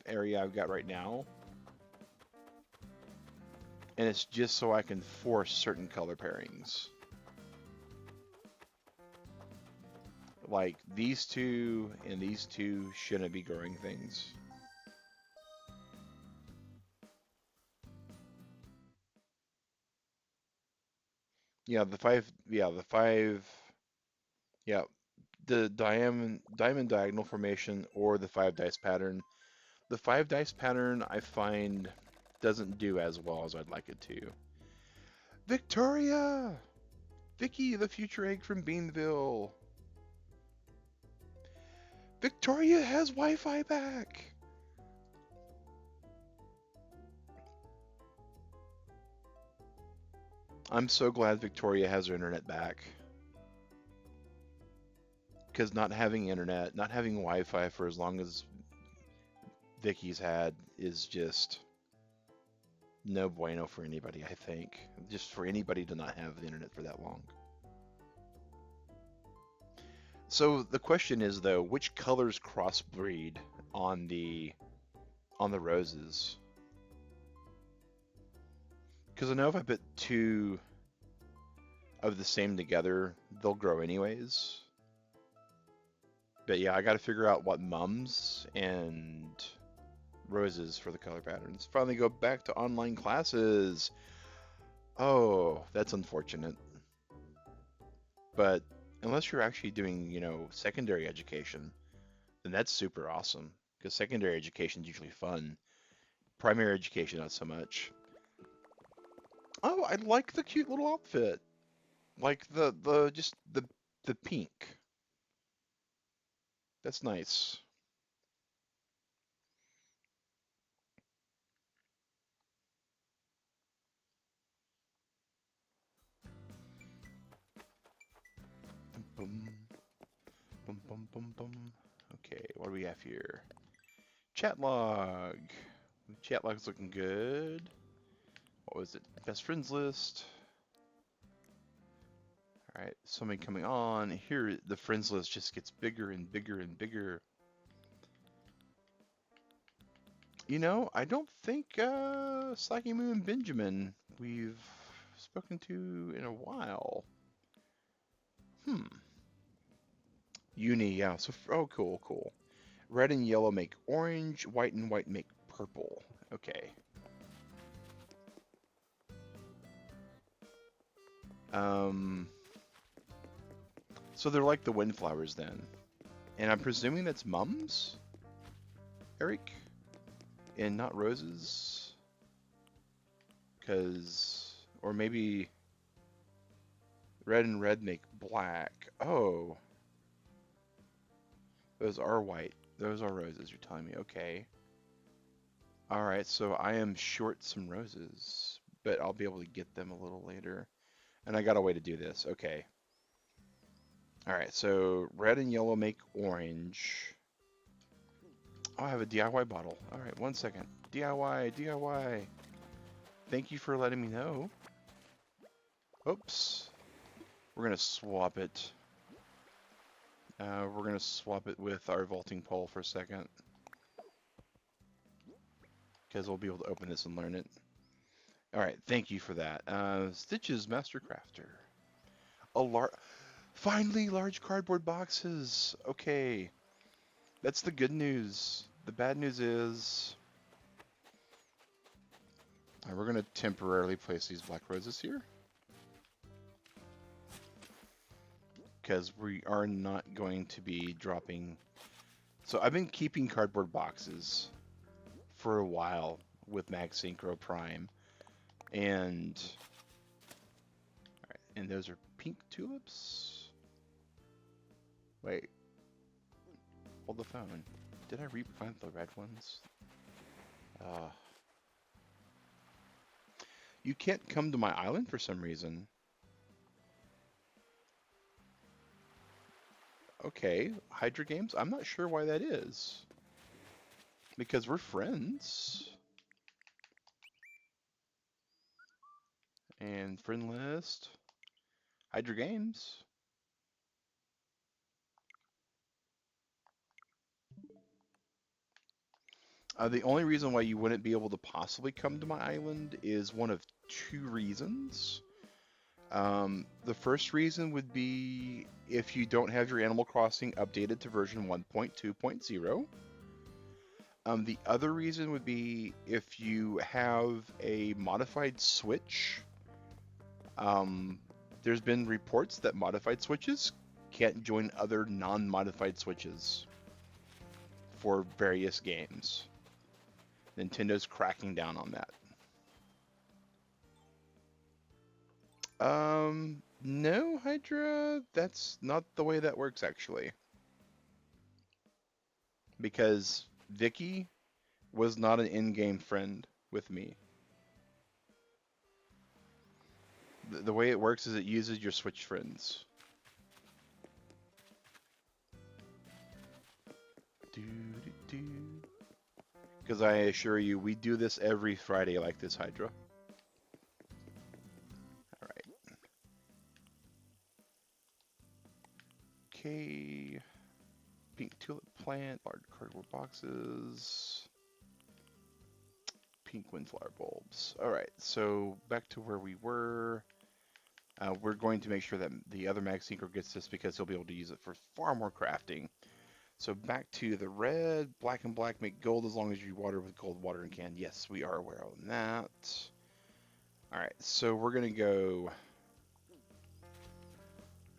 area I've got right now. And it's just so I can force certain color pairings. Like these two and these two shouldn't be growing things. Yeah, yeah, the diamond diagonal formation or the 5 dice pattern. The 5 dice pattern I find doesn't do as well as I'd like it to. Victoria! Vicky, the future egg from Beanville. Victoria has Wi-Fi back! I'm so glad Victoria has her internet back. Because not having internet, not having Wi-Fi for as long as Vicky's had is just no bueno for anybody, I think. Just for anybody to not have the internet for that long. So the question is though, which colors crossbreed on the roses? Because I know if I put two of the same together, they'll grow anyways. But yeah, I got to figure out what mums and roses for the color patterns. Finally go back to online classes. Oh, that's unfortunate. But unless you're actually doing, secondary education, then that's super awesome. Because secondary education is usually fun. Primary education, not so much. Oh, I like the cute little outfit. Like the pink. That's nice. Boom, boom, boom, boom, boom. Okay, what do we have here? Chat log. Chat log's looking good. What was it? Best friends list. All right, somebody coming on. Here, the friends list just gets bigger and bigger and bigger. You know, I don't think Slacky Moo and Benjamin we've spoken to in a while. Uni, yeah. So, oh, cool, cool. Red and yellow make orange. White and white make purple. Okay. Um. So they're like the windflowers then, and I'm presuming that's mums, Eric, and not roses, because or maybe red and red make black. Oh, those are white. Those are roses, you're telling me. Okay. Alright, so I am short some roses, but I'll be able to get them a little later. And I got a way to do this. Okay. Alright, so red and yellow make orange. Oh, I have a DIY bottle. Alright, 1 second. DIY, DIY. Thank you for letting me know. Oops. We're going to swap it. We're going to swap it with our vaulting pole for a second. Because we'll be able to open this and learn it. Alright, thank you for that. Stitches Master Crafter. Finally, large cardboard boxes! Okay. That's the good news. The bad news is... we're going to temporarily place these black roses here. Because we are not going to be dropping... So I've been keeping cardboard boxes for a while with Mag Synchro Prime. And those are pink tulips? Wait. Hold the phone. Did I replant the red ones? You can't come to my island for some reason. Okay, Hydra Games? I'm not sure why that is. Because we're friends. And friend list. Hydra Games. The only reason why you wouldn't be able to possibly come to my island is one of two reasons. The first reason would be if you don't have your Animal Crossing updated to version 1.2.0. The other reason would be if you have a modified Switch. There's been reports that modified Switches can't join other non-modified Switches for various games. Nintendo's cracking down on that. No, Hydra, that's not the way that works actually. Because Vicky was not an in-game friend with me. The way it works is it uses your Switch friends. Because I assure you, we do this every Friday like this, Hydra. Alright. Okay. Pink tulip plant, large cardboard boxes. Pink windflower bulbs. Alright, so back to where we were. We're going to make sure that the other Mag Synchro gets this because he'll be able to use it for far more crafting. So back to the red, black and black make gold as long as you water with gold watering can. Yes, we are aware of that. Alright, so we're going to go...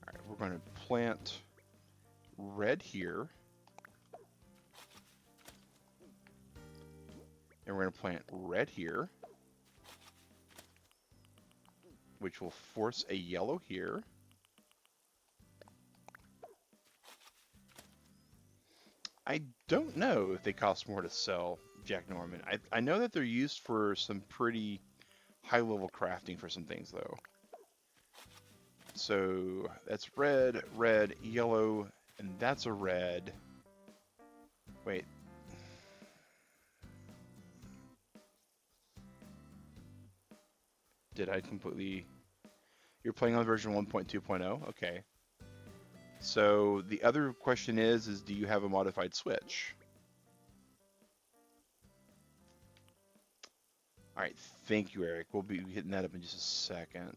Alright, we're going to plant red here. And we're going to plant red here. Which will force a yellow here. I don't know if they cost more to sell, Jack Norman. I know that they're used for some pretty high-level crafting for some things, though. So that's red, red, yellow, and that's a red. Wait. Did I completely... You're playing on version 1.2.0? Okay. So the other question is do you have a modified Switch? All right, thank you, Eric. We'll be hitting that up in just a second.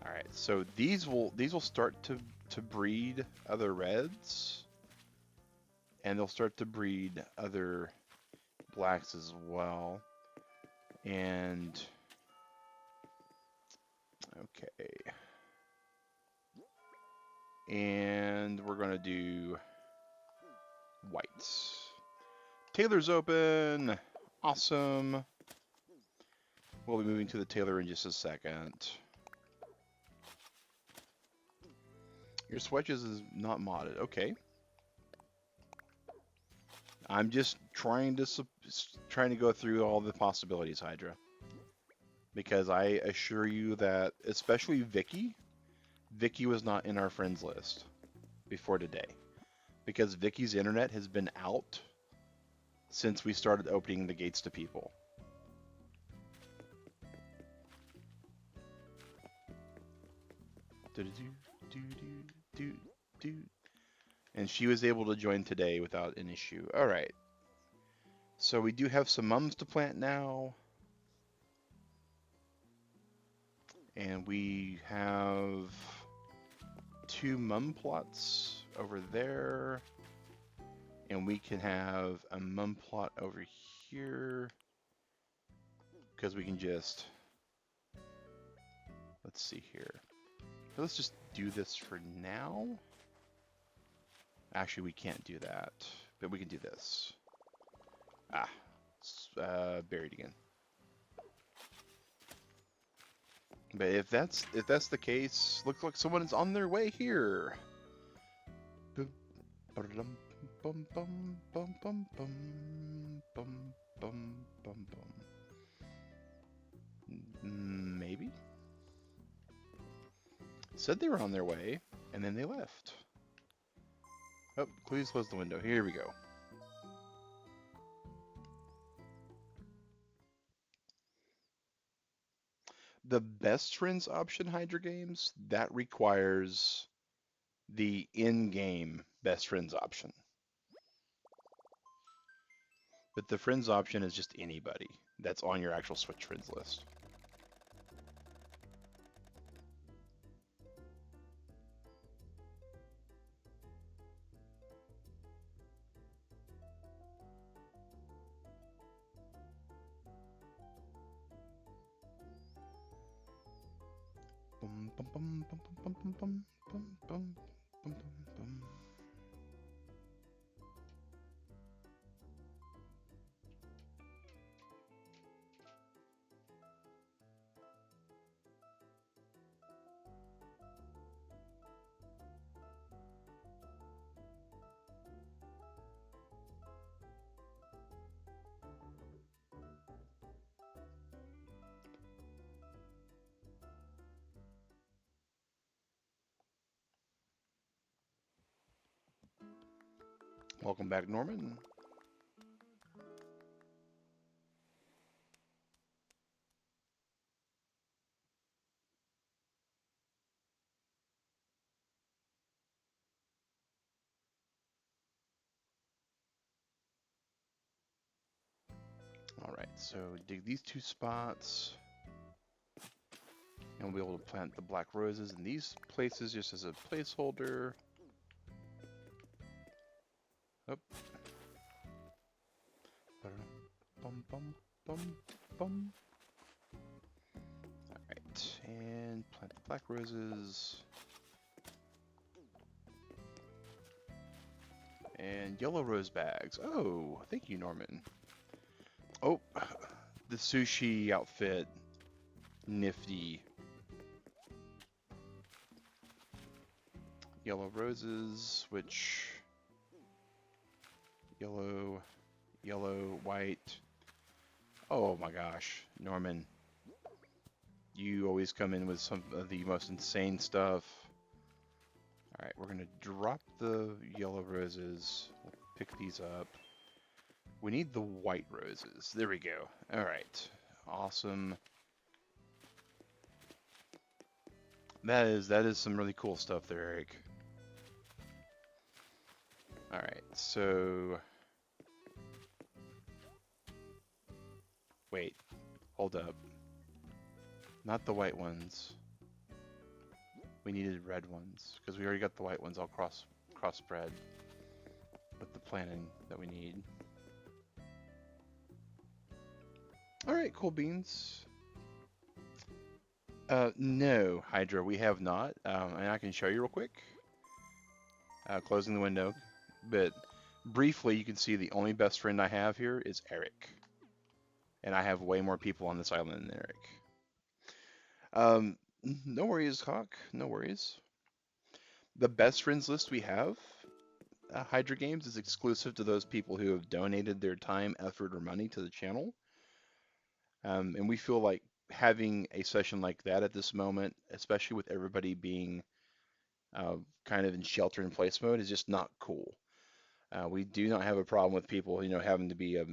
All right, so these will start to breed other reds, and they'll start to breed other blacks as well. And okay, and we're gonna do whites. Tailor's open. Awesome. We'll be moving to the tailor in just a second. Your switches is not modded. Okay. I'm just trying to go through all the possibilities, Hydra. Because I assure you that, especially Vicky was not in our friends list before today. Because Vicky's internet has been out since we started opening the gates to people. And she was able to join today without an issue. All right. So we do have some mums to plant now. And we have 2 mum plots over there. And we can have a mum plot over here. Because we can just... Let's see here. Let's just do this for now. Actually, we can't do that. But we can do this. Ah. Buried again. But if that's the case, looks like someone is on their way here. Maybe. Said they were on their way, and then they left. Oh, please close the window. Here we go. The best friends option, Hydra Games, that requires the in-game best friends option. But the friends option is just anybody that's on your actual Switch friends list. Bum, bum, bum, bum, bum, bum, bum, bum, bum, bum, bum. Welcome back, Norman. All right, so dig these 2 spots. And we'll be able to plant the black roses in these places just as a placeholder. Oh. Bum, bum, bum, bum. Alright, and plant the black roses. And yellow rose bags. Oh, thank you, Norman. Oh, the sushi outfit. Nifty. Yellow roses, which... Yellow, white. Oh my gosh, Norman. You always come in with some of the most insane stuff. Alright, we're gonna drop the yellow roses. We'll pick these up. We need the white roses. There we go. Alright, awesome. That is some really cool stuff there, Eric. All right, so wait, hold up. Not the white ones. We needed red ones because we already got the white ones all crossbred with the planting that we need. All right, cool beans. No, Hydra, we have not. And I can show you real quick. Closing the window, but briefly, you can see the only best friend I have here is Eric, and I have way more people on this island than Eric. Um, no worries, Hawk. No worries. The best friends list we have, Hydra Games, is exclusive to those people who have donated their time, effort, or money to the channel. And we feel like having a session like that at this moment, especially with everybody being kind of in shelter-in-place mode, is just not cool. We do not have a problem with people, having to be a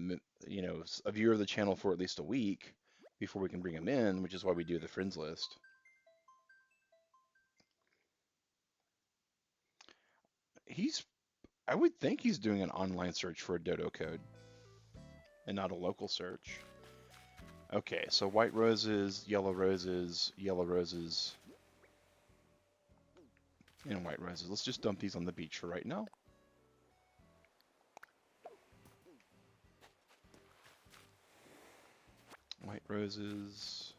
viewer of the channel for at least a week before we can bring them in, which is why we do the friends list. I would think he's doing an online search for a dodo code and not a local search. Okay, so white roses, yellow roses, yellow roses, and white roses. Let's just dump these on the beach for right now. White roses.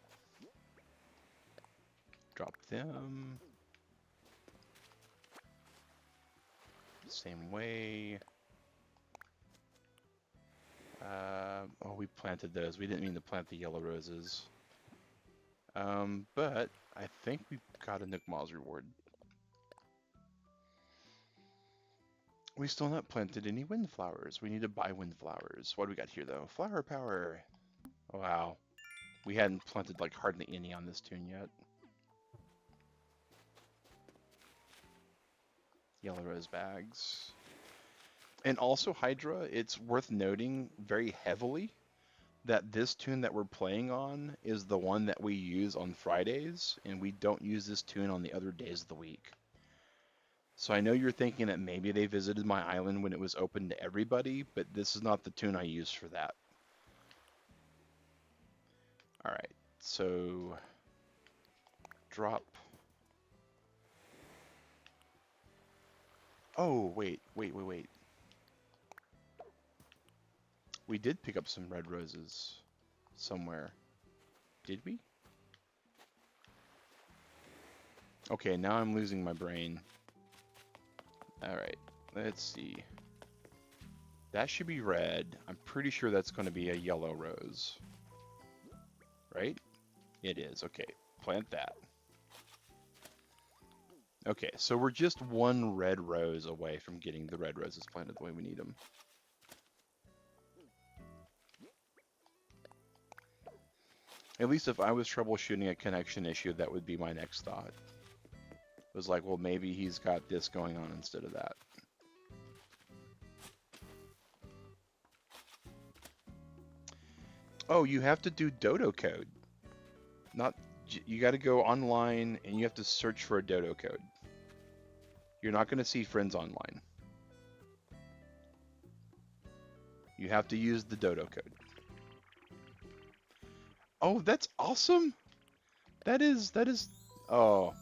Drop them. Same way. Oh, we planted those. We didn't mean to plant the yellow roses. But I think we got a Nook Moz reward. We still not planted any windflowers. We need to buy windflowers. What do we got here, though? Flower power. Wow. We hadn't planted, like, hardly any on this tune yet. Yellow rose bags. And also, Hydra, it's worth noting very heavily that this tune that we're playing on is the one that we use on Fridays, and we don't use this tune on the other days of the week. So I know you're thinking that maybe they visited my island when it was open to everybody, but this is not the tune I use for that. All right, so drop. Oh, wait. We did pick up some red roses somewhere. Did we? Okay, now I'm losing my brain. All right, let's see. That should be red. I'm pretty sure that's going to be a yellow rose. Right? It is. Okay, plant that. Okay, so we're just one red rose away from getting the red roses planted the way we need them. At least if I was troubleshooting a connection issue, that would be my next thought. It was like, well, maybe he's got this going on instead of that. Oh, you have to do dodo code. You got to go online and you have to search for a dodo code. You're not going to see friends online. You have to use the dodo code. Oh, that's awesome. That is, oh,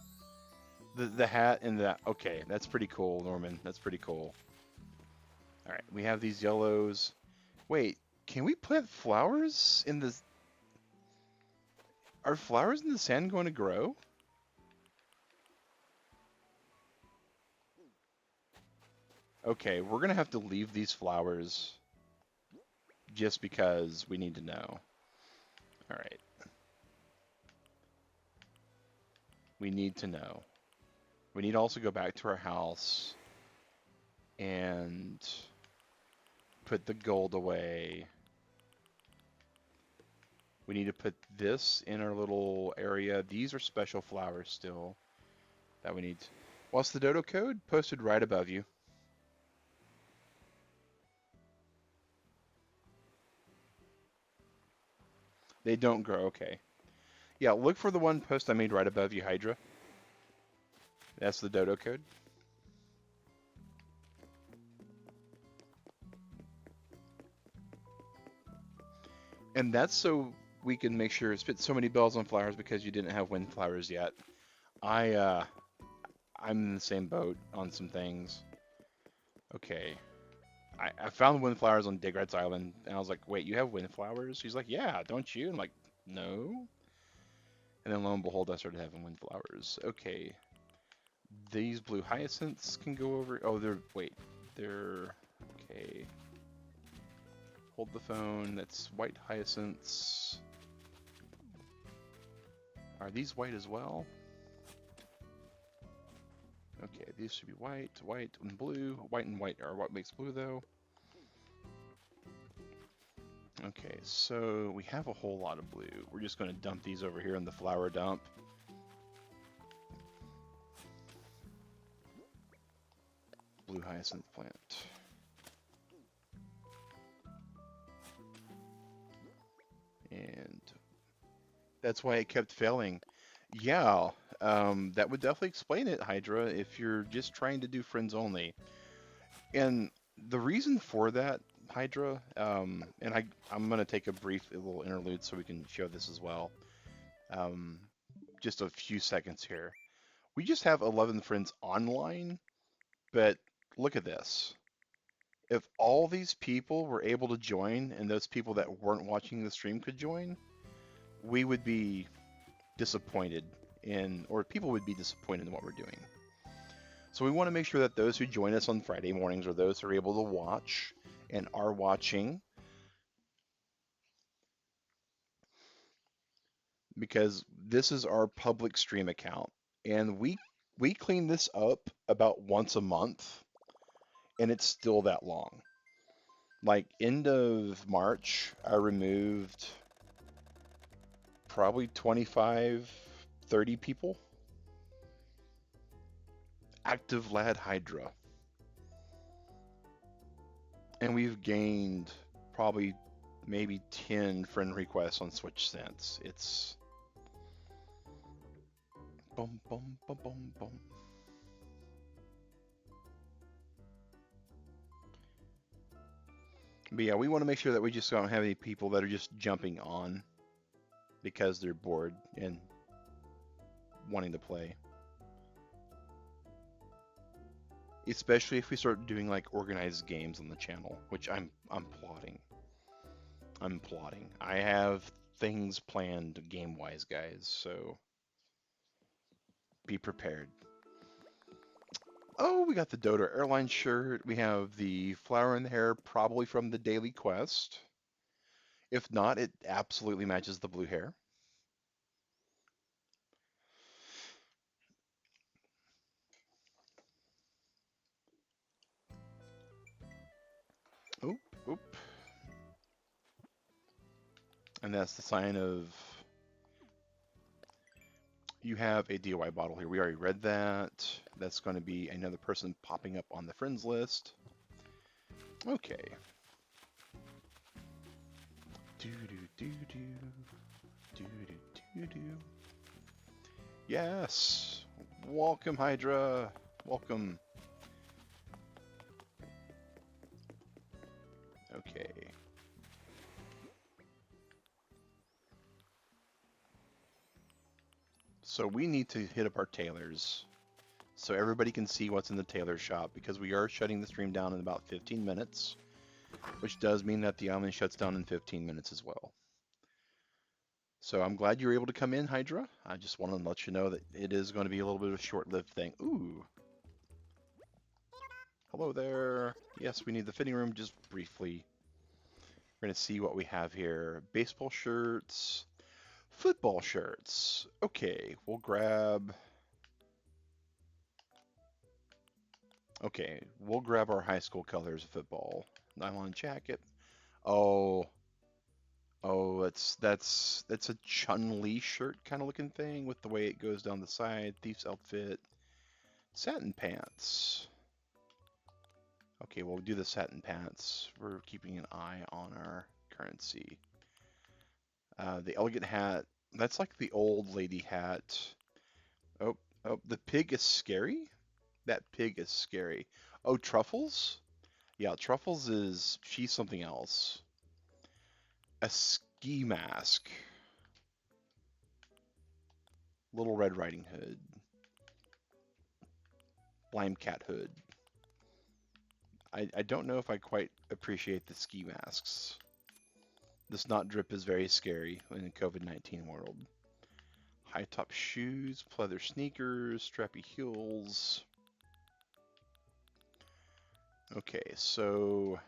the hat and that. Okay, that's pretty cool, Norman. That's pretty cool. All right, we have these yellows. Wait, can we plant flowers in the... Are flowers in the sand going to grow? Okay, we're going to have to leave these flowers just because we need to know. All right. We need to know. We need to also go back to our house and put the gold away. We need to put this in our little area. These are special flowers still that we need. What's the dodo code? Posted right above you. They don't grow, okay. Yeah, look for the one post I made right above you, Hydra. That's the dodo code. And that's so we can make sure spit so many bells on flowers because you didn't have windflowers yet. I I'm in the same boat on some things. Okay. I found windflowers on Digrat's Island and I was like, wait, you have windflowers? She's like, yeah, don't you? And I'm like, no. And then lo and behold, I started having windflowers. Okay. These blue hyacinths can go over. Oh, they're okay. Hold the phone. That's white hyacinths. Are these white as well? Okay, these should be white, white and blue. White and white are what makes blue though. Okay, so we have a whole lot of blue. We're just going to dump these over here in the flower dump. Blue hyacinth plant. And that's why it kept failing. Yeah, that would definitely explain it, Hydra, if you're just trying to do friends only. And the reason for that, Hydra, and I'm going to take a brief little interlude so we can show this as well. Um, just a few seconds here. We just have 11 friends online, but look at this. If all these people were able to join and those people that weren't watching the stream could join, we would be disappointed in, or people would be disappointed in what we're doing. So we want to make sure that those who join us on Friday mornings or those who are able to watch and are watching, because this is our public stream account and we clean this up about once a month and it's still that long. Like end of March, I removed probably 25, 30 people. Active Lad Hydra. And we've gained probably maybe 10 friend requests on Switch since. It's boom, boom, boom, boom, boom. But yeah, we want to make sure that we just don't have any people that are just jumping on because they're bored and wanting to play. Especially if we start doing like organized games on the channel, which I'm plotting. I'm plotting. I have things planned game-wise, guys, so be prepared. Oh, we got the Dota Airline shirt. We have the flower in the hair, probably from the daily quest. If not, it absolutely matches the blue hair. Oop, oop. And that's the sign of you have a DOI bottle here. We already read that. That's going to be another person popping up on the friends list. Okay. Do do do do do do do do. Yes. Welcome, Hydra. Welcome. Okay. So we need to hit up our tailors so everybody can see what's in the tailor shop because we are shutting the stream down in about 15 minutes, which does mean that the island shuts down in 15 minutes as well. So I'm glad you were able to come in, Hydra. I just want to let you know that it is going to be a little bit of a short-lived thing. Ooh. Hello there. Yes, we need the fitting room just briefly. We're going to see what we have here. Baseball shirts, football shirts. Okay, we'll grab... Okay, we'll grab our high school colors of football. Nylon jacket. Oh, oh, that's a Chun-Li shirt kind of looking thing with the way it goes down the side. Thief's outfit. Satin pants. Okay, we'll do the satin pants. We're keeping an eye on our currency. The elegant hat. That's like the old lady hat. Oh, Oh, the pig is scary? That pig is scary. Oh, Truffles? Yeah, Truffles is, she's something else. A ski mask. Little Red Riding Hood. Blind Cat Hood. I don't know if I quite appreciate the ski masks. The snot drip is very scary in the COVID-19 world. High top shoes, pleather sneakers, strappy heels. Okay, so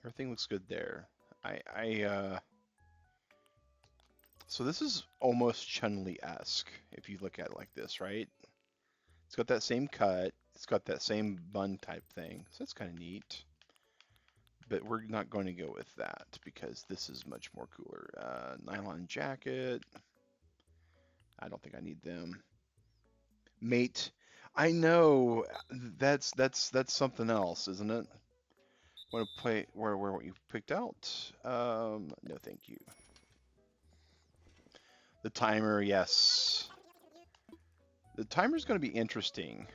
everything looks good there. So this is almost Chun-Li-esque if you look at it like this, right? It's got that same cut. It's got that same bun type thing. So that's kind of neat. But we're not going to go with that because this is much more cooler. Nylon jacket. I don't think I need them. Mate. I know that's something else, isn't it? Want to play where what you picked out? No, thank you. The timer, yes. The timer's going to be interesting.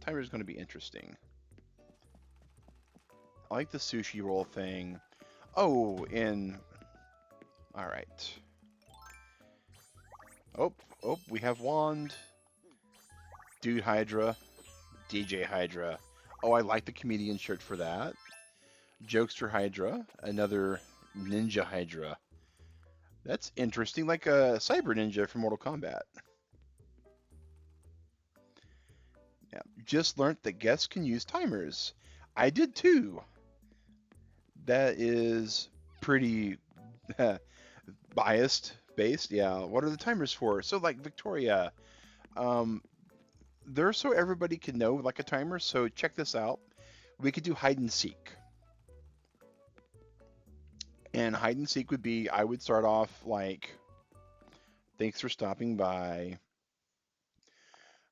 Timer's going to be interesting. I like the sushi roll thing. Oh, all right. Oh, we have wand. Dude Hydra. DJ Hydra. Oh, I like the comedian shirt for that. Jokester Hydra. Another Ninja Hydra. That's interesting, like a Cyber Ninja from Mortal Kombat. Yeah, just learned that guests can use timers. I did too. That is pretty biased based. Yeah. What are the timers for? So like Victoria, um, they're so everybody can know like a timer. So check this out. We could do hide and seek. And hide and seek would be I would start off like, thanks for stopping by.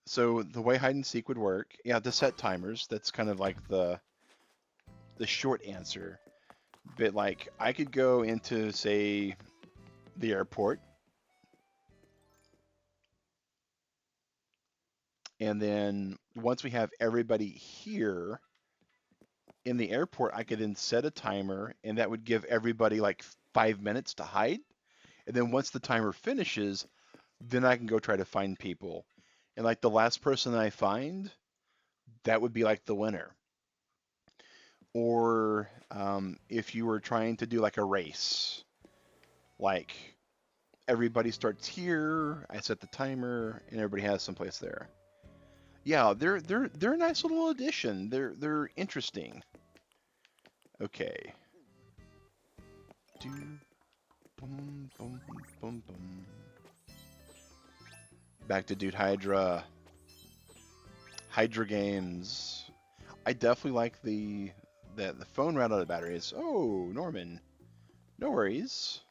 So the way hide and seek would work, yeah, to set timers, that's kind of like the short answer. But like I could go into say the airport and then once we have everybody here in the airport, I could then set a timer and that would give everybody like 5 minutes to hide. And then once the timer finishes, then I can go try to find people. And like the last person I find, that would be like the winner. Or if you were trying to do like a race, like everybody starts here, I set the timer, and everybody has someplace there. Yeah, they're a nice little addition. They're interesting. Okay. Do boom boom boom boom. Back to Dude Hydra. Hydra games. I definitely like the phone ran out of batteries. Oh, Norman. No worries.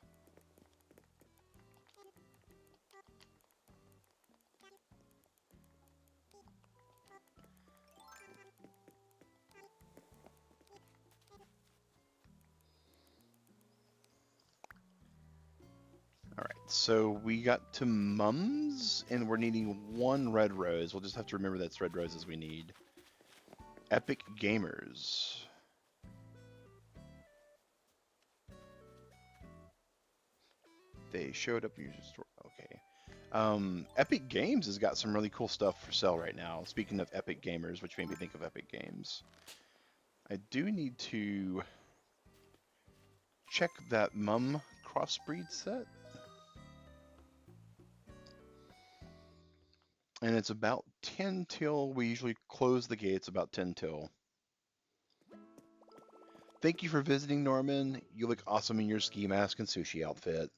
All right, so we got to mums, and we're needing one red rose. We'll just have to remember that's red roses we need. Epic Gamers. They showed up in your store. Okay. Epic Games has got some really cool stuff for sale right now. Speaking of Epic Gamers, which made me think of Epic Games, I do need to check that mum crossbreed set. And it's about 10 till. We usually close the gates about 10 till. Thank you for visiting, Norman. You look awesome in your ski mask and sushi outfit.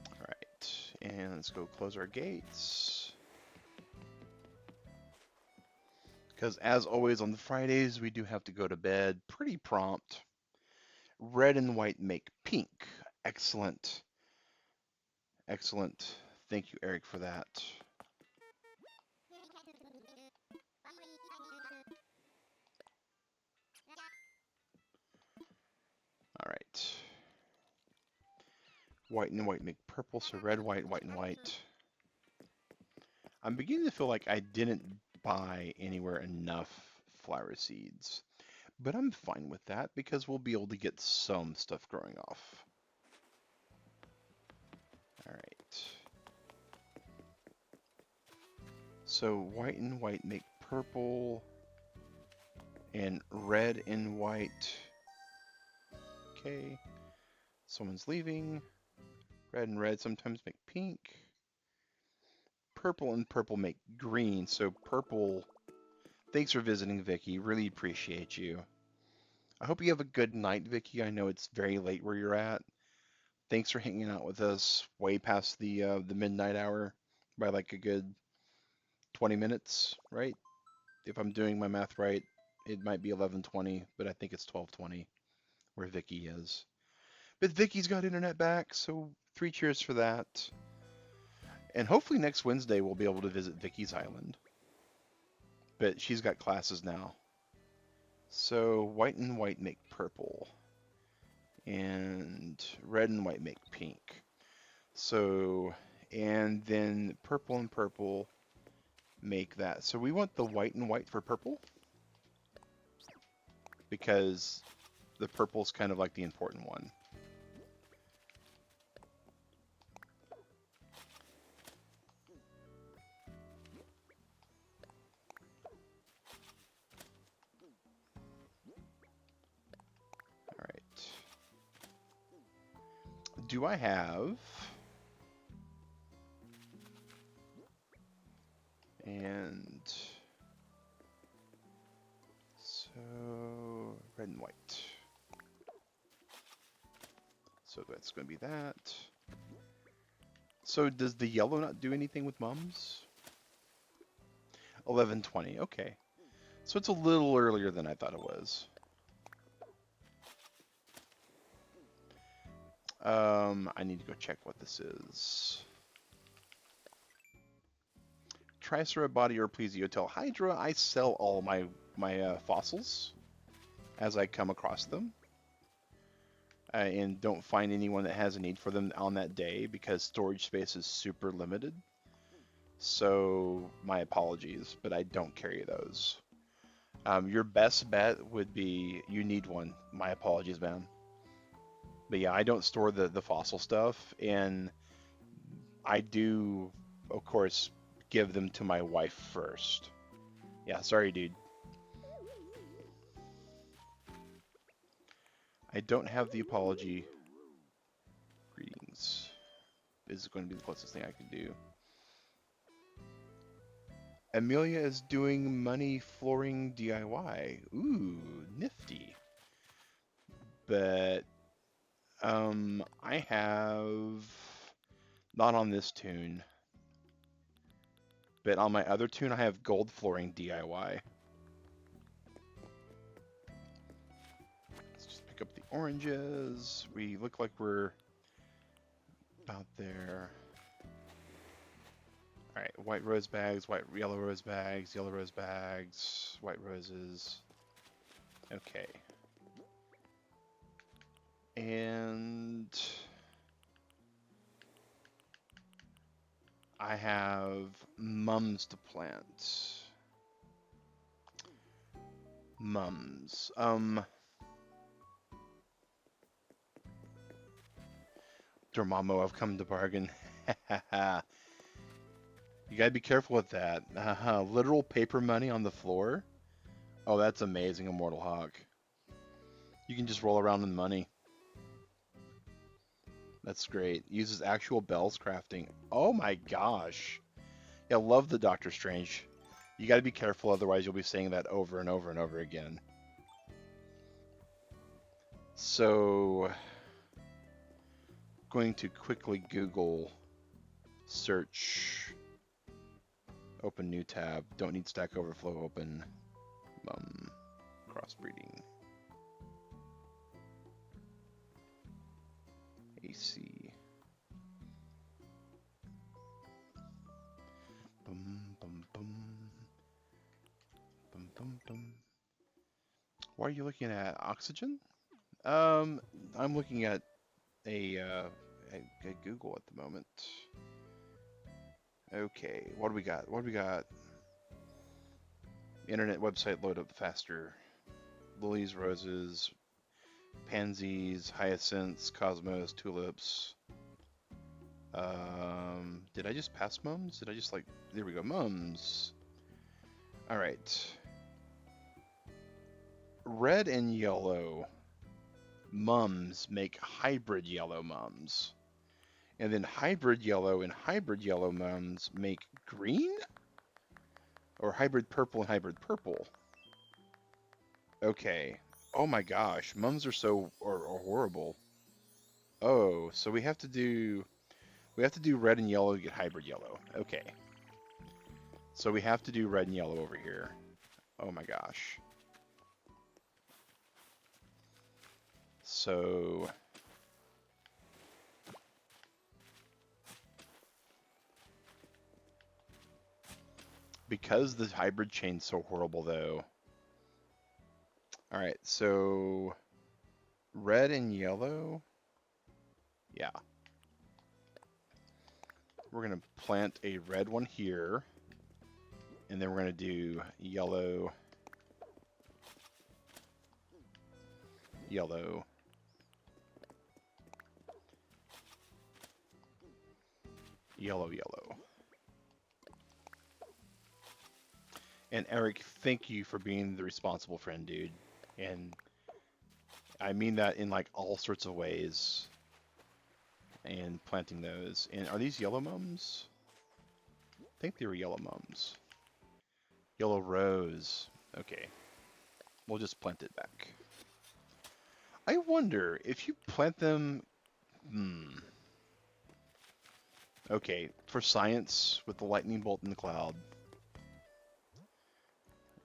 All right, and let's go close our gates. Because as always on the Fridays, we do have to go to bed pretty prompt. Red and white make pink. Excellent. Excellent. Thank you, Eric, for that. All right. White and white make purple, so red, white, white, and white. I'm beginning to feel like I didn't buy anywhere enough flower seeds, but I'm fine with that because we'll be able to get some stuff growing off. All right. So white and white make purple, and red and white. Okay. Someone's leaving. Red and red sometimes make pink. Purple and purple make green. So purple, thanks for visiting, Vicky. Really appreciate you. I hope you have a good night, Vicky. I know it's very late where you're at. Thanks for hanging out with us way past the midnight hour by like a good 20 minutes, right? If I'm doing my math right, it might be 11:20, but I think it's 12:20 where Vicky is. But Vicky's got internet back, so 3 cheers for that. And hopefully next Wednesday we'll be able to visit Vicky's island. But she's got classes now. So white and white make purple. And red and white make pink. So, and then purple and purple make that. So we want the white and white for purple. Because the purple's kind of like the important one. Do I have... And... So... Red and white. So that's going to be that. So does the yellow not do anything with mums? 11:20, okay. So it's a little earlier than I thought it was. I need to go check what this is. Tricera body or plesiotel. Hydra, I sell all my fossils as I come across them. And don't find anyone that has a need for them on that day because storage space is super limited. So my apologies, but I don't carry those. Your best bet would be you need one. My apologies, man. But yeah, I don't store the fossil stuff, and I do, of course, give them to my wife first. Yeah, sorry, dude. I don't have the apology. Greetings. This is going to be the closest thing I can do. Amelia is doing money flooring DIY. Ooh, nifty. But I have not on this tune, but on my other tune I have gold flooring DIY. Let's just pick up the oranges. We look like we're about there. All right, white rose bags, yellow rose bags, yellow rose bags, white roses. Okay. And I have mums to plant. Mums. Dormammu, I've come to bargain. You gotta be careful with that. Literal paper money on the floor? Oh, that's amazing, Immortal Hawk. You can just roll around in money. That's great. Uses actual bells crafting. Oh my gosh. Yeah, love the Doctor Strange. You gotta be careful, otherwise you'll be saying that over and over and over again. So, going to quickly Google search, open new tab, don't need Stack Overflow open. Mum. Crossbreeding. AC. Bum, bum, bum. Bum, bum, bum. Why are you looking at oxygen? I'm looking at a Google at the moment. Okay, what do we got? What do we got? Internet website load up faster. Lilies, roses, pansies, hyacinths, cosmos, tulips. Did I just pass mums? Did I just like, there we go, mums. All right. Red and yellow mums make hybrid yellow mums. And then hybrid yellow and hybrid yellow mums make green? Or hybrid purple and hybrid purple? Okay. Oh my gosh, mums are so are horrible. Oh, so we have to do red and yellow to get hybrid yellow. Okay. So we have to do red and yellow over here. Oh my gosh. So because the hybrid chain's so horrible though. All right, so red and yellow. Yeah. We're gonna plant a red one here, and then we're gonna do yellow, yellow, yellow, yellow. And Eric, thank you for being the responsible friend, dude. And I mean that in like all sorts of ways. And planting those. And are these yellow mums? I think they were yellow mums. Yellow rose. Okay. We'll just plant it back. I wonder if you plant them... Okay, for science, with the lightning bolt in the cloud.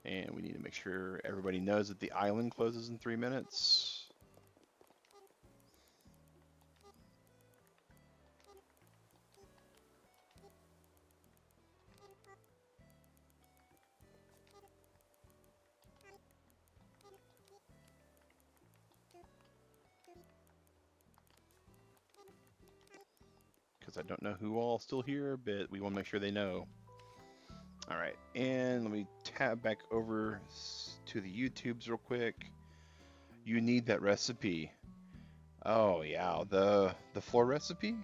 And we need to make sure everybody knows that the island closes in 3 minutes. Because I don't know who all still here, but we want to make sure they know. All right, and let me tab back over to the YouTubes real quick. You need that recipe. Oh yeah, the floor recipe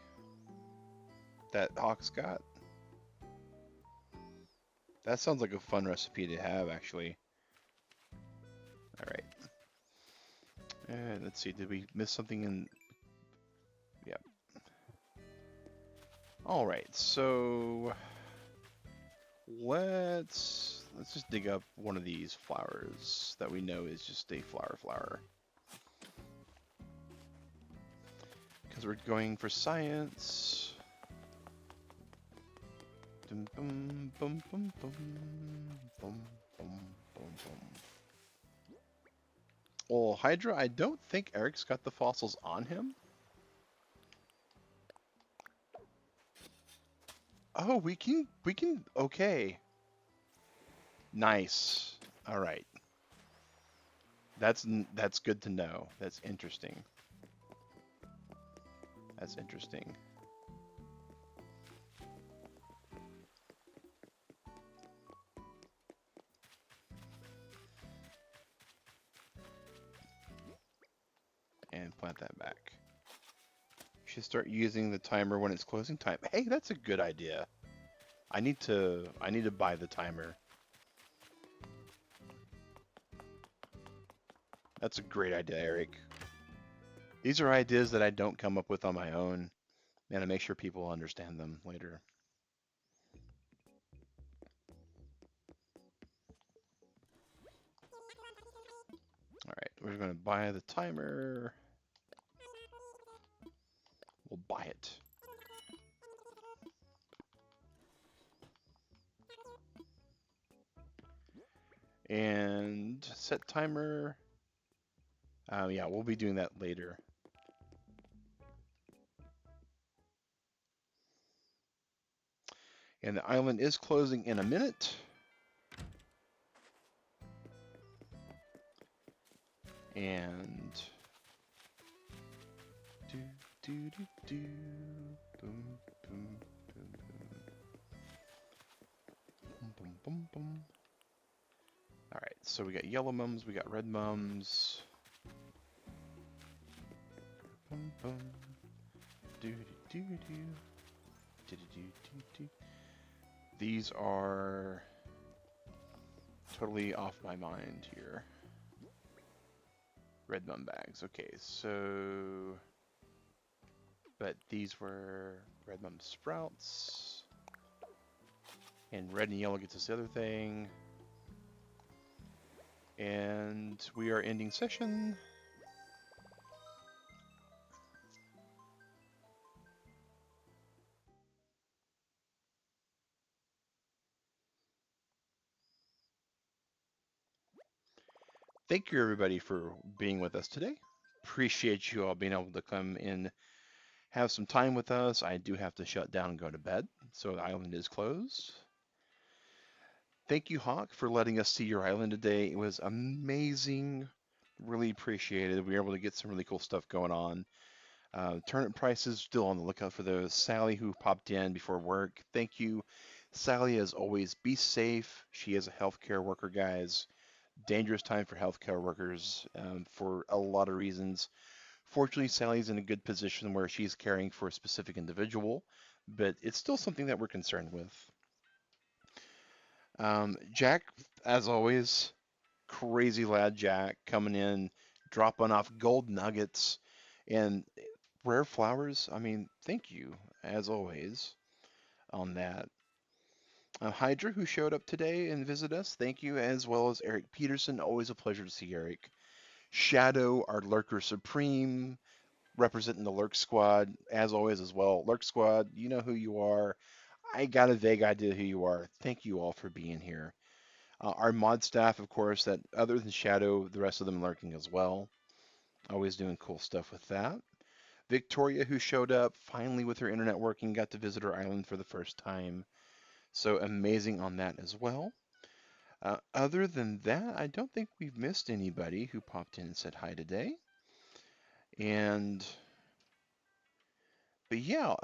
that Hawk's got. That sounds like a fun recipe to have, actually. All right. And let's see, did we miss something in? Yep. All right, so let's just dig up one of these flowers that we know is just a flower. Because we're going for science. Dum, bum, bum, bum, bum, bum, bum, bum, bum. Well, Hydra, I don't think Eric's got the fossils on him. Oh, we can, okay. Nice. All right. That's good to know. That's interesting. That's interesting. And plant that back. You should start using the timer when it's closing time. Hey, that's a good idea. I need to buy the timer. That's a great idea, Eric. These are ideas that I don't come up with on my own, and I make sure people understand them later. All right, we're going to buy the timer. We'll buy it. And set timer. Yeah, we'll be doing that later. And the island is closing in a minute. And do do do do boom boom boom boom boom boom boom. All right, so we got yellow mums, we got red mums. Boom boom do do do do do do do do. These are totally off my mind here. Red mum bags. Okay, so but these were red mum sprouts. And red and yellow gets us the other thing. And we are ending session. Thank you everybody for being with us today. Appreciate you all being able to come in, have some time with us. I do have to shut down and go to bed, so the island is closed. Thank you, Hawk, for letting us see your island today. It was amazing. Really appreciated it. We were able to get some really cool stuff going on. Turnip prices, still on the lookout for those. Sally, who popped in before work, thank you. Sally, as always, be safe. She is a healthcare worker, guys. Dangerous time for healthcare workers for a lot of reasons. Fortunately, Sally's in a good position where she's caring for a specific individual, but it's still something that we're concerned with. Jack, as always, crazy lad Jack coming in, dropping off gold nuggets and rare flowers. I mean, thank you, as always, on that. Hydra, who showed up today and visited us, thank you, as well as Eric Peterson. Always a pleasure to see Eric. Shadow, our Lurker Supreme, representing the Lurk Squad, as always, as well. Lurk Squad, you know who you are. I got a vague idea who you are. Thank you all for being here. Our mod staff, of course, that other than Shadow, the rest of them lurking as well. Always doing cool stuff with that. Victoria, who showed up finally with her internet working, got to visit her island for the first time. So amazing on that as well. Other than that, I don't think we've missed anybody who popped in and said hi today. And, but yeah,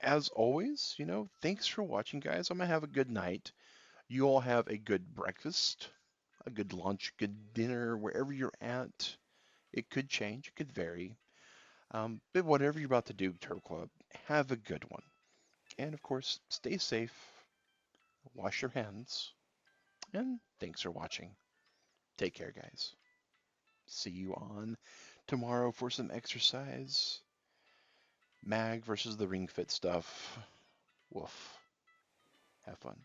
as always, thanks for watching, guys. I'm gonna have a good night. You all have a good breakfast, a good lunch, good dinner, wherever you're at. It could change, it could vary. But whatever you're about to do, Turtle Club, have a good one. And of course, stay safe, wash your hands, and thanks for watching. Take care, guys. See you on tomorrow for some exercise. Mag versus the Ring Fit stuff. Woof. Have fun.